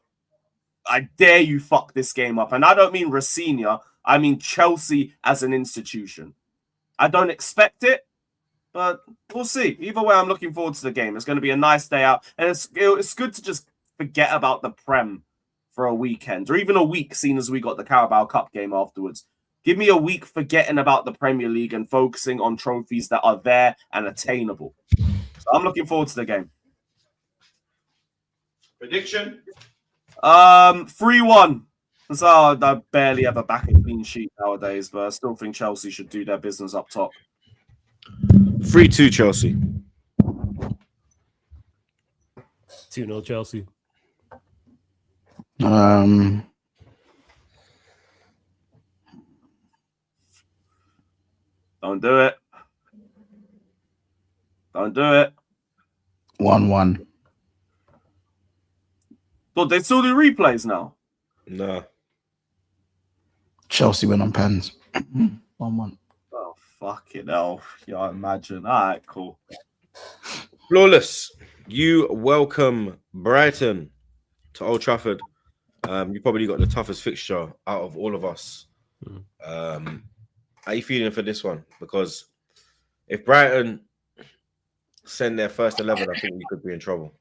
I dare you fuck this game up. And I don't mean Rosinha. I mean Chelsea as an institution. I don't expect it, but we'll see. Either way, I'm looking forward to the game. It's going to be a nice day out, and it's good to just forget about the Prem for a weekend, or even a week, seeing as we got the Carabao Cup game afterwards. Give me a week forgetting about the Premier League and focusing on trophies that are there and attainable. So I'm looking forward to the game. Prediction? 3-1. So I barely ever back a clean sheet nowadays, but I still think Chelsea should do their business up top. 3-2 Chelsea. 2-0 Chelsea. Um, Don't do it. Don't do it. 1-1. But they still do replays now. Nah. Chelsea win on pens. 1-1. Oh, fucking hell. Yeah, imagine. All right, cool. Flawless. You welcome Brighton to Old Trafford. You probably got the toughest fixture out of all of us. How are you feeling for this one? Because if Brighton send their first 11, I think we could be in trouble.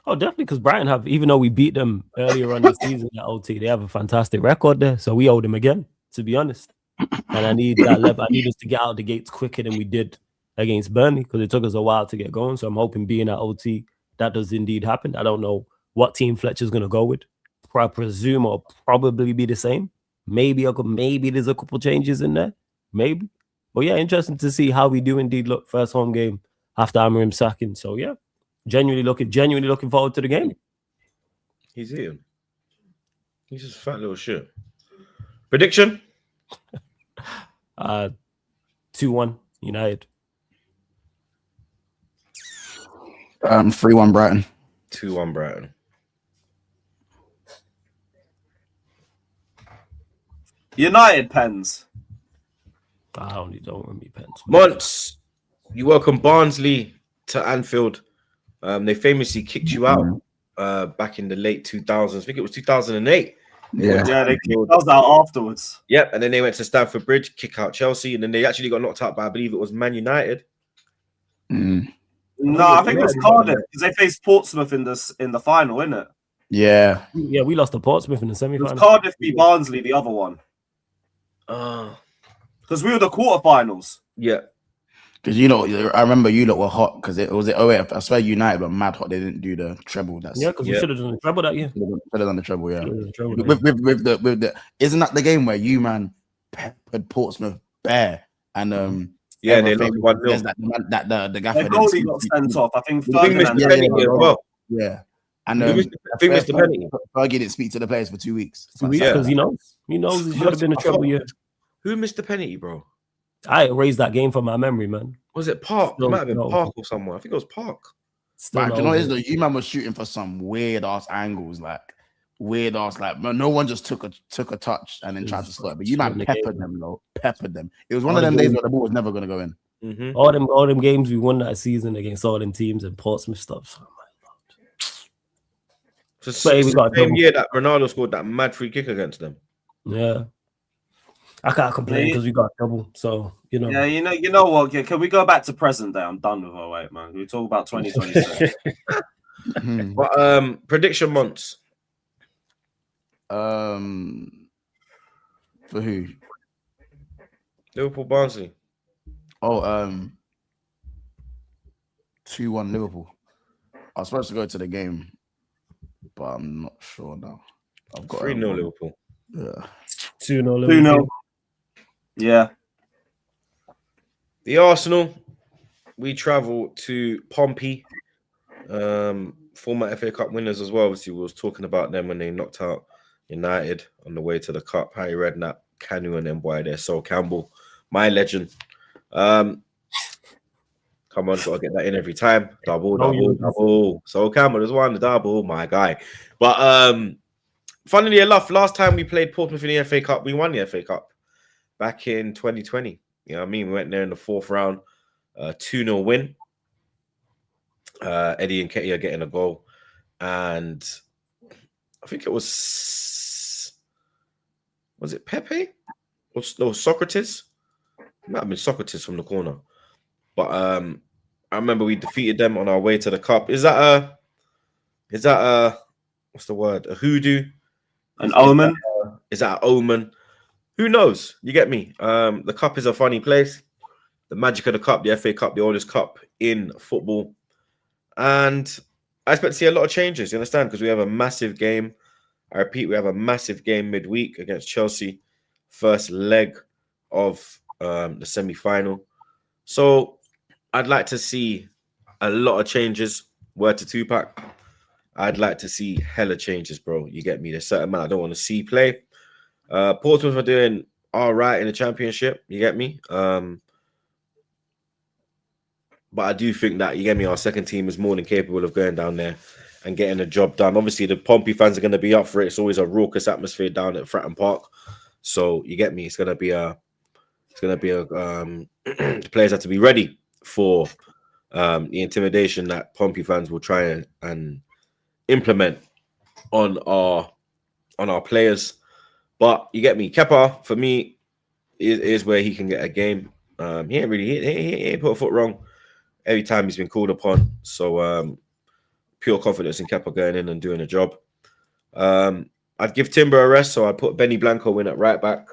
Oh, definitely, because Brighton have, even though we beat them earlier on the season at OT, they have a fantastic record there. So we owe them again, to be honest. And I need that level. I need us to get out the gates quicker than we did against Burnley, because it took us a while to get going. So I'm hoping being at OT, that does indeed happen. I don't know what team Fletcher's going to go with. I presume it'll probably be the same. Maybe there's a couple changes in there. Maybe. But yeah, interesting to see how we do indeed look first home game after Amorim sacking. So yeah, genuinely looking forward to the game. He's here. He's just a fat little shit. Prediction? 2-1 United. 3-1 Brighton. 2-1 Brighton. United pens. I don't want me pens. Monts, you welcome Barnsley to Anfield. They famously kicked you out back in the late 2000s. I think it was 2008. Yeah. Yeah, they kicked us out afterwards. Yep, and then they went to Stamford Bridge, kick out Chelsea, and then they actually got knocked out by, I believe it was Man United. No, I think it was Cardiff, because they faced Portsmouth in the final, isn't it? Yeah. Yeah, we lost to Portsmouth in the It semi-final. was Cardiff beat Barnsley, the other one. Because we were the quarterfinals. Yeah. Because I remember you lot were hot because it was 08. I swear United were mad hot. They didn't do the treble. Yeah, because we should have done the treble that year. Should have done the treble. Yeah. With With the isn't that the game where you man peppered Portsmouth bare and Yeah, they lost 1-0. That the Their gaffer goalie got sent off. I think I think Ferdinand. Mr. Penny as well. Yeah. And I think Mr. Penny. Fergie didn't speak to the players for 2 weeks. Because he knows it should have been a treble year. Who missed the penalty, bro? I erased that game from my memory, man. Was it Park? No, It might have been no. Park or someone. I think it was Park. Still But not you know what it is over. though? You man was shooting for some weird ass angles, like no one just took a touch and then tried to slot it. But you man peppered them, though. Peppered them. It was one of them days where the ball was never gonna go in. Mm-hmm. All them games we won that season against all them teams and Portsmouth stuff. Oh my It's But we the got same double. year that Ronaldo scored that mad free kick against them. God. Yeah. I can't complain because we got double. So, Yeah, you know what? Yeah, can we go back to present day? I'm done with 08, man. We talk about 2026. But prediction months. For who? Liverpool Barnsley. 2-1 Liverpool. I was supposed to go to the game, but I'm not sure now. I've got 3-0 Liverpool. Yeah. 2-0 Liverpool. 2-0. Yeah. The Arsenal, we travel to Pompey. Former FA Cup winners as well. Obviously, we was talking about them when they knocked out United on the way to the Cup. Harry Redknapp, Kanu, and then boy there, Sol Campbell, my legend. Come on, gotta get that in every time. Double. Sol Campbell is one, double, my guy. But funnily enough, last time we played Portsmouth in the FA Cup, we won the FA Cup back in 2020. You know what I mean? We went there in the fourth round, 2-0 win. Eddie and Nketiah getting a goal. And I think it was it Pepe? Or Socrates? Might have been Socrates from the corner. But I remember we defeated them on our way to the cup. Is that what's the word? A hoodoo? An omen. Is that an omen? Who knows? You get me? The cup is a funny place. The magic of the cup, the FA Cup, the oldest cup in football. And I expect to see a lot of changes, you understand? Because we have a massive game. I repeat, we have a massive game midweek against Chelsea. First leg of the semi-final. So I'd like to see a lot of changes. Word to Tupac. I'd like to see hella changes, bro. You get me? There's certain man I don't want to see play. Portsmouth are doing all right in the championship. You get me? But I do think that, you get me, our second team is more than capable of going down there and getting the job done. Obviously, the Pompey fans are going to be up for it. It's always a raucous atmosphere down at Fratton Park. So you get me? It's going to be the players have to be ready for the intimidation that Pompey fans will try and implement on our players. But you get me? Kepa, for me, is where he can get a game. He ain't put a foot wrong every time he's been called upon. So pure confidence in Kepa going in and doing a job. I'd give Timber a rest, so I'd put Benny Blanco in at right back.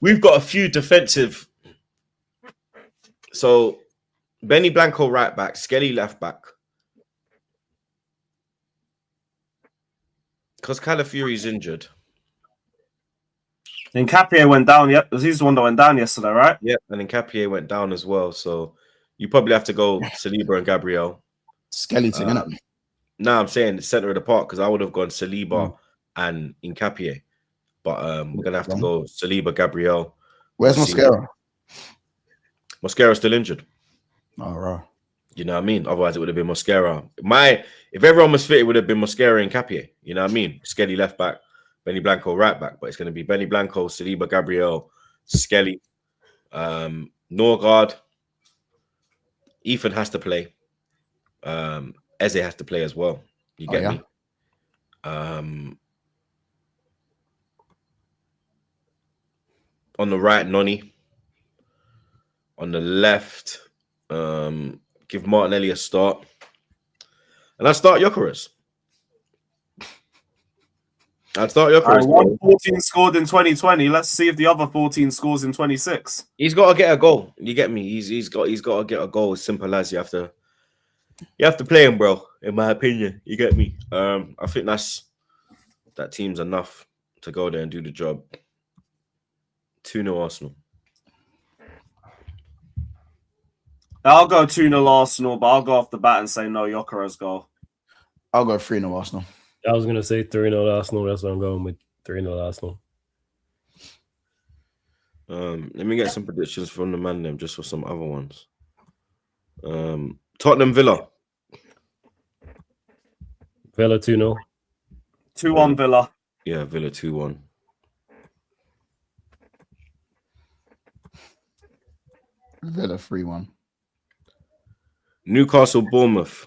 We've got a few defensive. So Benny Blanco right back, Skelly left back. Because Calafiori's injured. And Capia went down. Yep, he's the one that went down yesterday, right? Yeah, and then Capier went down as well. So you probably have to go Saliba and Gabriel. Skeleton, innit? No, I'm saying the center of the park because I would have gone Saliba and Incapié. But we're gonna have to go Saliba, Gabriel. Where's Mosquera? Mosquera's still injured. Oh, right. You know what I mean? Otherwise, it would have been Mosquera. If everyone was fit, it would have been Mosquera and Capier. You know what I mean? Skelly left back, Benny Blanco right back. But it's going to be Benny Blanco, Saliba, Gabriel, Skelly, Norgard. Ethan has to play. Eze has to play as well. You get me? On the right, Noni. On the left, give Martinelli a start. And I'd start Gyökeres. I'd start Gyökeres. 14 scored in 2020. Let's see if the other 14 scores in 26. He's got to get a goal. You get me? He's got to get a goal. As simple as you have to play him, bro. In my opinion, you get me? I think that team's enough to go there and do the job. 2-0 Arsenal. I'll go 2-0 Arsenal, but I'll go off the bat and say no Gyökeres goal. I'll go 3-0 Arsenal. I was gonna say 3-0 Arsenal. That's what I'm going with. 3-0 Arsenal. Let me get some predictions from the man them just for some other ones. Tottenham Villa. Villa 2-0. 2-1 Villa. Yeah, Villa 2-1. Villa 3-1. Newcastle Bournemouth.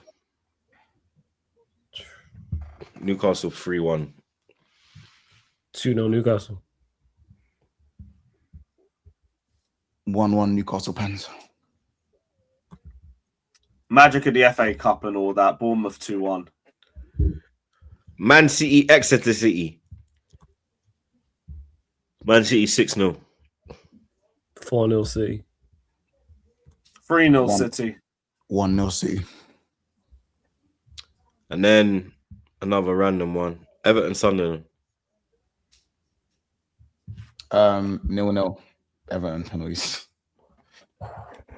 Newcastle 3-1. 2-0 Newcastle. 1-1 Newcastle Pens. Magic of the FA Cup and all that. Bournemouth 2-1. Man City, Exeter City. Man City 6-0. 4-0 City. 3-0 City. 1-0 City. And then another random one. Everton Sunderland. 0-0. Everton penalties.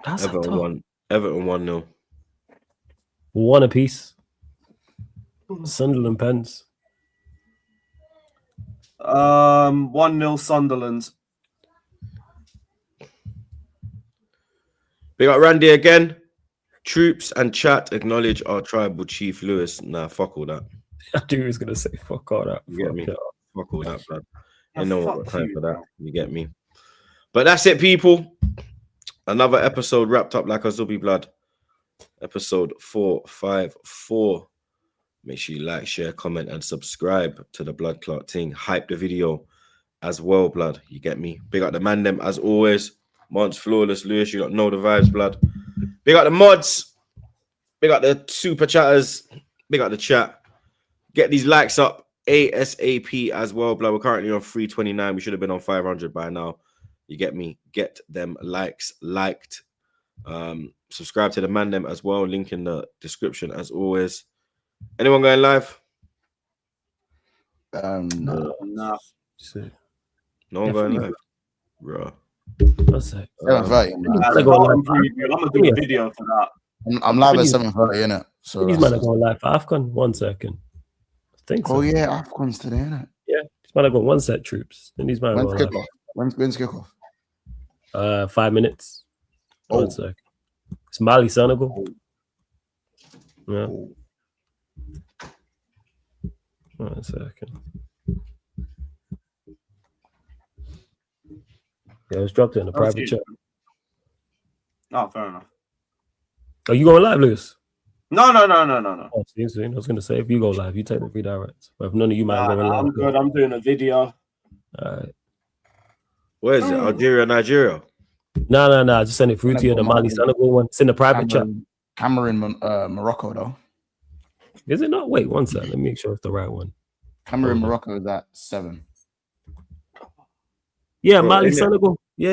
That's Everton 1. Everton 1-0. 1 apiece. Sunderland Pens. 1-0 Sunderland. Big up Randy again. Troops and chat acknowledge our tribal chief Lewis. Nah, fuck all that. I knew he was gonna say fuck all that. You get Fuck me? it. Fuck all that, blood. Yeah, I know what fuck time you, for that. bro. You get me? But that's it, people. Another episode wrapped up like a Zubi blood. Episode 454. Make sure you like, share, comment, and subscribe to the Blood Clot Ting. Hype the video as well, blood. You get me? Big up the man them as always. Monts Flawless, Lewis, you don't know the vibes, blood. Big up the mods. Big up the super chatters. Big up the chat. Get these likes up ASAP as well, blood. We're currently on 329. We should have been on 500 by now. You get me? Get them likes liked. Subscribe to the man them as well. Link in the description as always. Anyone going live? No. Nah. No one going live, bro. What's that? 7:30. man. I'm gonna I'm gonna do a video for that. I'm live at 7:30, innit? So These men are going live for AFCON. 1 second. I think so. oh yeah, AFCON's today, innit? Yeah. These men are going 1 set troops. Then these men are When's going kickoff? When's kickoff? live. 5 minutes. Oh. 1 second. It's Mali, Senegal. Yeah. Oh. 1 second. Yeah, it's dropped it in the private Okay. chat. Oh, fair enough. Are you going live, Lewis? No. Oh, see, I was going to say, if you go live, you take the redirects. But if none of you might go live. I'm good. I'm doing a video. All right. Where is it? Algeria, Nigeria. No. Just send it through to you. The Mali, Senegal one. It's in the private chat. Cameroon, Morocco, though. Is it not? Wait 1 second. Let me make sure it's the right one. Cameroon, Morocco is at 7. Yeah, Bro, Mali, isn't it? Senegal. Yeah.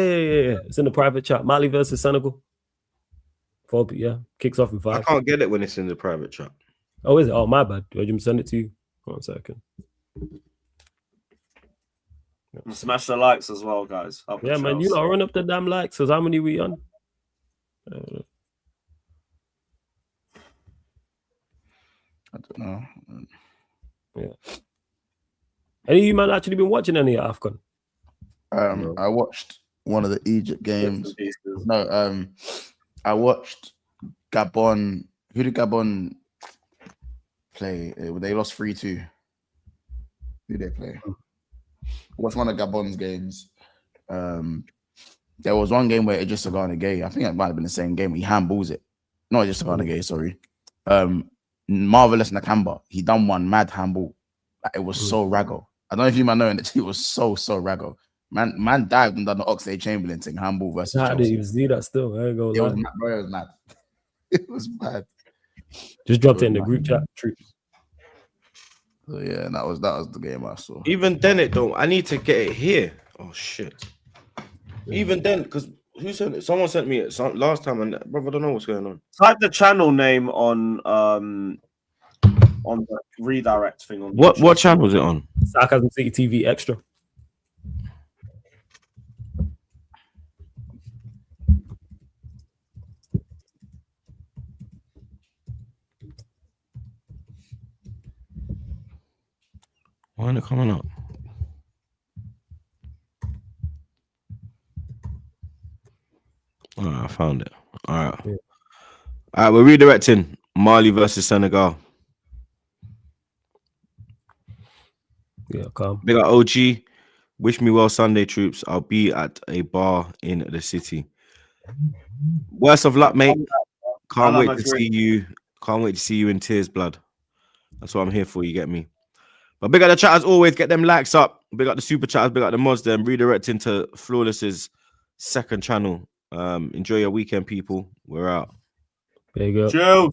It's in the private chat. Mali versus Senegal. 4, yeah. Kicks off in I 5. can't get it when it's in the private chat. Oh, is it? Oh, my bad. Do I just send it to you? 1 second. And smash the likes as well, guys. Help Yeah, the man. show, You so- lot run up the damn likes. Because how many we on? I don't know. Any of you man actually been watching any of AFCON? I watched one of the Egypt games. Bits and pieces. No, I watched Gabon. Who did Gabon play? They lost 3-2. Who did they play? What's one of Gabon's games? There was one game where Idrissa Gana Gueye, I think it might have been the same game. He handballs it. Not Idrissa Gana Gueye, sorry. Marvelous Nakamba. He done one mad handball. It was so raggo. I don't know if you might know, and it was so raggo. Man dived and done the Oxlade-Chamberlain thing, handball versus I didn't Chelsea. even see that still. I ain't gonna It was lie. mad, bro. It was mad. It was mad. Just dropped it in the group chat. Troops. So yeah, that was the game I saw. Even then, it don't. I need to get it here. Oh shit. Even then, because who sent it? Someone sent me it last time, and brother, I don't know what's going on. Type the channel name on the redirect thing on What channel was it on? Sarcasm City TV Extra. Why ain't it coming up? All right, I found it. All right. Yeah. All right, we're redirecting Mali versus Senegal. Yeah, calm. Big up OG. Wish me well, Sunday troops. I'll be at a bar in the city. Worst of luck, mate. Can't I'll have wait my to drink. see you. Can't wait to see you in tears, blood. That's what I'm here for. You get me? But big up the chat as always. Get them likes up. Big up the super chatters. Big up the mods. Them redirecting to Flawless's second channel. Enjoy your weekend, people. We're out. There you go. Cheers.